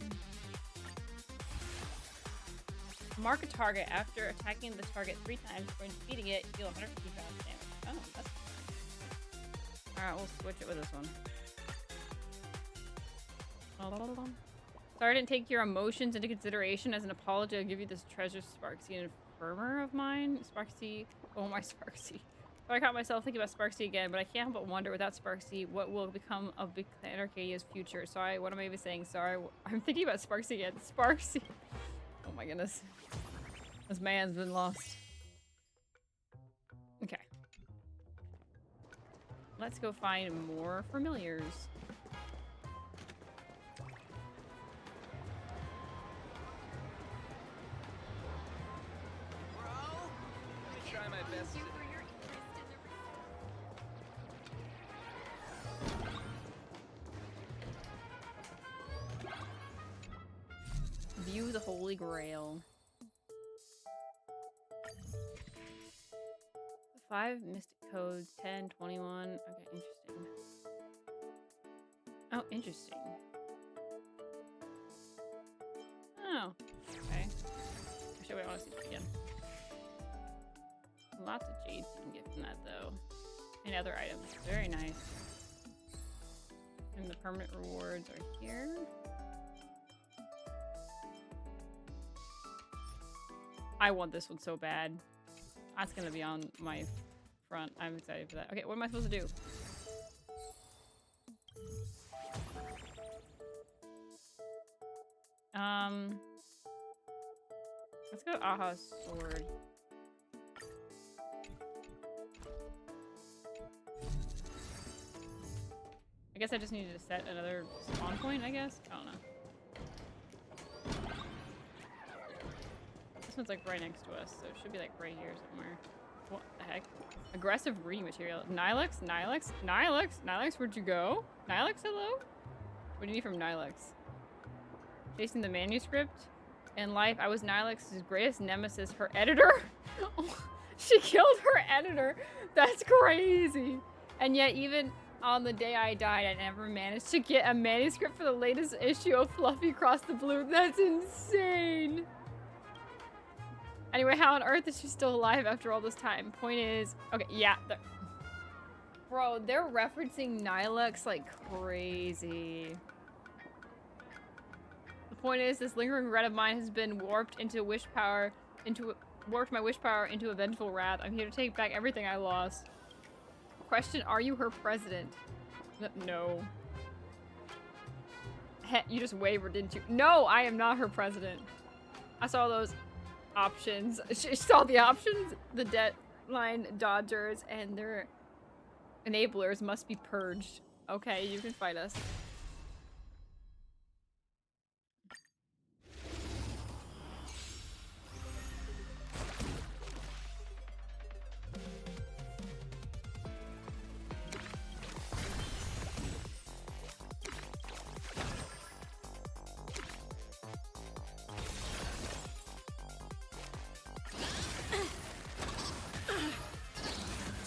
Mark a target after attacking the target 3 times or defeating it, deal 150 damage. Oh, that's alright, we'll switch it with this one. Sorry I didn't take your emotions into consideration. As an apology, I'll give you this treasure, Sparksy, an affirmer of mine. Sparksy, oh my Sparksy. So I caught myself thinking about Sparksy again, but I can't help but wonder, without Sparksy, what will become of Big Planet Arcadia's future? Sorry, what am I even saying? Sorry, I'm thinking about Sparksy again. Sparksy. Oh my goodness. This man's been lost. Okay. Let's go find more familiars. Try my best to... View the Holy Grail. 5 mystic codes, 10, 21. Okay, interesting. Oh, interesting. Oh, okay. Actually, wait, I want to see this again. Lots of jades you can get from that, though. And other items. Very nice. And the permanent rewards are here. I want this one so bad. That's gonna be on my front. I'm excited for that. Okay, what am I supposed to do? Let's go Aha's sword. I guess I just needed to set another spawn point, I guess? I don't know. This one's like right next to us, so it should be like right here somewhere. What the heck? Aggressive reading material. Nihilux? Nihilux? Nihilux? Nihilux, where'd you go? Nihilux, hello? What do you need from Nihilux? Chasing the manuscript? In life, I was Nihilux's greatest nemesis, her editor? She killed her editor. That's crazy. And yet, even on the day I died, I never managed to get a manuscript for the latest issue of Fluffy Cross the Blue. That's insane. Anyway, how on earth is she still alive after all this time? Point is, okay, yeah. Bro, they're referencing Nihilux like crazy. point is, this lingering regret of mine has been warped into warped my wish power into a vengeful wrath. I'm here to take back everything I lost. Question, are you her president? No. You just wavered, didn't you? No, I am not her president. I saw those options. She saw the options. The deadline dodgers and their enablers must be purged. Okay, you can fight us.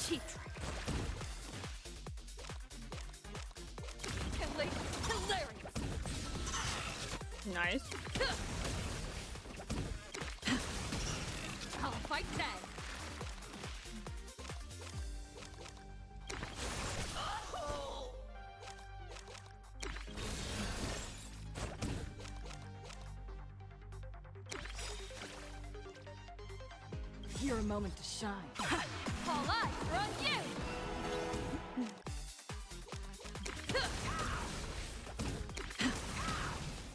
Cheap trick. Hilarious. Nice. I'll fight dead. Your moment to shine. All eyes are on you.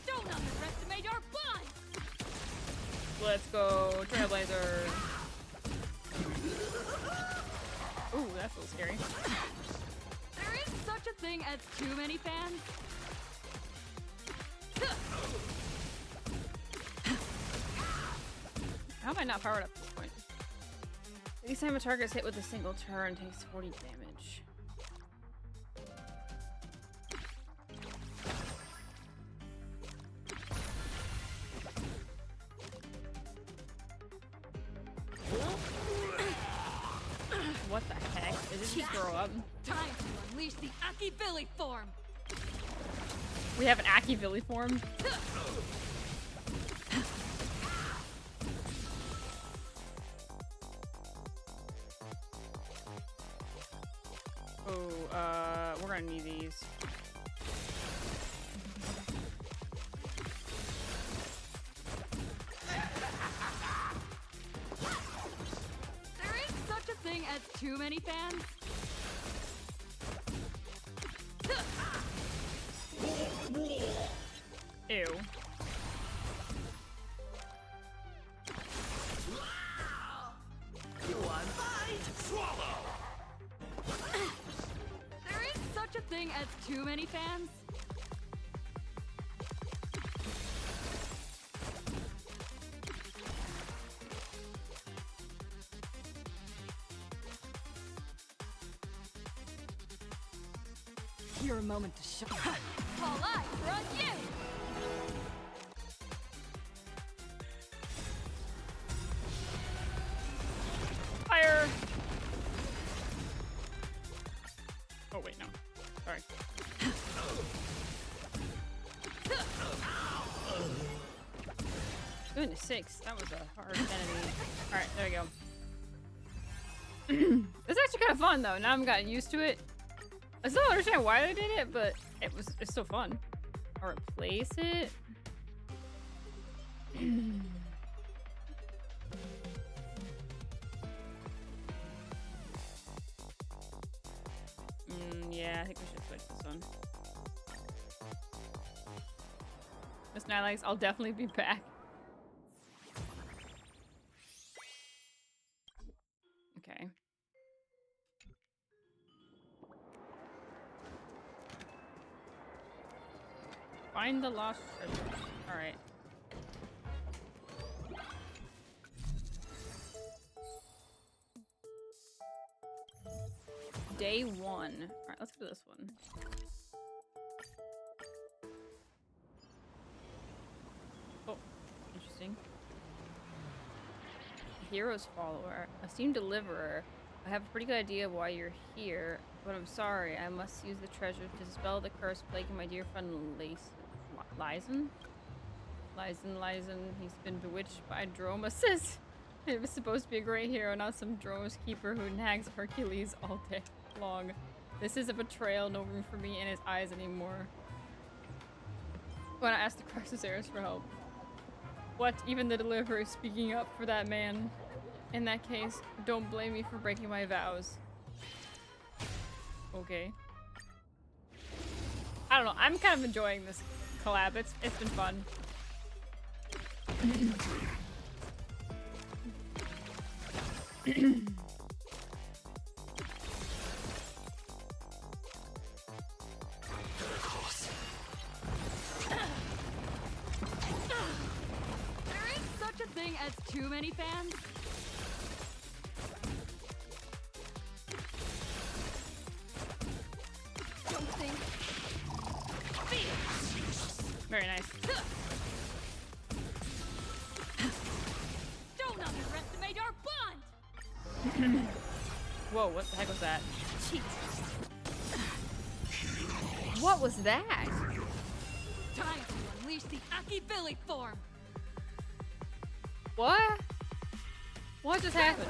Don't underestimate our bond. Let's go, Trailblazer. Ooh, that's a little scary. There is such a thing as too many fans. How am I not powered up at this point? Each time a target is hit with a single turn, takes 40 damage. What the heck? Did it just grow up? Time to unleash the Aki-Billy form. We have an Aki-Billy form? Oh, we're gonna need these. There is such a thing as too many fans. Ew. There is such a thing as too many fans. Your moment to shine. All eyes are on you. Fire! Oh wait, no. Sorry. Goodness sakes, that was a hard enemy. Alright, there we go. It's actually kind of fun though. Now I'm gotten used to it. I still don't understand why they did it, but it's still fun. I'll replace it. Yeah, I think we should switch this one. Miss Nylax, I'll definitely be back. Okay. Find the lost treasure. Alright. Day 1. Alright, let's go to this one. Oh, interesting. Hero's follower. A seam deliverer. I have a pretty good idea of why you're here, but I'm sorry. I must use the treasure to dispel the curse plaguing my dear friend Lysen? Lysen. He's been bewitched by Dromasis. It was supposed to be a great hero, not some Dromas keeper who nags Hercules all day long. This is a betrayal. No room for me in his eyes anymore. when I asked the crisis heirs for help. What? Even the deliverer is speaking up for that man. In that case, don't blame me for breaking my vows. Okay. I don't know. I'm kind of enjoying this collab. It's been fun. There is such a thing as too many fans. Don't think. Very nice. Don't underestimate our bond. Whoa, what the heck was that? Jesus. What was that? Time to unleash the Aki-Billy form. What? What just happened?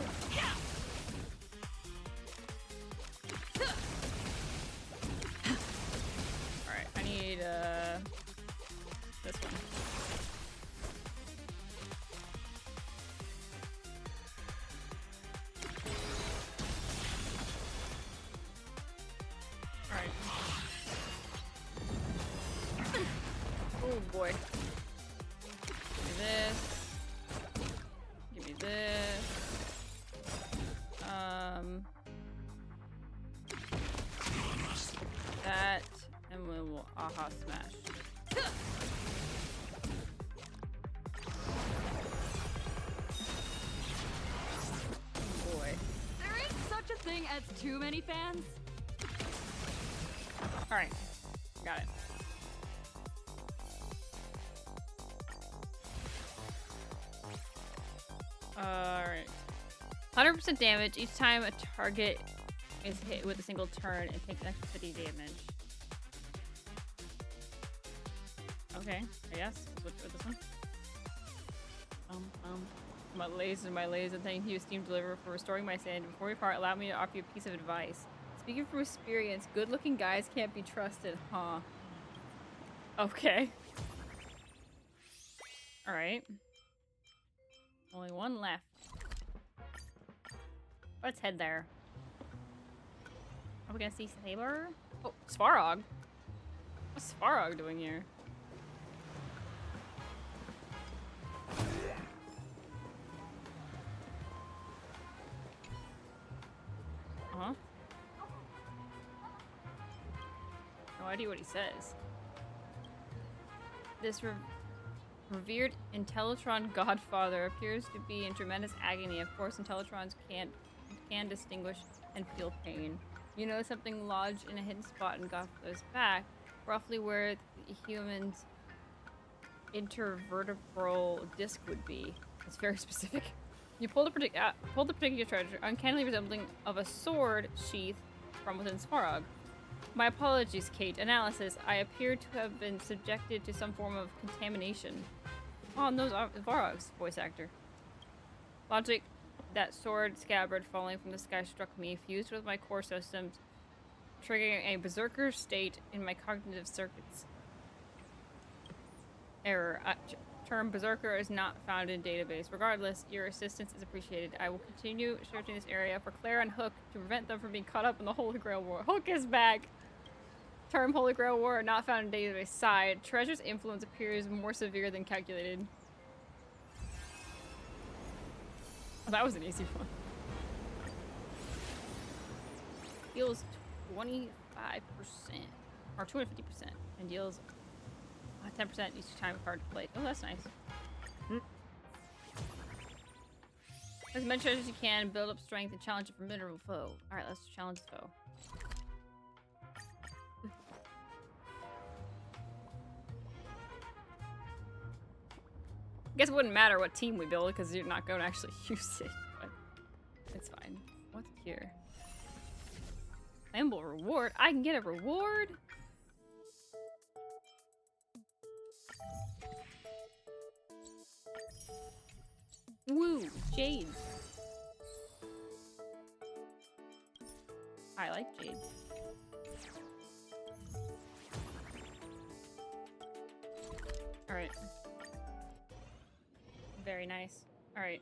Alright, I need this one. Alright. Oh boy. Give me this. Give me this. That, and we will aha smash. Oh boy. There is such a thing as too many fans. Alright. Got it. Alright. 100% damage each time a target is hit with a single turn and takes extra 50 damage. Okay, I guess. Switch with this one. My laser, thank you, Steam Deliverer, for restoring my sanity. Before we part, allow me to offer you a piece of advice. Speaking from experience, good-looking guys can't be trusted, huh? Okay. Alright. Only one left. Let's head there. Are we gonna see Saber? Oh, Svarog. What's Svarog doing here? Uh-huh. No idea what he says. This revered Intellitron godfather appears to be in tremendous agony. Of course, Intellitrons can distinguish and feel pain. You know something lodged in a hidden spot in Gothler's back, roughly where the human's intervertebral disc would be. It's very specific. You pull the particular treasure, uncannily resembling of a sword sheath from within Svarog. My apologies, Kate. Analysis. I appear to have been subjected to some form of contamination. Oh, and those are Svarog's voice actor. Logic. That sword scabbard falling from the sky struck me, fused with my core systems, triggering a berserker state in my cognitive circuits. Error. Term berserker is not found in database. Regardless, your assistance is appreciated. I will continue searching this area for Claire and Hook to prevent them from being caught up in the Holy Grail War. Hook is back! Term Holy Grail War not found in database. Side. Treasure's influence appears more severe than calculated. Oh, that was an easy one. Deals 25% or 250% and deals 10% each time a card played. Oh, that's nice. As many treasures as you can, build up strength and challenge a formidable foe. Alright, let's challenge the foe. I guess it wouldn't matter what team we build because you're not going to actually use it, but it's fine. What's here? Claimable reward? I can get a reward? Woo! Jades. I like jades. Alright. Very nice. Alright.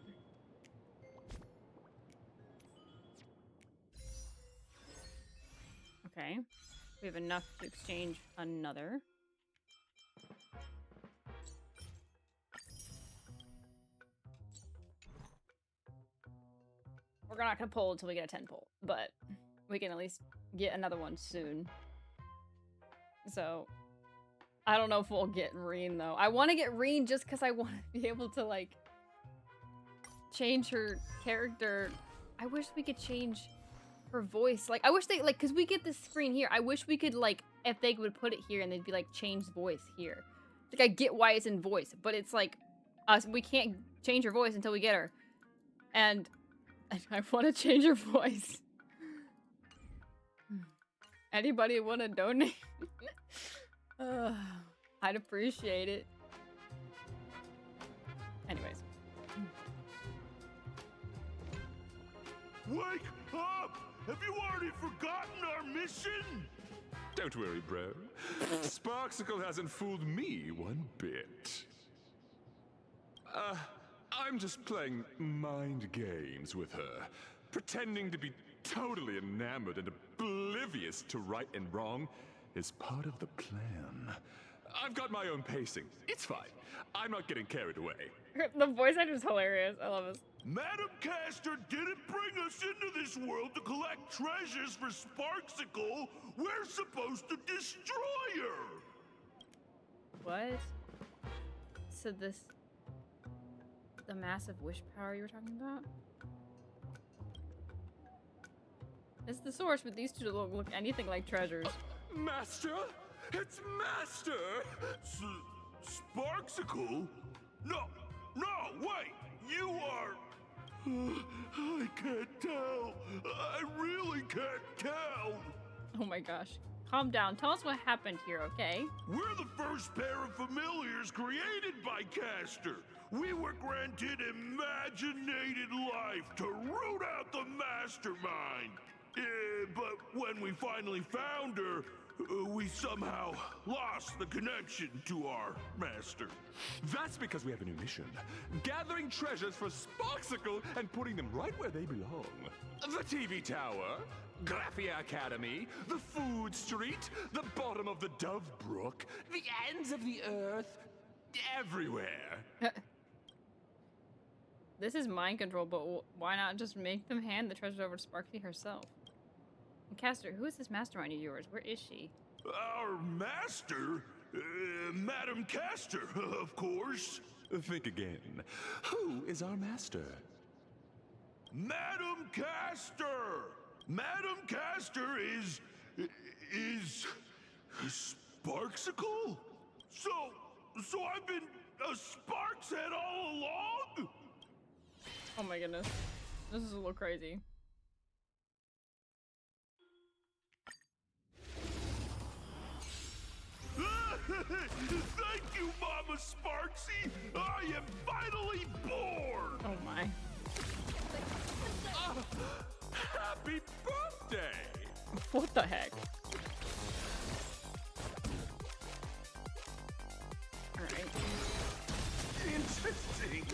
Okay. We have enough to exchange another. We're not gonna pull until we get a 10 pull, but we can at least get another one soon. So, I don't know if we'll get Reen, though. I want to get Reen just because I want to be able to, like, change her character. I wish we could change her voice. Like, I wish they, like, because we get this screen here. I wish we could, like, if they would put it here and they'd be like, change voice here. Like, I get why it's in voice, but it's like, we can't change her voice until we get her. And I want to change her voice. Anybody want to donate? I'd appreciate it. Anyways. Wake up! Have you already forgotten our mission? Don't worry, bro. Sparksicle hasn't fooled me one bit. I'm just playing mind games with her, pretending to be totally enamored and oblivious to right and wrong is part of the plan. I've got my own pacing. It's fine. I'm not getting carried away. The voice actor is hilarious. I love this. Madam Caster didn't bring us into this world to collect treasures for Sparksicle. We're supposed to destroy her. What? So this... the massive wish power you were talking about? It's the source, but these two don't look anything like treasures. Master? It's Master! Sparksicle? No, wait! You are... I can't tell. I really can't tell. Oh my gosh. Calm down. Tell us what happened here, okay? We're the first pair of familiars created by Caster. We were granted imaginated life to root out the mastermind. But when we finally found her, we somehow lost the connection to our master. That's because we have a new mission. Gathering treasures for Sparksicle and putting them right where they belong. The TV tower, Graphia Academy, the food street, the bottom of the Dove Brook, the ends of the earth, everywhere. This is mind control, but why not just make them hand the treasure over to Sparky herself? And Caster, who is this mastermind of yours? Where is she? Our master? Madam Caster, of course. Think again. Who is our master? Madam Caster! Madam Caster is Sparksicle? So I've been a Sparks head all along? Oh my goodness. This is a little crazy. Thank you, Mama Sparksy! I am finally born! Oh my. Happy birthday! What the heck? Alright. Interesting!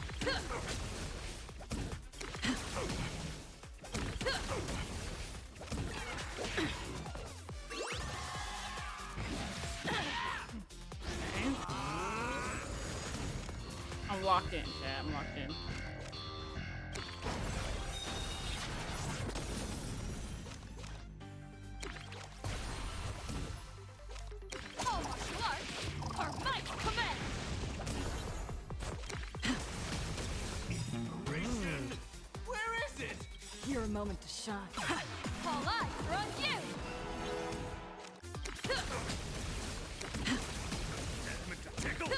I'm locked in, chat. I'm locked in. All martial arts are my command! Where is it? Your moment to shine. All eyes are on you! Meant to tickle?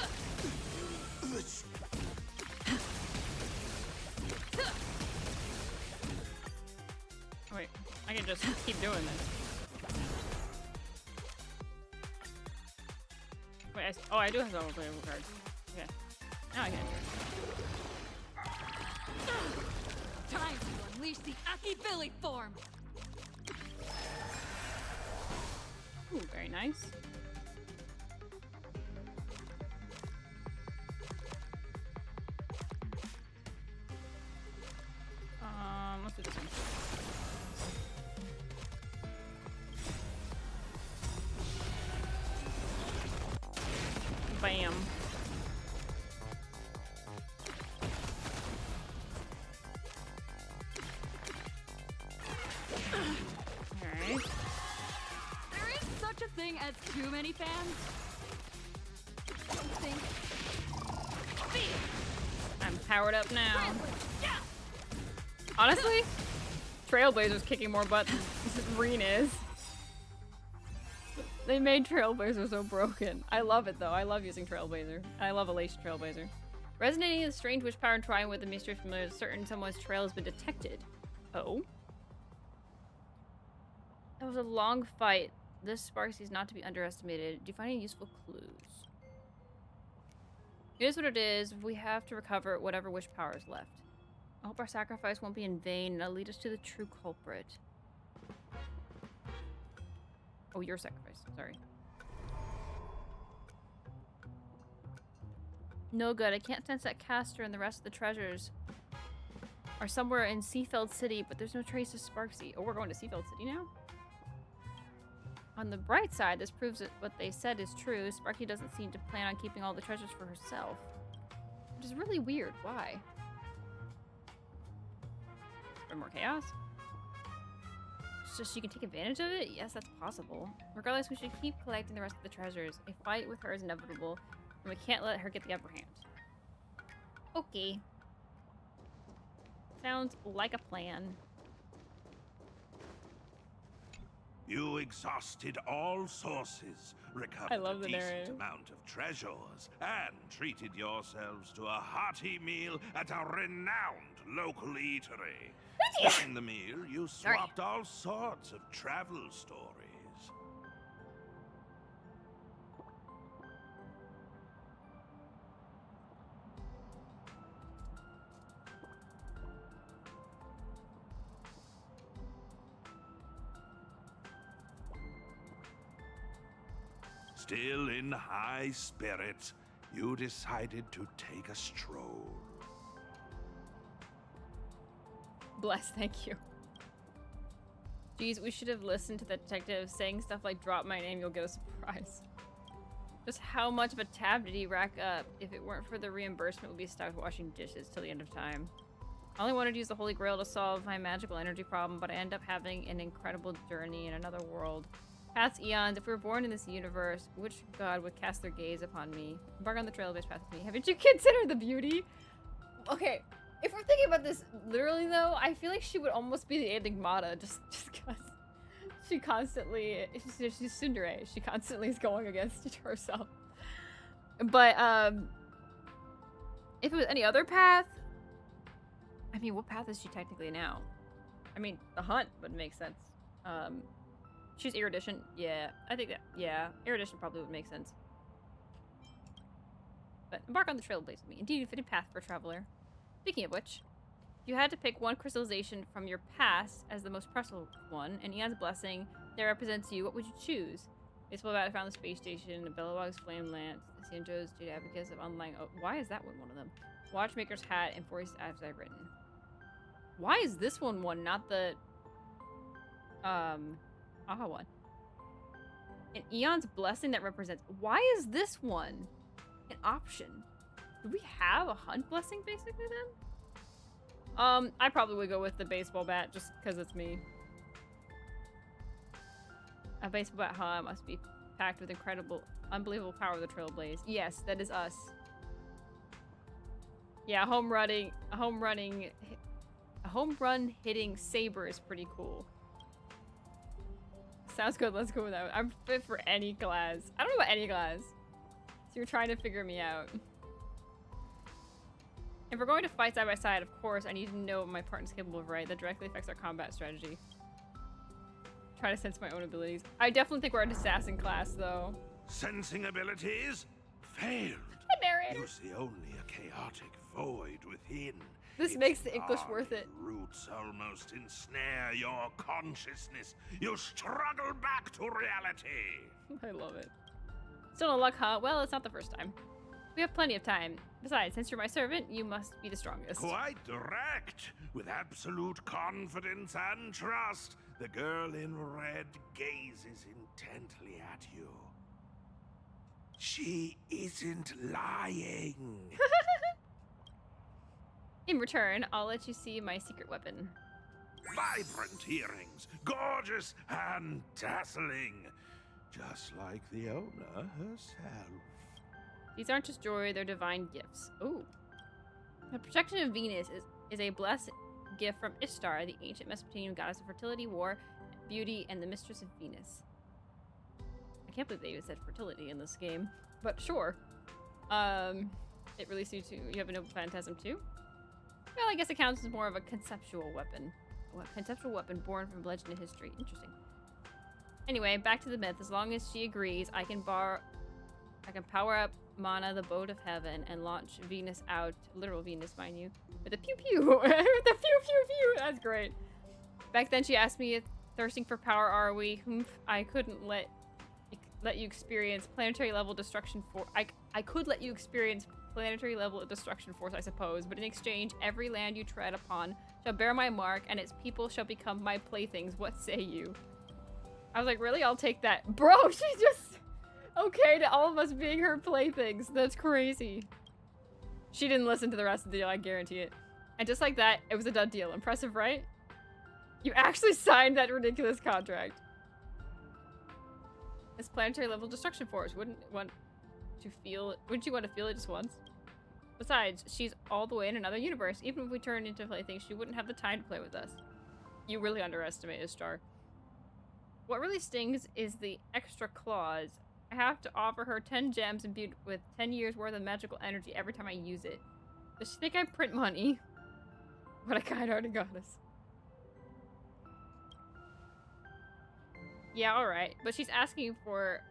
Wait, I can just keep doing this. Wait, I do have some playable cards. Okay. Now I can. Time to unleash the Aki Billy form! Ooh, very nice. Bam. Alright. There is such a thing as too many fans. Something. I'm powered up now. Honestly, Trailblazer's kicking more butt than Reen is. They made Trailblazer so broken. I love it though. I love using Trailblazer. I love Elation Trailblazer. Resonating a strange wish power and trying with the mystery familiar, certain someone's trail has been detected. Oh? That was a long fight. This Sparksy's not to be underestimated. Do you find any useful clues? Here's what it is. We have to recover whatever wish power is left. I hope our sacrifice won't be in vain and it'll lead us to the true culprit. Oh, your sacrifice. Sorry. No good. I can't sense that Castor and the rest of the treasures are somewhere in Seafeld City, but there's no trace of Sparksy. Oh, we're going to Seafeld City now? On the bright side, this proves that what they said is true. Sparky doesn't seem to plan on keeping all the treasures for herself. Which is really weird. Why? For more chaos? So she can take advantage of it? Yes, that's possible. Regardless, we should keep collecting the rest of the treasures. A fight with her is inevitable, and we can't let her get the upper hand. Okay. Sounds like a plan. You exhausted all sources, recovered a decent narrative. amount of treasures, and treated yourselves to a hearty meal at a renowned local eatery. During the meal, you swapped all sorts of travel stories. Still in high spirits, you decided to take a stroll. Bless, thank you. Jeez, we should have listened to the detective saying stuff like, drop my name, you'll get a surprise. Just how much of a tab did he rack up? If it weren't for the reimbursement, we'd be stuck washing dishes till the end of time. I only wanted to use the Holy Grail to solve my magical energy problem, but I end up having an incredible journey in another world. Past eons, if we were born in this universe, which god would cast their gaze upon me? Embark on the trail-based path with me. Haven't you considered the beauty? Okay, if we're thinking about this literally though, I feel like she would almost be the Enigmata, just because she constantly, she's tsundere. She constantly is going against herself. But if it was any other path, I mean, what path is she technically now? I mean, the hunt would make sense. She's erudition. Yeah, I think that, yeah, erudition probably would make sense. But embark on the trailblaze with me. Indeed, a fitting path for a traveler. Speaking of which, if you had to pick one crystallization from your past as the most precious one, and Eon's blessing that represents you, what would you choose? Baseball bat found the space station, Bellawog's flame lance, Sanjo's Jade Abacus of online. Oh, why is that one of them? Watchmaker's hat and voice as I've written. Why is this one, not the aha one? And Eon's blessing that represents. Why is this one an option? Do we have a hunt blessing basically then? I probably would go with the baseball bat just because it's me. A baseball bat hunt must be packed with unbelievable power of the trailblaze. Yes, that is us. Yeah, a home run hitting saber is pretty cool. Sounds good, let's go with that. I'm fit for any class. I don't know about any class. So you're trying to figure me out. If we're going to fight side by side, of course, I need to know what my partner's capable of, right? That directly affects our combat strategy. Try to sense my own abilities. I definitely think we're an assassin class, though. Sensing abilities? Failed. You see only a chaotic void within. This makes the English worth it. Roots almost ensnare your consciousness. You struggle back to reality. I love it. Still no luck, huh? Well, it's not the first time. We have plenty of time. Besides, since you're my servant, you must be the strongest. Quite direct. With absolute confidence and trust, the girl in red gazes intently at you. She isn't lying. In return, I'll let you see my secret weapon. Vibrant earrings, gorgeous and dazzling. Just like the owner herself. These aren't just jewelry, they're divine gifts. Ooh. The protection of Venus is a blessed gift from Ishtar, the ancient Mesopotamian goddess of fertility, war, beauty, and the mistress of Venus. I can't believe they even said fertility in this game, but sure. It released you to, you have a noble phantasm too? Well, I guess it counts as more of a conceptual weapon. A conceptual weapon born from legend and history. Interesting. Anyway, back to the myth. As long as she agrees, I can power up Mana, the boat of heaven, and launch Venus out, literal Venus, mind you, with a pew pew. With a pew pew pew. That's great. Back then, she asked me if thirsting for power are we. I couldn't let you experience planetary level destruction for. I could let you experience planetary level destruction force, I suppose, but in exchange, every land you tread upon shall bear my mark, and its people shall become my playthings. What say you? I was like, really? I'll take that. Bro, she's just okay to all of us being her playthings. That's crazy. She didn't listen to the rest of the deal, I guarantee it. And just like that, it was a done deal. Impressive, right? You actually signed that ridiculous contract. This planetary level destruction force. Wouldn't you want to feel it just once? Besides, she's all the way in another universe. Even if we turned into playthings, she wouldn't have the time to play with us. You really underestimate Ishtar. What really stings is the extra clause. I have to offer her 10 gems imbued with 10 years worth of magical energy every time I use it. Does she think I print money? But I kinda already got us. Yeah, alright. But she's asking for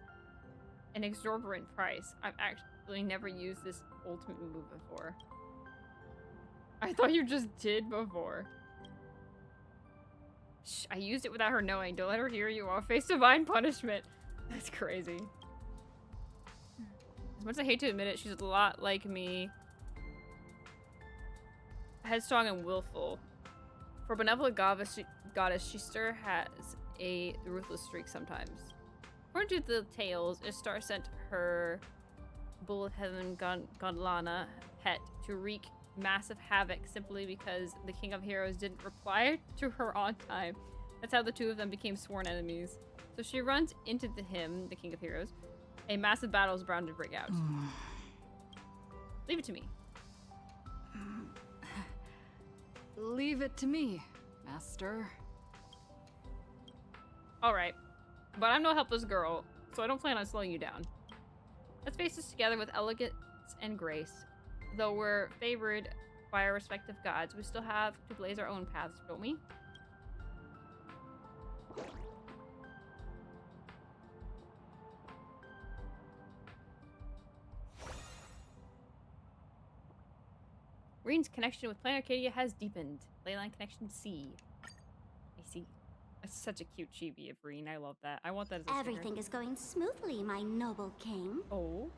an exorbitant price. I've actually never used this ultimate move before. I thought you just did before. Shh, I used it without her knowing. Don't let her hear you. I'll face divine punishment. That's crazy. As much as I hate to admit it, she's a lot like me. Headstrong and willful. For benevolent goddess, she still has a ruthless streak sometimes. According to the tales, Ishtar sent her Bull of Heaven Godlana Het to wreak massive havoc simply because the King of Heroes didn't reply to her on time. That's how the two of them became sworn enemies. So she runs into him, the King of Heroes. A massive battle is bound to break out. Leave it to me. Leave it to me, Master. Alright. But I'm no helpless girl, so I don't plan on slowing you down. Let's face this together with elegance and grace. Though we're favored by our respective gods, we still have to blaze our own paths, don't we? Reen's connection with Planet Arcadia has deepened. Leyline connection C. I see. It's such a cute chibi of Reen. I love that. I want that as a Everything is going smoothly, my noble king. Oh.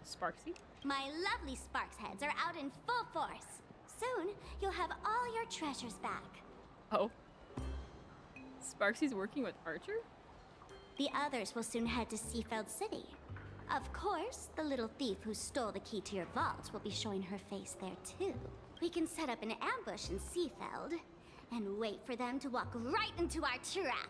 Sparksy? My lovely Sparks heads are out in full force. Soon, you'll have all your treasures back. Oh. Sparksy's working with Archer? The others will soon head to Seafeld City. Of course, the little thief who stole the key to your vault will be showing her face there too. We can set up an ambush in Seafeld and wait for them to walk right into our trap.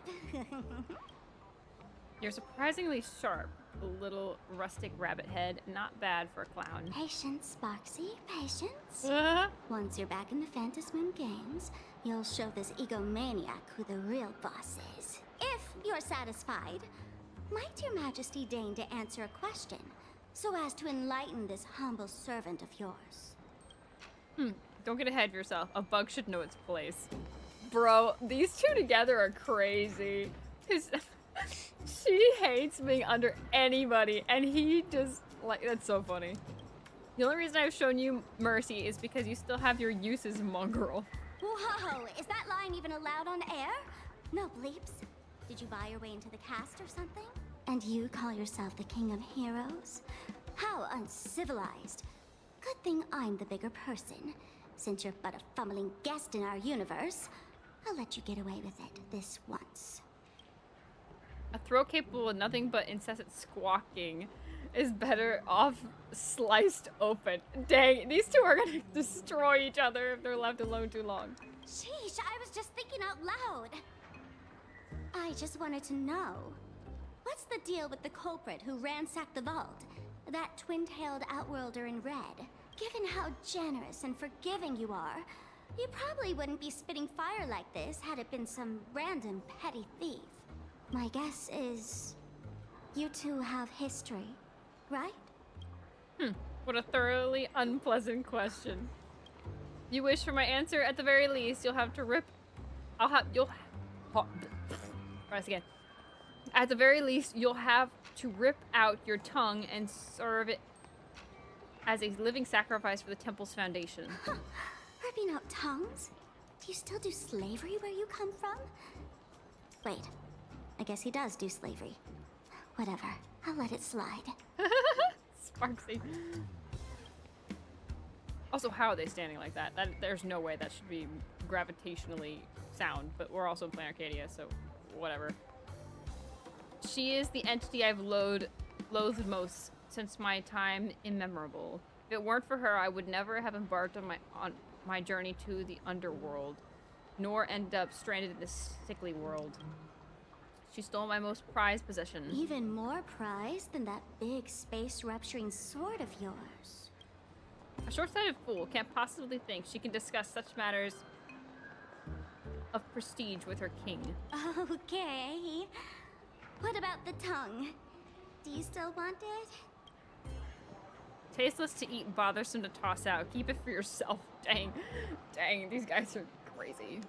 You're surprisingly sharp. A little rustic rabbit head. Not bad for a clown. Patience, Sparksy, patience. Once you're back in the Phantasm Moon Games, you'll show this egomaniac who the real boss is. If you're satisfied, might your majesty deign to answer a question, so as to enlighten this humble servant of yours? Don't get ahead of yourself. A bug should know its place. Bro, these two together are crazy. She hates being under anybody, and he just, like, that's so funny. The only reason I've shown you mercy is because you still have your uses, mongrel. Whoa, is that line even allowed on air? No bleeps. Did you buy your way into the cast or something? And you call yourself the King of Heroes? How uncivilized. Good thing I'm the bigger person. Since you're but a fumbling guest in our universe, I'll let you get away with it this once. A throat capable of nothing but incessant squawking is better off sliced open. Dang, these two are gonna destroy each other if they're left alone too long. Sheesh, I was just thinking out loud. I just wanted to know, what's the deal with the culprit who ransacked the vault? That twin-tailed outworlder in red. Given how generous and forgiving you are, you probably wouldn't be spitting fire like this had it been some random petty thief. My guess is you two have history, right? What a thoroughly unpleasant question. You wish for my answer? At the very least, you'll have to rip... Try this again. At the very least, you'll have to rip out your tongue and serve it as a living sacrifice for the temple's foundation. Ripping out tongues? Do you still do slavery where you come from? Wait, I guess he does do slavery. Whatever, I'll let it slide. Sparksy. Also, how are they standing like that? There's no way that should be gravitationally sound, but we're also playing Arcadia, so whatever. She is the entity I've loathed most since my time immemorable. If it weren't for her, I would never have embarked on my journey to the underworld, nor end up stranded in this sickly world. She stole my most prized possession. Even more prized than that big space-rupturing sword of yours. A short-sighted fool can't possibly think she can discuss such matters of prestige with her king. Okay. What about the tongue? Do you still want it? Tasteless to eat, bothersome to toss out. Keep it for yourself. Dang. Dang, these guys are crazy.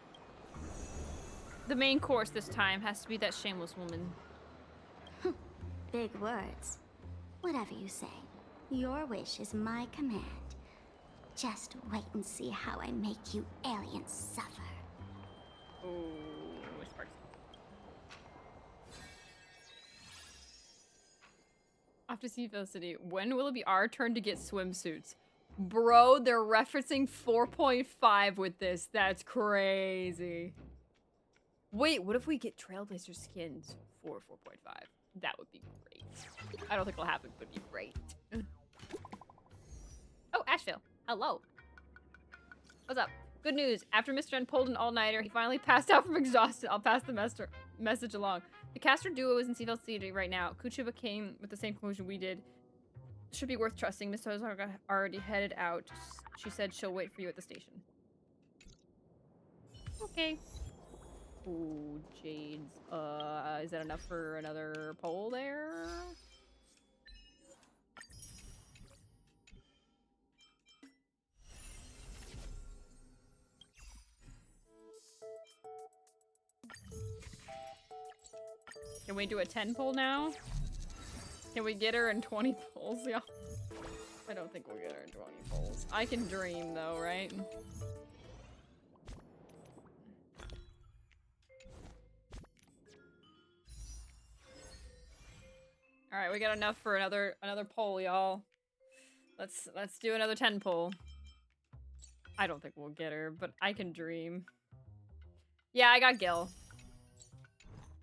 The main course this time has to be that shameless woman. Big words. Whatever you say. Your wish is my command. Just wait and see how I make you aliens suffer. Ooh, Sparks. Off to Seafield City. When will it be our turn to get swimsuits? Bro, they're referencing 4.5 with this. That's crazy. Wait, what if we get Trailblazer skins for 4.5? That would be great. I don't think it'll happen, but it'd be great. Oh, Asheville. Hello. What's up? Good news. After Mr. N pulled an all-nighter, he finally passed out from exhaustion. I'll pass the message along. The caster duo is in Seafield City right now. Kuchiba came with the same conclusion we did. Should be worth trusting. Miss Tozaga already headed out. She said she'll wait for you at the station. Okay. Ooh, Jades. Is that enough for another poll there? Can we do a 10 poll now? Can we get her in 20 polls, y'all? I don't think we'll get her in 20 polls. I can dream though, right? All right, we got enough for another poll, y'all. Let's do another 10 poll. I don't think we'll get her, but I can dream. Yeah, I got Gil.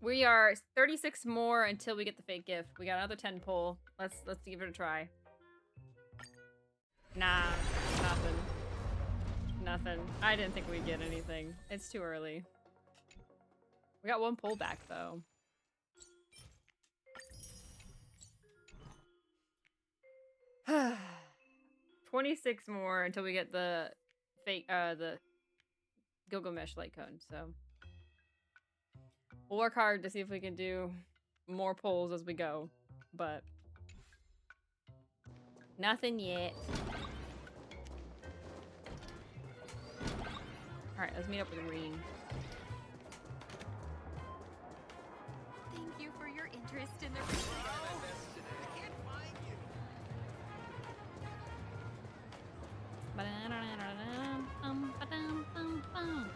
We are 36 more until we get the fake gift. We got another 10 poll. Let's give it a try. Nah, nothing. Nothing. I didn't think we'd get anything. It's too early. We got one poll back though. $26 more until we get the fake the Gilgamesh light cone, so we'll work hard to see if we can do more polls as we go, but nothing yet. Alright, let's meet up with Reen. Thank you for your interest in the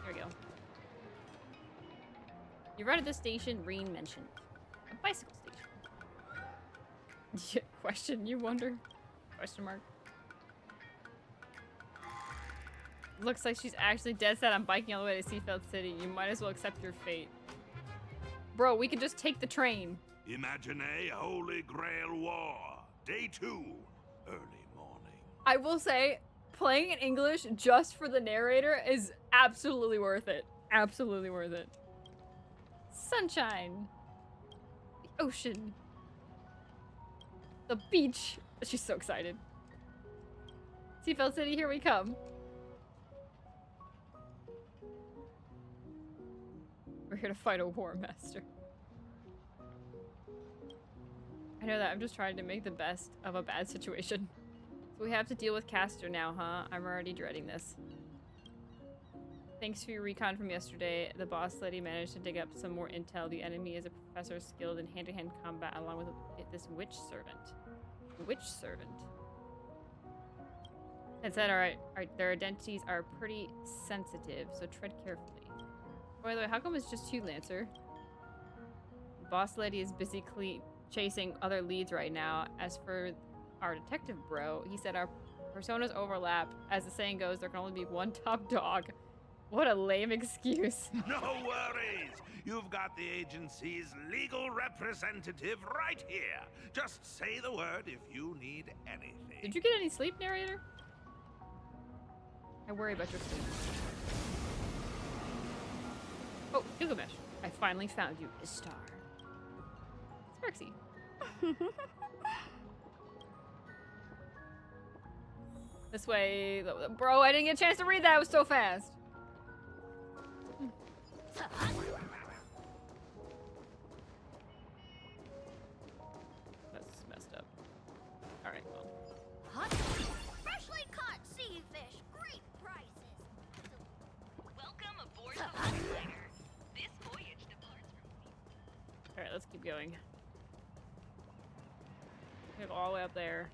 Here we go. You arrived at this station, Reen mentioned. A bicycle station. Yeah, question, you wonder? Question mark. Looks like she's actually dead set on biking all the way to Seafield City. You might as well accept your fate. Bro, we could just take the train. Imagenae Holy Grail War. Day 2. Early morning. I will say, playing in English just for the narrator is absolutely worth it. Absolutely worth it. Sunshine. The ocean. The beach. She's so excited. Seafeld City, here we come. We're here to fight a war master. I know that, I'm just trying to make the best of a bad situation. So we have to deal with Castor now, huh? I'm already dreading this. Thanks for your recon from yesterday. The boss lady managed to dig up some more intel. The enemy is a professor skilled in hand-to-hand combat along with this witch servant. Witch servant. That said, alright, their identities are pretty sensitive, so tread carefully. By the way, how come it's just you, Lancer? The boss lady is busy chasing other leads right now. As for our detective bro, he said our personas overlap. As the saying goes, there can only be one top dog. What a lame excuse. No worries! You've got the agency's legal representative right here. Just say the word if you need anything. Did you get any sleep, narrator? I worry about your sleep. Oh, Gilgamesh. I finally found you, Istar. Sparksy. This way. Bro, I didn't get a chance to read that. It was so fast. That's messed up. Alright, well. Freshly caught sea fish. Great prices. Welcome aboard the Liner. This voyage departs from... Alright, let's keep going. We go all the way up there.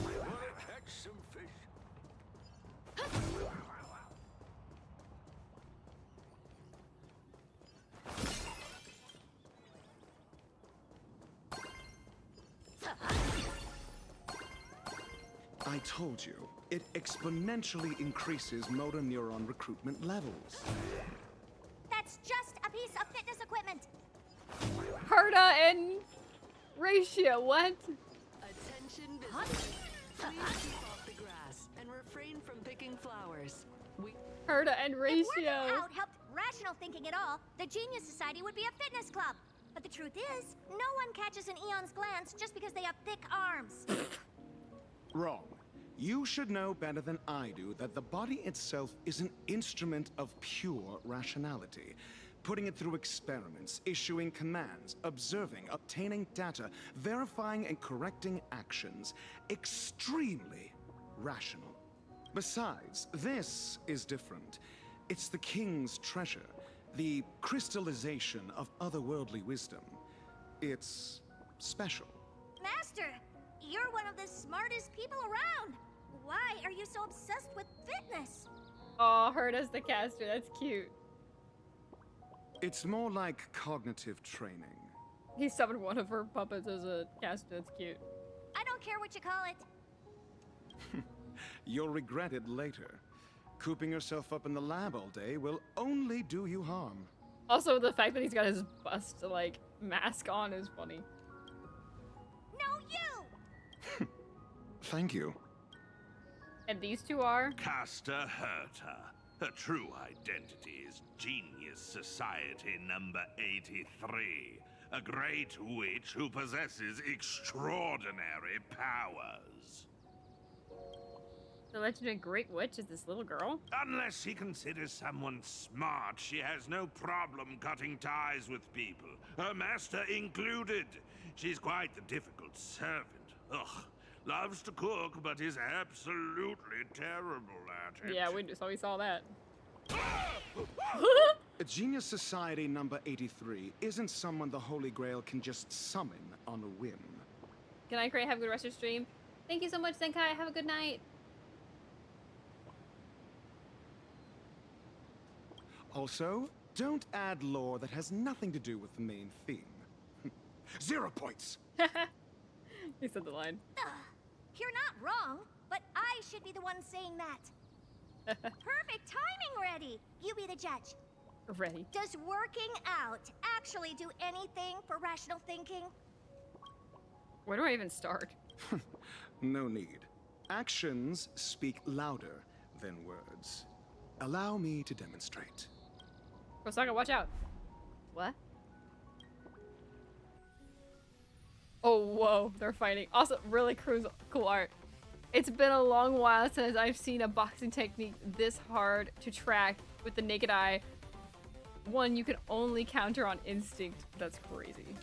Wanna catch some fish? I told you, it exponentially increases motor neuron recruitment levels. That's just a piece of fitness equipment. Herta and Ratio, what? Attention visitors. Please keep off the grass and refrain from picking flowers. Herta and If Ratio. working out helped rational thinking at all, the Genius Society would be a fitness club. But the truth is, no one catches an Eon's glance just because they have thick arms. Wrong. You should know better than I do that the body itself is an instrument of pure rationality. Putting it through experiments, issuing commands, observing, obtaining data, verifying and correcting actions. Extremely rational. Besides, this is different. It's the king's treasure, the crystallization of otherworldly wisdom. It's special. Master, you're one of the smartest people around. Why are you so obsessed with fitness? Oh, Herta's the caster. That's cute. It's more like cognitive training. He summoned one of her puppets as a caster. That's cute. I don't care what you call it. You'll regret it later. Cooping yourself up in the lab all day will only do you harm. Also, the fact that he's got his bust, like, mask on is funny. No, you! Thank you. And these two are? Castor Herta. Her true identity is Genius Society number 83. A great witch who possesses extraordinary powers. The legendary Great Witch is this little girl? Unless she considers someone smart, she has no problem cutting ties with people, her master included. She's quite the difficult servant. Ugh. Loves to cook, but is absolutely terrible at it. Yeah, we saw that. A Genius Society number 83 isn't someone the Holy Grail can just summon on a whim. Good night, Gray. Have a good rest of your stream. Thank you so much, Senkai. Have a good night. Also, don't add lore that has nothing to do with the main theme. 0 points! He said the line. You're not wrong, but I should be the one saying that. Perfect timing, Reddy. You be the judge. Ready. Does working out actually do anything for rational thinking? Where do I even start? No need. Actions speak louder than words. Allow me to demonstrate. Kosaka, watch out. What? Oh, whoa, they're fighting. Also, really cool art. It's been a long while since I've seen a boxing technique this hard to track with the naked eye. One you can only counter on instinct. That's crazy.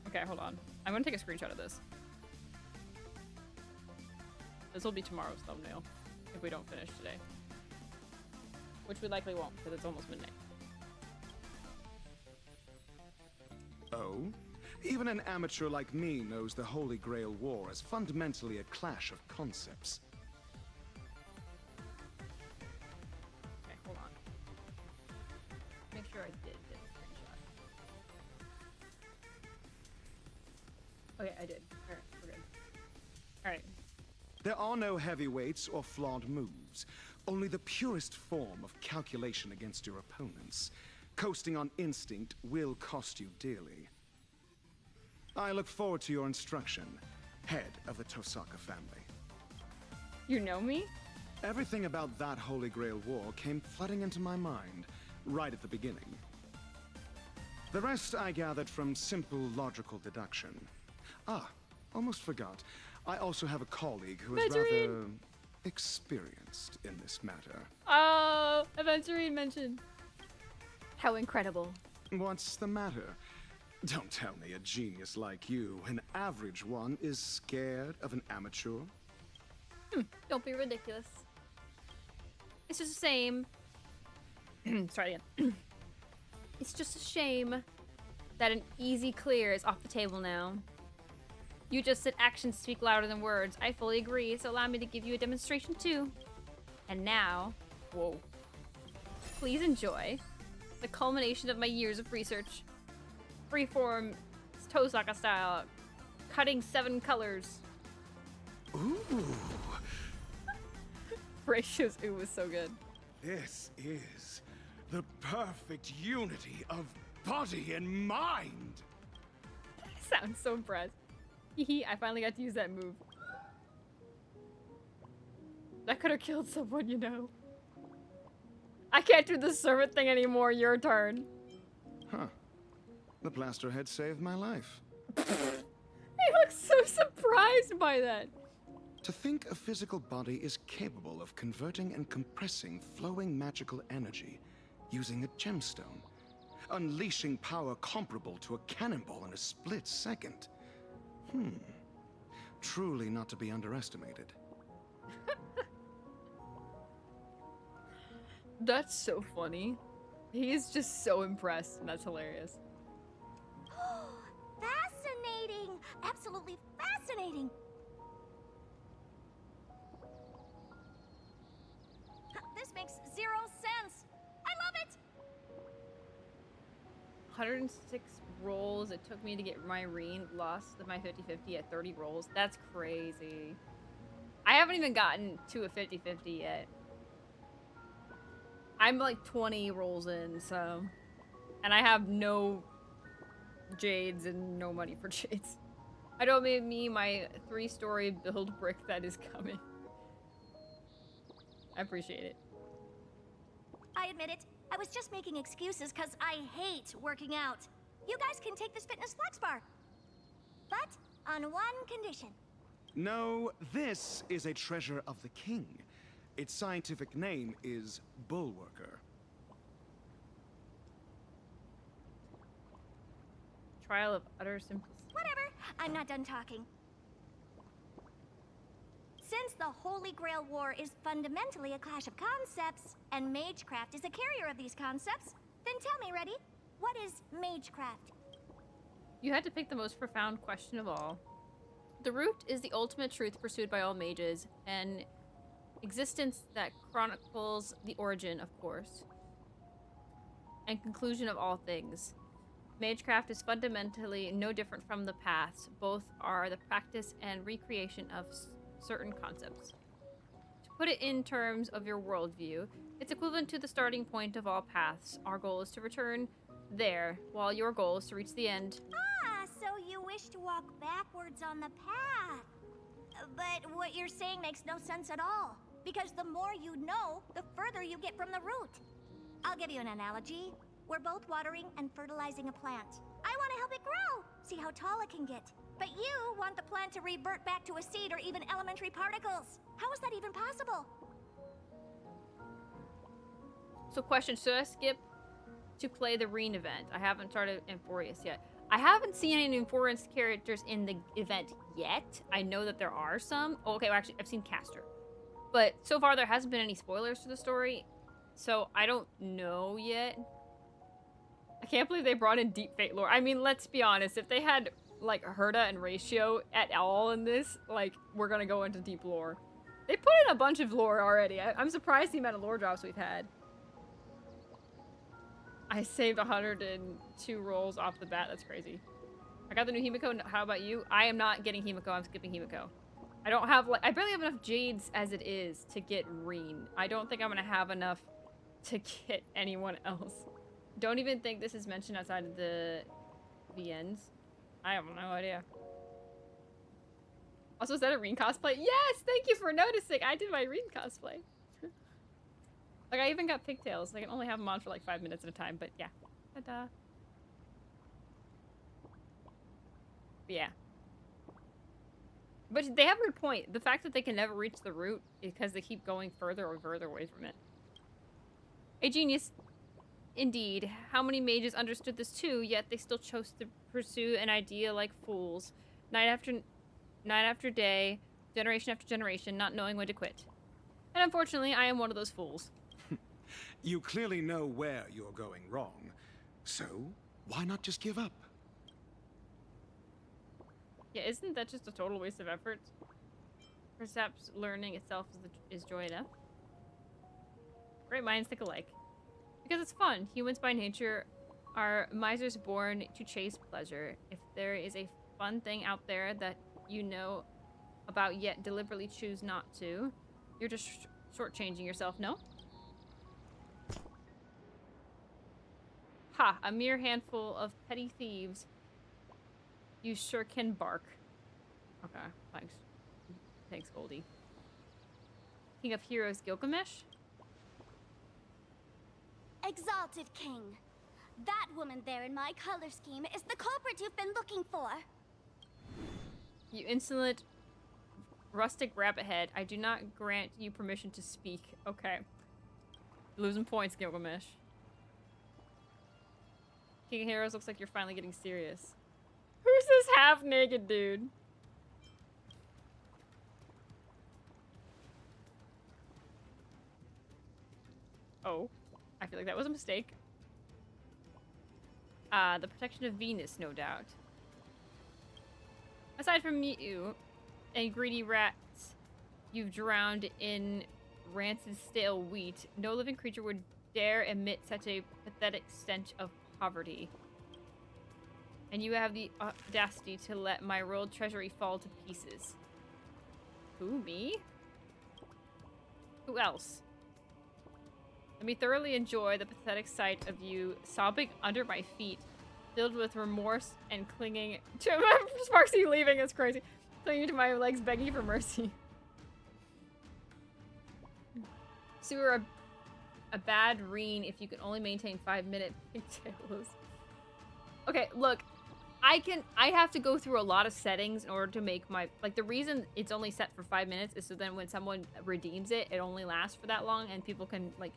Okay, hold on. I'm gonna take a screenshot of this. This will be tomorrow's thumbnail if we don't finish today. Which we likely won't because it's almost midnight. Oh? Even an amateur like me knows the Holy Grail War is fundamentally a clash of concepts. Okay, hold on. Make sure I did get a screenshot. Okay, I did. Alright, we're good. Alright. There are no heavyweights or flawed moves, only the purest form of calculation against your opponents. Coasting on instinct will cost you dearly. I look forward to your instruction, head of the Tosaka family. You know me? Everything about that Holy Grail War came flooding into my mind, right at the beginning. The rest I gathered from simple logical deduction. Ah, almost forgot. I also have a colleague who is rather experienced in this matter. Oh, Aventurine mentioned. How incredible. What's the matter? Don't tell me a genius like you, an average one, is scared of an amateur. Don't be ridiculous. It's just a shame. Sorry again. It's just a shame that an easy clear is off the table now. You just said actions speak louder than words. I fully agree, so allow me to give you a demonstration too. And now, whoa. Please enjoy the culmination of my years of research. Freeform, Tosaka style, cutting 7 colors. Ooh. Ratios, it was so good. This is the perfect unity of body and mind. Sounds so impressed. Hehe, I finally got to use that move. That could have killed someone, you know. I can't do the servant thing anymore. Your turn. Huh. The plaster head saved my life. He looks so surprised by that. To think a physical body is capable of converting and compressing flowing magical energy using a gemstone, unleashing power comparable to a cannonball in a split second. Truly not to be underestimated. That's so funny. He is just so impressed, and that's hilarious. Fascinating! Absolutely fascinating! This makes 0 sense! I love it! 106 rolls it took me to get my Reen. Lost my 50-50 at 30 rolls. That's crazy. I haven't even gotten to a 50-50 yet. I'm like 20 rolls in, so... And I have no jades and no money for jades. I don't mean my 3-story build brick that is coming. I appreciate it. I admit it. I was just making excuses because I hate working out. You guys can take this fitness flex bar. But on one condition. No, this is a treasure of the king. Its scientific name is Bullworker. Trial of utter simplicity. Whatever. I'm not done talking. Since the Holy Grail War is fundamentally a clash of concepts, and magecraft is a carrier of these concepts, then tell me, Reddy, what is magecraft? You had to pick the most profound question of all. The root is the ultimate truth pursued by all mages, an existence that chronicles the origin, of course, and conclusion of all things. Magecraft is fundamentally no different from the past. Both are the practice and recreation of certain concepts. To put it in terms of your worldview, It's equivalent to the starting point of all paths. Our goal is to return there, while your goal is to reach the end. Ah, so you wish to walk backwards on the path. But what you're saying makes no sense at all. Because the more you know, the further you get from the root. I'll give you an analogy. We're both watering and fertilizing a plant. I want to help it grow, see how tall it can get. But you want the plant to revert back to a seed or even elementary particles. How is that even possible? So question, should I skip to play the Reen event? I haven't started Amphorius yet. I haven't seen any Amphorius characters in the event yet. I know that there are some. Oh, okay, well, actually, I've seen Castor. But so far, there hasn't been any spoilers to the story. So I don't know yet. I can't believe they brought in Deep Fate lore. I mean, let's be honest. If they had, like, Herta and Ratio at all in this, like, we're gonna go into deep lore. They put in a bunch of lore already. I'm surprised the amount of lore drops we've had. I saved 102 rolls off the bat. That's crazy. I got the new Himiko. How about you? I am not getting Himiko. I'm skipping Himiko. I don't have, like, I barely have enough Jades as it is to get Reen. I don't think I'm gonna have enough to get anyone else. Don't even think this is mentioned outside of the VNs. I have no idea. Also, is that a Reen cosplay? Yes! Thank you for noticing! I did my Reen cosplay. Like, I even got pigtails. I can only have them on for like 5 minutes at a time, but yeah. Ta-da. Yeah. But they have a good point. The fact that they can never reach the root is because they keep going further and further away from it. A genius. Indeed. How many mages understood this too, yet they still chose to pursue an idea like fools. Night after day, generation after generation, not knowing when to quit. And unfortunately, I am one of those fools. You clearly know where you're going wrong. So, why not just give up? Yeah, isn't that just a total waste of effort? Perhaps learning itself is joy enough. Great minds think alike. Because it's fun. Humans by nature are misers born to chase pleasure. If there is a fun thing out there that you know about yet deliberately choose not to, you're just shortchanging yourself, no? Ha! A mere handful of petty thieves. You sure can bark. Okay, thanks. Thanks, Goldie. King of Heroes Gilgamesh? Exalted King. That woman there in my color scheme is the culprit you've been looking for. You insolent rustic rabbit head. I do not grant you permission to speak. Okay. Losing points, Gilgamesh. King of Heroes, looks like you're finally getting serious. Who's this half-naked dude? Oh. I feel like that was a mistake. The protection of Venus, no doubt. Aside from you and greedy rats you've drowned in rancid stale wheat, no living creature would dare emit such a pathetic stench of poverty. And you have the audacity to let my royal treasury fall to pieces. Who, me? Who else? Let me thoroughly enjoy the pathetic sight of you sobbing under my feet, filled with remorse and clinging to my Sparksy leaving is crazy. Clinging to my legs, begging for mercy. So you're a bad Reen if you can only maintain 5-minute pigtails. Okay, look, I have to go through a lot of settings in order to make my, like, the reason it's only set for 5 minutes is so then when someone redeems it, it only lasts for that long and people can, like,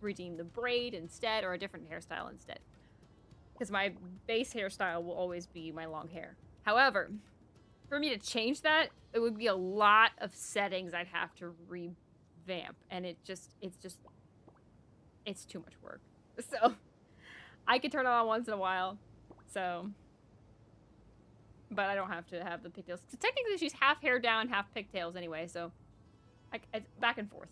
redeem the braid instead or a different hairstyle instead. Because my base hairstyle will always be my long hair. However, for me to change that, it would be a lot of settings I'd have to revamp. And it's too much work. So, I could turn it on once in a while. So, but I don't have to have the pigtails. So technically, she's half hair down, half pigtails anyway. So, it's back and forth.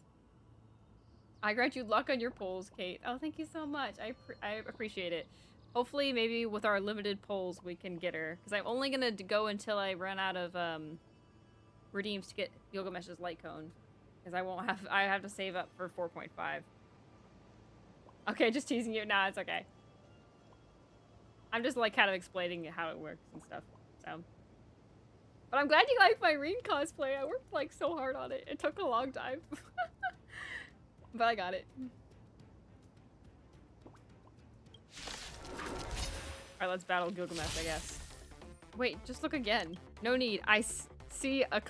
I grant you luck on your polls, Kate. Oh, thank you so much. I appreciate it. Hopefully, maybe with our limited polls, we can get her. Because I'm only going to go until I run out of redeems to get Gilgamesh's light cone. Because I have to save up for 4.5. Okay, just teasing you. Nah, it's okay. I'm just like kind of explaining how it works and stuff. So, but I'm glad you liked my Reen cosplay. I worked like so hard on it. It took a long time, but I got it. All right, let's battle Gilgamesh, I guess. Wait, just look again. No need. I see a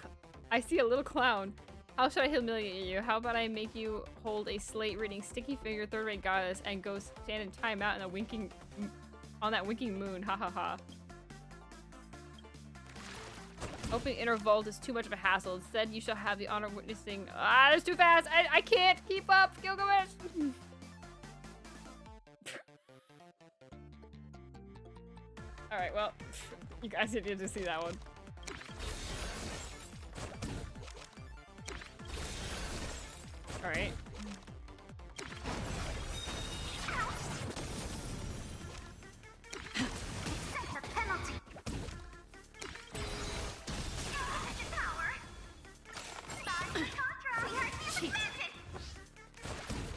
little clown. How should I humiliate you? How about I make you hold a slate-reading sticky finger third-rate goddess and go stand in timeout on that winking moon? Ha ha ha. Opening inner vault is too much of a hassle. Instead, you shall have the honor of witnessing. Ah, that's too fast. I can't keep up, Gilgamesh. All right, well, you guys didn't just see that one. All right.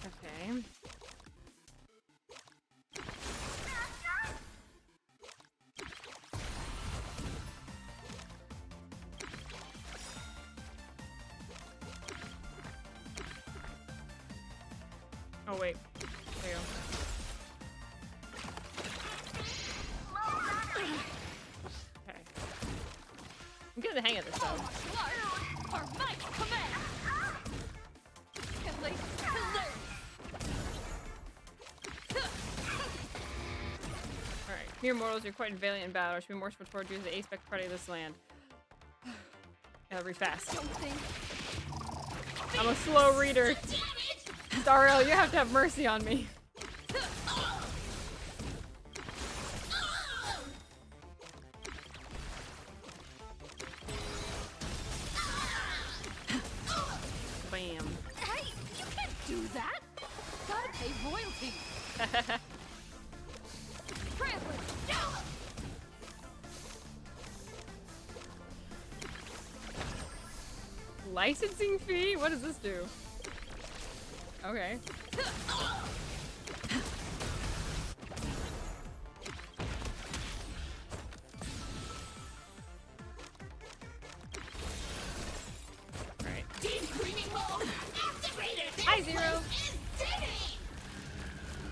Okay. Oh wait, there you go. Okay. I'm getting the hang of this though. Our might command. Alright. Mere mortals, you're quite valiant in battle. I should be more toward you as the aspect party of this land. Gotta read fast. I'm a slow reader. Starrail, you have to have mercy on me. Bam. Hey, you can't do that. Gotta pay royalty. Trampling. Licensing fee? What does this do? Okay. Alright. Hi, Zero!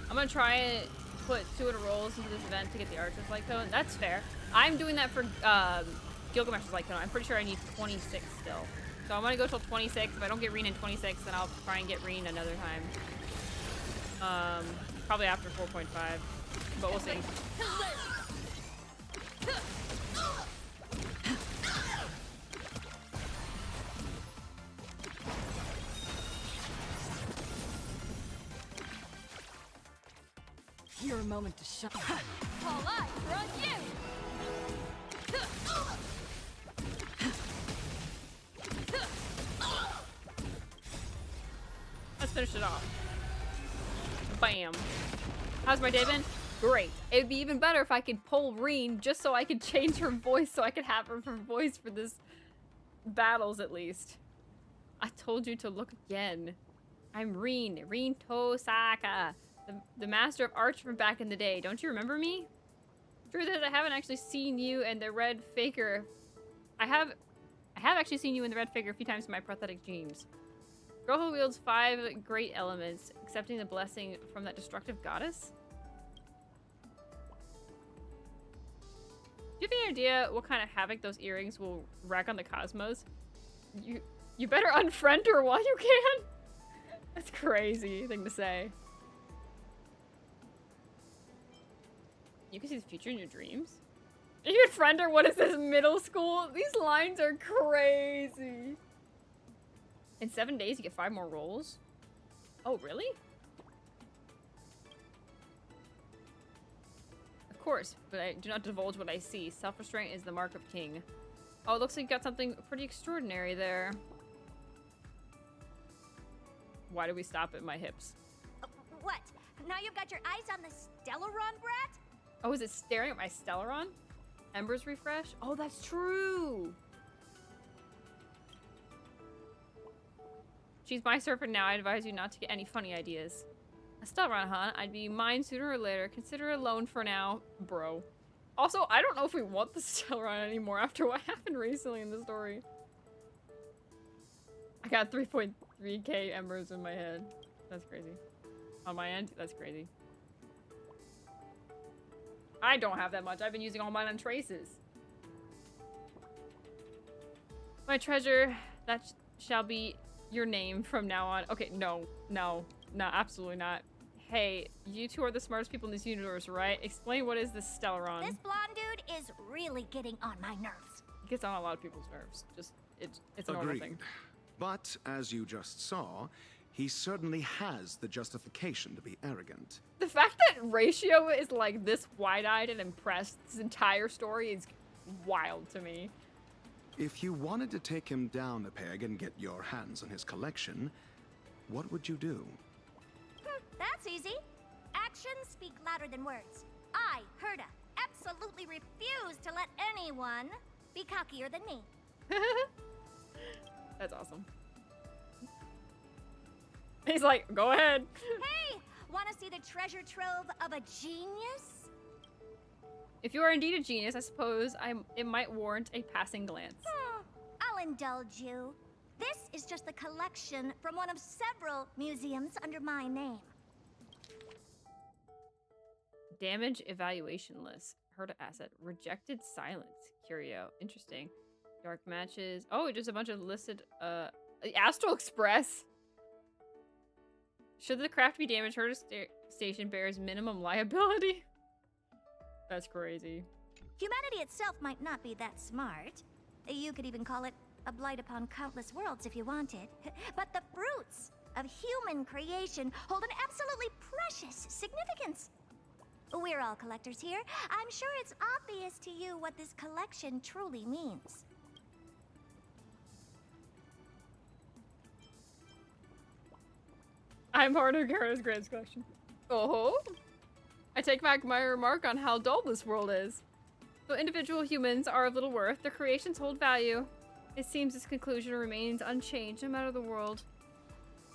I'm gonna try and put 200 rolls into this event to get the Archer's Light Cone. That's fair. I'm doing that for Gilgamesh's Light Cone. I'm pretty sure I need 26 still. So I'm gonna go till 26. If I don't get Reen in 26, then I'll try and get Reen another time. Probably after 4.5, but we'll see. Your moment to shine. All eyes are on you. Let's finish it off. Bam. How's my day been? Great. It'd be even better if I could pull Reen just so I could change her voice so I could have her voice for this battles at least. I told you to look again. I'm Reen Tosaka, the master of arts from back in the day. Don't you remember me? Truth is, I haven't actually seen you and the Red Faker. I have actually seen you in the Red Faker a few times in my prosthetic dreams. Girl who wields 5 great elements, accepting the blessing from that destructive goddess? Do you have any idea what kind of havoc those earrings will wreak on the cosmos? You better unfriend her while you can. That's crazy thing to say. You can see the future in your dreams? You can friend her? What is this, middle school? These lines are crazy. In 7 days, you get 5 more rolls? Oh, really? Of course, but I do not divulge what I see. Self-restraint is the mark of king. Oh, it looks like you got something pretty extraordinary there. Why do we stop at my hips? What? Now you've got your eyes on the Stellaron brat? Oh, is it staring at my Stellaron? Embers refresh? Oh, that's true! She's my serpent now. I advise you not to get any funny ideas. A Stellarun, huh? I'd be mine sooner or later. Consider it a loan for now, bro. Also, I don't know if we want the Stellarun anymore after what happened recently in the story. I got 3.3k embers in my head. That's crazy. On my end, that's crazy. I don't have that much. I've been using all mine on traces. My treasure, that shall be your name from now on. Okay, no, absolutely not. Hey, you two are the smartest people in this universe, right? Explain what is this Stellarun. This blonde dude is really getting on my nerves. It gets on a lot of people's nerves. Just, it's a normal Agreed. thing. But, as you just saw, he certainly has the justification to be arrogant. The fact that Ratio is like this wide-eyed and impressed this entire story is wild to me. If you wanted to take him down a peg and get your hands on his collection, what would you do? That's easy. Actions speak louder than words. I, Herda, absolutely refuse to let anyone be cockier than me. That's awesome. He's like, go ahead. Hey, want to see the treasure trove of a genius? If you are indeed a genius, I suppose it might warrant a passing glance. I'll indulge you. This is just the collection from one of several museums under my name. Damage evaluation list. Heard asset. Rejected silence. Curio. Interesting. Dark matches. Oh, just a bunch of listed Astral Express. Should the craft be damaged, her station bears minimum liability. That's crazy. Humanity itself might not be that smart. You could even call it a blight upon countless worlds if you wanted. But the fruits of human creation hold an absolutely precious significance. We're all collectors here. I'm sure it's obvious to you what this collection truly means. I'm part of Kara's Grand's collection. Oh, I take back my remark on how dull this world is. Though individual humans are of little worth, their creations hold value. It seems this conclusion remains unchanged no matter the world.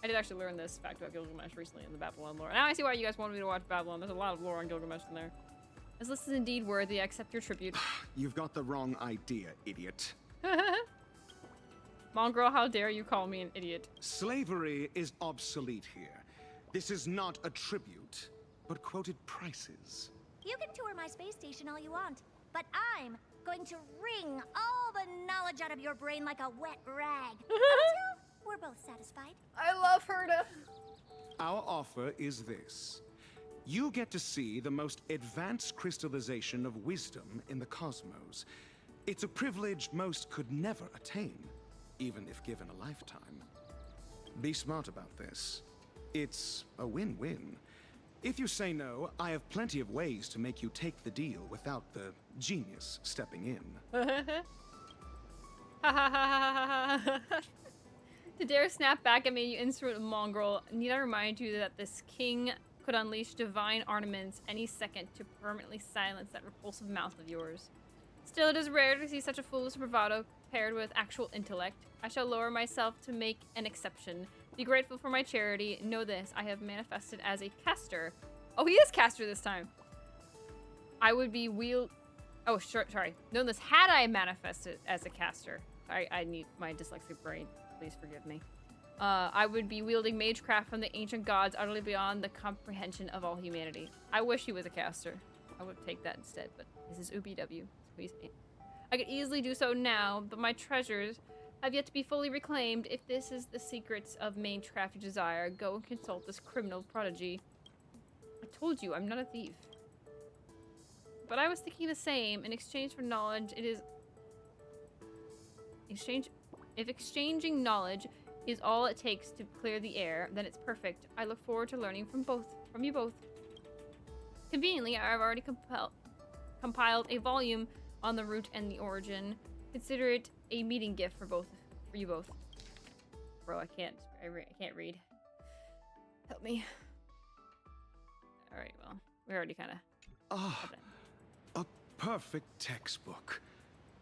I did actually learn this fact about Gilgamesh recently in the Babylon lore. Now I see why you guys wanted me to watch Babylon. There's a lot of lore on Gilgamesh in there. This list is indeed worthy. I accept your tribute. You've got the wrong idea, idiot. Mongrel, how dare you call me an idiot? Slavery is obsolete here. This is not a tribute, but quoted prices. You can tour my space station all you want, but I'm going to wring all the knowledge out of your brain like a wet rag. Until we're both satisfied. I love Herda. Our offer is this. You get to see the most advanced crystallization of wisdom in the cosmos. It's a privilege most could never attain, even if given a lifetime. Be smart about this. It's a win-win. If you say no, I have plenty of ways to make you take the deal without the genius stepping in. To dare snap back at me, you insolent mongrel, need I remind you that this king could unleash divine ornaments any second to permanently silence that repulsive mouth of yours. Still, it is rare to see such a foolish bravado paired with actual intellect. I shall lower myself to make an exception. Be grateful for my charity. Know this, I have manifested as a caster. Oh, he is caster this time. I would be Oh, sorry. Know this, had I manifested as a caster. I need my dyslexic brain. Please forgive me. I would be wielding magecraft from the ancient gods utterly beyond the comprehension of all humanity. I wish he was a caster. I would take that instead, but this is UBW. I could easily do so now, but my treasures have yet to be fully reclaimed. If this is the secrets of magecraft you desire, go and consult this criminal prodigy. I told you, I'm not a thief. But I was thinking the same. In exchange for knowledge, it is... If exchanging knowledge is all it takes to clear the air, then it's perfect. I look forward to learning from you both. Conveniently, I've already compiled a volume on the root and the origin. Consider it a meeting gift for you both. Bro, I can't read. Help me. All right, well, we already kind of. A perfect textbook.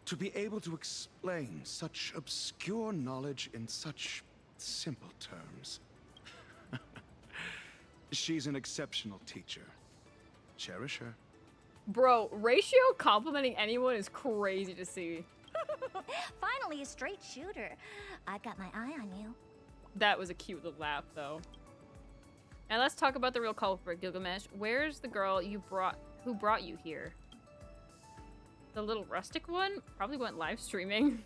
To be able to explain such obscure knowledge in such simple terms. She's an exceptional teacher. Cherish her. Bro, Ratio complimenting anyone is crazy to see. Finally, a straight shooter. I got my eye on you. That was a cute little laugh, though. And let's talk about the real culprit, Gilgamesh. Where's the girl who brought you here? The little rustic one? Probably went live streaming.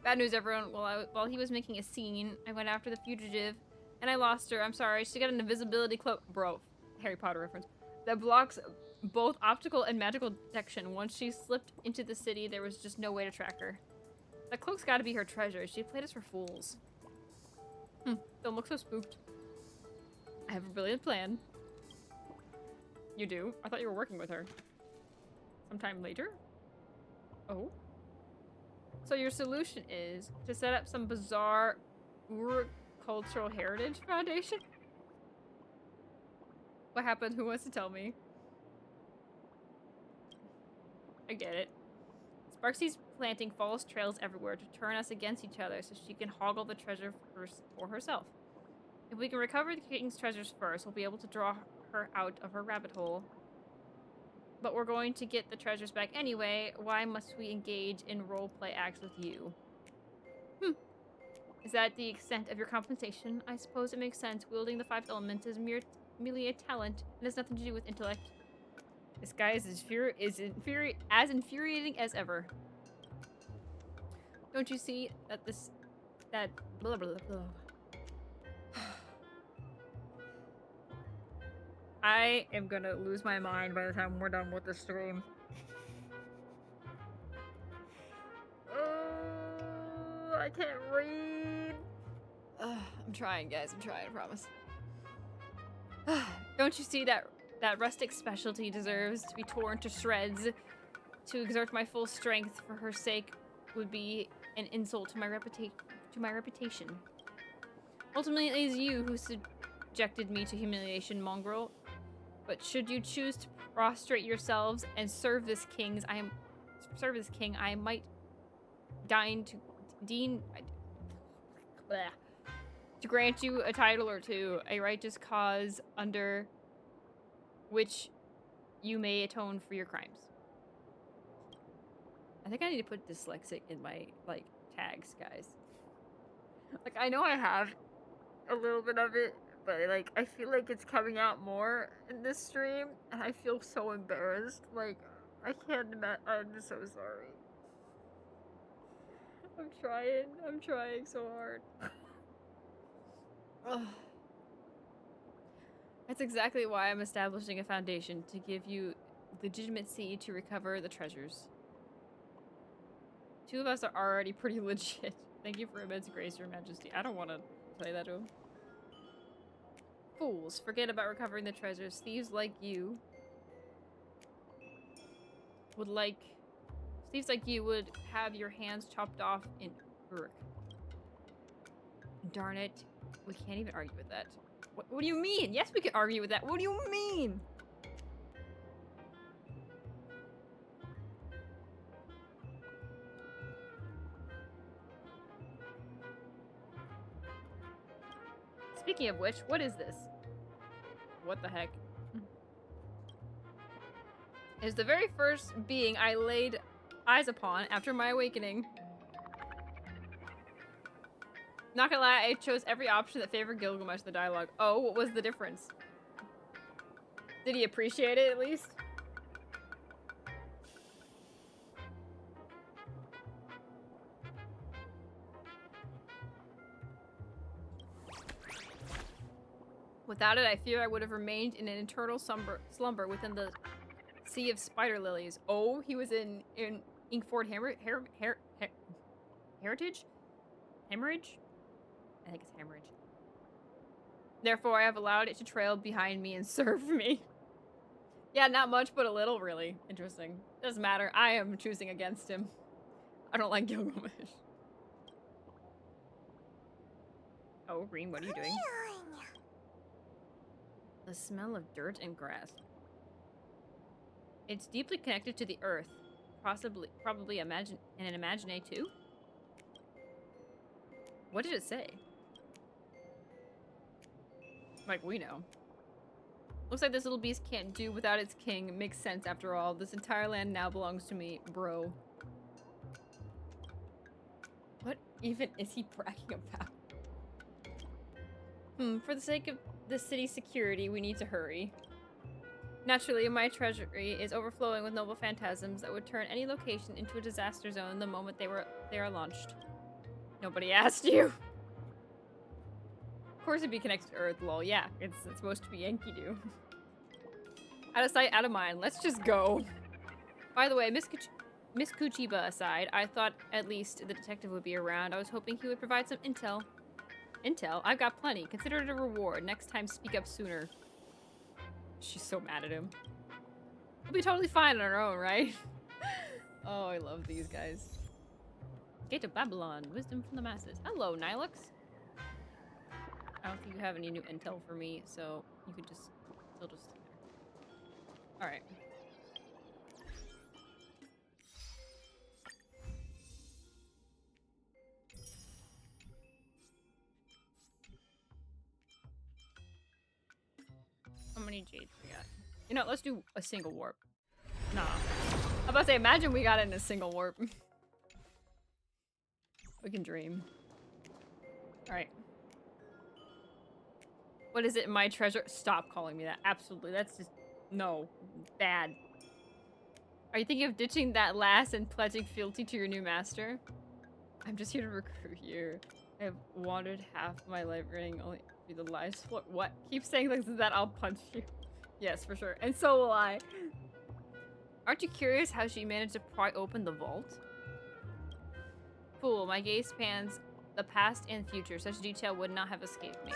Bad news, everyone. While he was making a scene, I went after the fugitive, and I lost her. I'm sorry. She got an invisibility cloak. Bro, Harry Potter reference. That blocks both optical and magical detection. Once she slipped into the city, there was just no way to track her. That cloak's gotta be her treasure. She played us for fools. Don't look so spooked. I have a brilliant plan. You do? I thought you were working with her. Sometime later? Oh? So your solution is to set up some bizarre Uruk Cultural Heritage Foundation? What happened? Who wants to tell me? I get it. Sparksy's planting false trails everywhere to turn us against each other so she can hoggle the treasure for herself. If we can recover the king's treasures first, we'll be able to draw her out of her rabbit hole. But we're going to get the treasures back anyway. Why must we engage in roleplay acts with you? Is that the extent of your compensation? I suppose it makes sense. Wielding the 5 elements is merely a talent and has nothing to do with intellect. This guy is as infuriating as ever. Don't you see that blah blah blah. I am gonna lose my mind by the time we're done with this stream. Oh, I can't read. I'm trying, guys. I'm trying, I promise. Don't you see that rustic specialty deserves to be torn to shreds? To exert my full strength for her sake would be an insult to my reputation. Ultimately, it is you who subjected me to humiliation, mongrel. But should you choose to prostrate yourselves and serve this king, I might deign to grant you a title or two, a righteous cause under which you may atone for your crimes. I think I need to put dyslexic in my, like, tags, guys. Like, I know I have a little bit of it, but, like, I feel like it's coming out more in this stream, and I feel so embarrassed. Like, I can't imagine. I'm so sorry. I'm trying so hard. Ugh. That's exactly why I'm establishing a foundation, to give you legitimacy to recover the treasures. 2 of us are already pretty legit. Thank you for immense grace, Your Majesty. I don't want to say that to him. Fools, forget about recovering the treasures. Thieves like you would have your hands chopped off in Uruk. Darn it. We can't even argue with that. What do you mean? Yes, we can argue with that. What do you mean? Speaking of which, what is this? What the heck? It is the very first being I laid eyes upon after my awakening. Not gonna lie, I chose every option that favored Gilgamesh in the dialogue. Oh, what was the difference? Did he appreciate it at least? Without it, I fear I would have remained in an eternal slumber within the sea of spider lilies. Oh, he was in Inkford Heritage? Hemorrhage? I think it's hemorrhage. Therefore, I have allowed it to trail behind me and serve me. Yeah, not much, but a little, really. Interesting. Doesn't matter. I am choosing against him. I don't like Gilgamesh. Oh, Green, what are you doing? The smell of dirt and grass. It's deeply connected to the earth. Probably in an Imagenae too? What did it say? Like, we know. Looks like this little beast can't do without its king. Makes sense after all. This entire land now belongs to me, bro. What even is he bragging about? For the sake of the city's security, we need to hurry. Naturally, my treasury is overflowing with noble phantasms that would turn any location into a disaster zone the moment they are launched. Nobody asked you. Of course it'd be connected to Earth, lol. Yeah, it's supposed to be Enkidu. Out of sight, out of mind. Let's just go. By the way, Miss Kuchiba aside, I thought at least the detective would be around. I was hoping he would provide some intel. Intel? I've got plenty. Consider it a reward. Next time, speak up sooner. She's so mad at him. We'll be totally fine on our own, right? Oh, I love these guys. Gate of Babylon. Wisdom from the masses. Hello, Nilux. I don't think you have any new intel for me, so you could just still just stay there. Alright. How many jades we got? You know, let's do a single warp. Nah. I'm about to say, imagine we got it in a single warp. We can dream. Alright. What is it, my treasure? Stop calling me that. Absolutely. That's just... No. Bad. Are you thinking of ditching that lass and pledging fealty to your new master? I'm just here to recruit you. I have wandered half my life running only through the lives for what? Keep saying like that, I'll punch you. Yes, for sure. And so will I. Aren't you curious how she managed to pry open the vault? Fool, my gaze spans the past and future. Such detail would not have escaped me.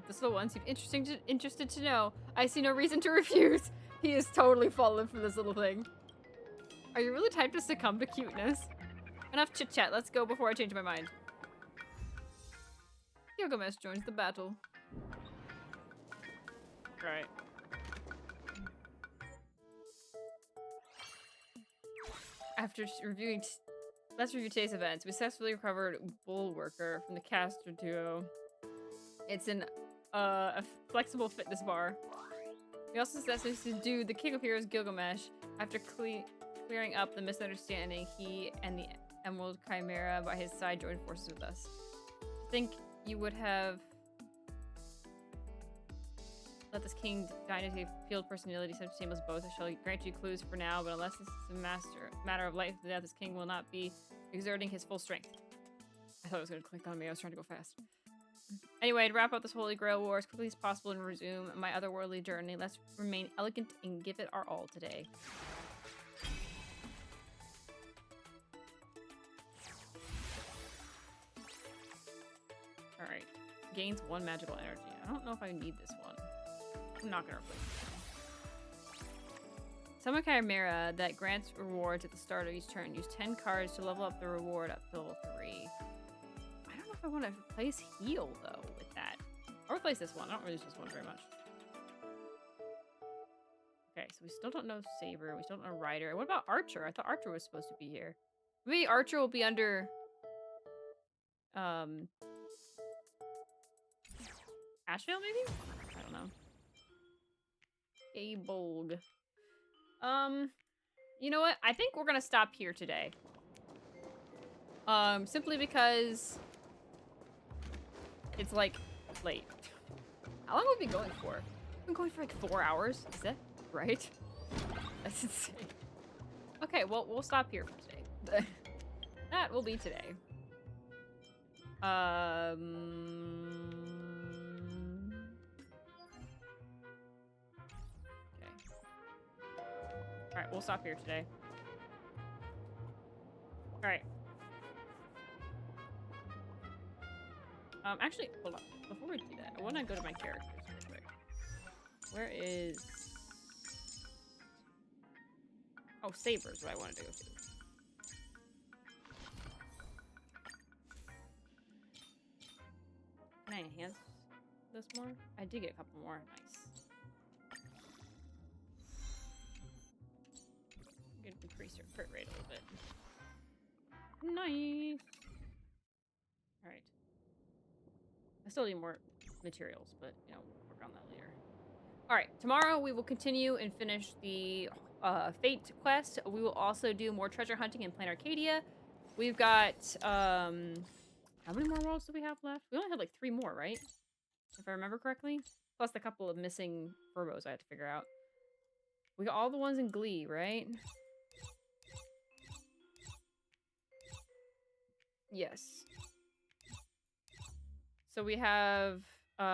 This little one seems interested to know. I see no reason to refuse. He is totally fallen for this little thing. Are you really typed to succumb to cuteness? Enough chit-chat. Let's go before I change my mind. Gilgamesh joins the battle. Right. After reviewing... Let's review today's events. We successfully recovered Bullworker from the caster duo. It's a flexible fitness bar. We also successfully subdued the King of Heroes Gilgamesh. After clearing up the misunderstanding, he and the Emerald Chimera by his side joined forces with us. I think you would have let this king dynasty field personality such same as both. I shall grant you clues for now, but unless this is a matter of life and death, this king will not be exerting his full strength. I thought it was going to click on me. I was trying to go fast. Anyway, to wrap up this Holy Grail war as quickly as possible and resume my otherworldly journey, let's remain elegant and give it our all today. Alright. Gains 1 magical energy. I don't know if I need this one. I'm not gonna replace it. Summon Chimera that grants rewards at the start of each turn. Use 10 cards to level up the reward up to level 3. I don't know if I want to replace heal though with that. I'll replace this one. I don't really use this one very much. Okay, so we still don't know Saber. We still don't know Rider. What about Archer? I thought Archer was supposed to be here. Maybe Archer will be under Asheville, maybe? I don't know. Abolg. You know what? I think we're gonna stop here today. Simply because it's like late. How long have we been going for? We've been going for like 4 hours. Is that right? That's insane. Okay, well, we'll stop here for today. That will be today. Okay. Alright, we'll stop here today. Alright. Actually, hold on. Before we do that, I want to go to my characters real quick. Where is... Oh, Saber's what I wanted to go to. Can I enhance this more? I did get a couple more. Nice. I'm gonna increase your crit rate a little bit. Nice. Alright. I still need more materials, but you know, we'll work on that later. All right, tomorrow we will continue and finish the Fate quest. We will also do more treasure hunting in Plain Arcadia. We've got how many more worlds do we have left? We only have like 3 more, right? If I remember correctly. Plus a couple of missing Furbos I have to figure out. We got all the ones in Glee, right? Yes. So we have we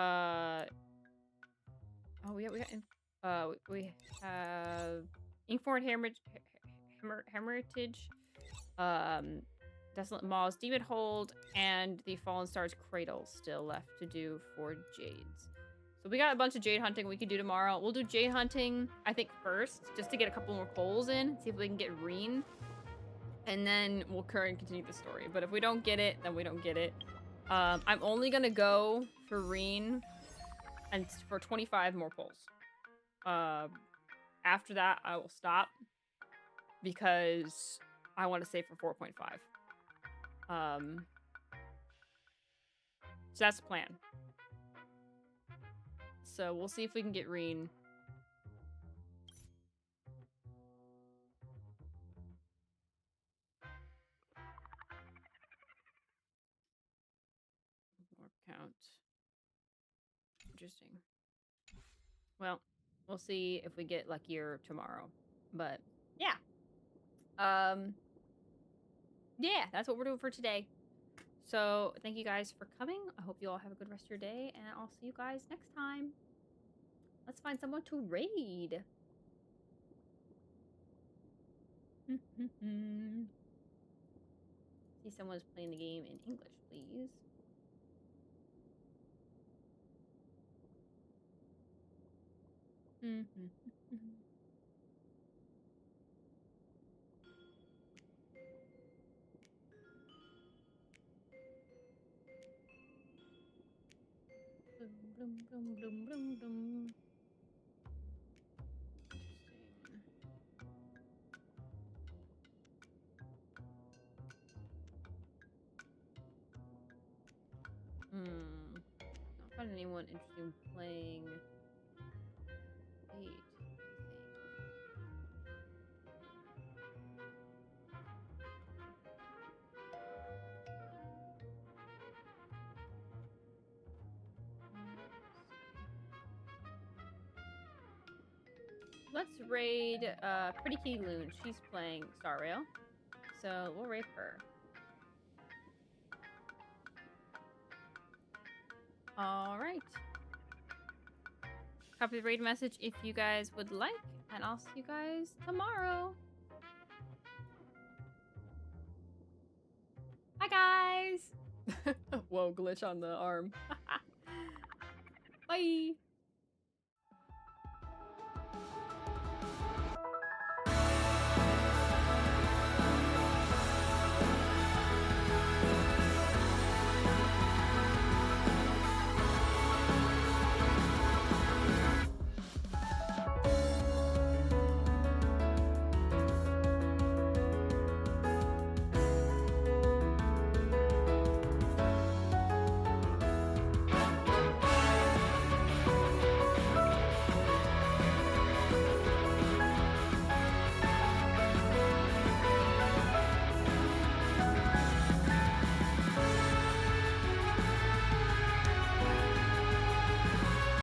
have Inkform Heritage, Desolate Maws, Demon Hold, and the Fallen Stars Cradle still left to do for Jades. So we got a bunch of Jade hunting we can do tomorrow. We'll do Jade hunting, I think, first, just to get a couple more coals in, see if we can get Reen. And then we'll continue the story. But if we don't get it, then we don't get it. I'm only gonna go for Reen and for 25 more pulls. After that, I will stop because I want to save for 4.5. So that's the plan. So we'll see if we can get Reen. More count. Interesting. Well, we'll see if we get luckier tomorrow. But yeah. Yeah, that's what we're doing for today. So thank you guys for coming. I hope you all have a good rest of your day, and I'll see you guys next time. Let's find someone to raid. See someone's playing the game in English, please. Blum, blum, blum, blum, blum. Not find anyone interested in playing Fate. Let's raid Pretty Kitty Loon. She's playing Star Rail. So we'll raid her. Alright. Copy the raid message if you guys would like. And I'll see you guys tomorrow. Hi guys! Whoa, glitch on the arm. Bye!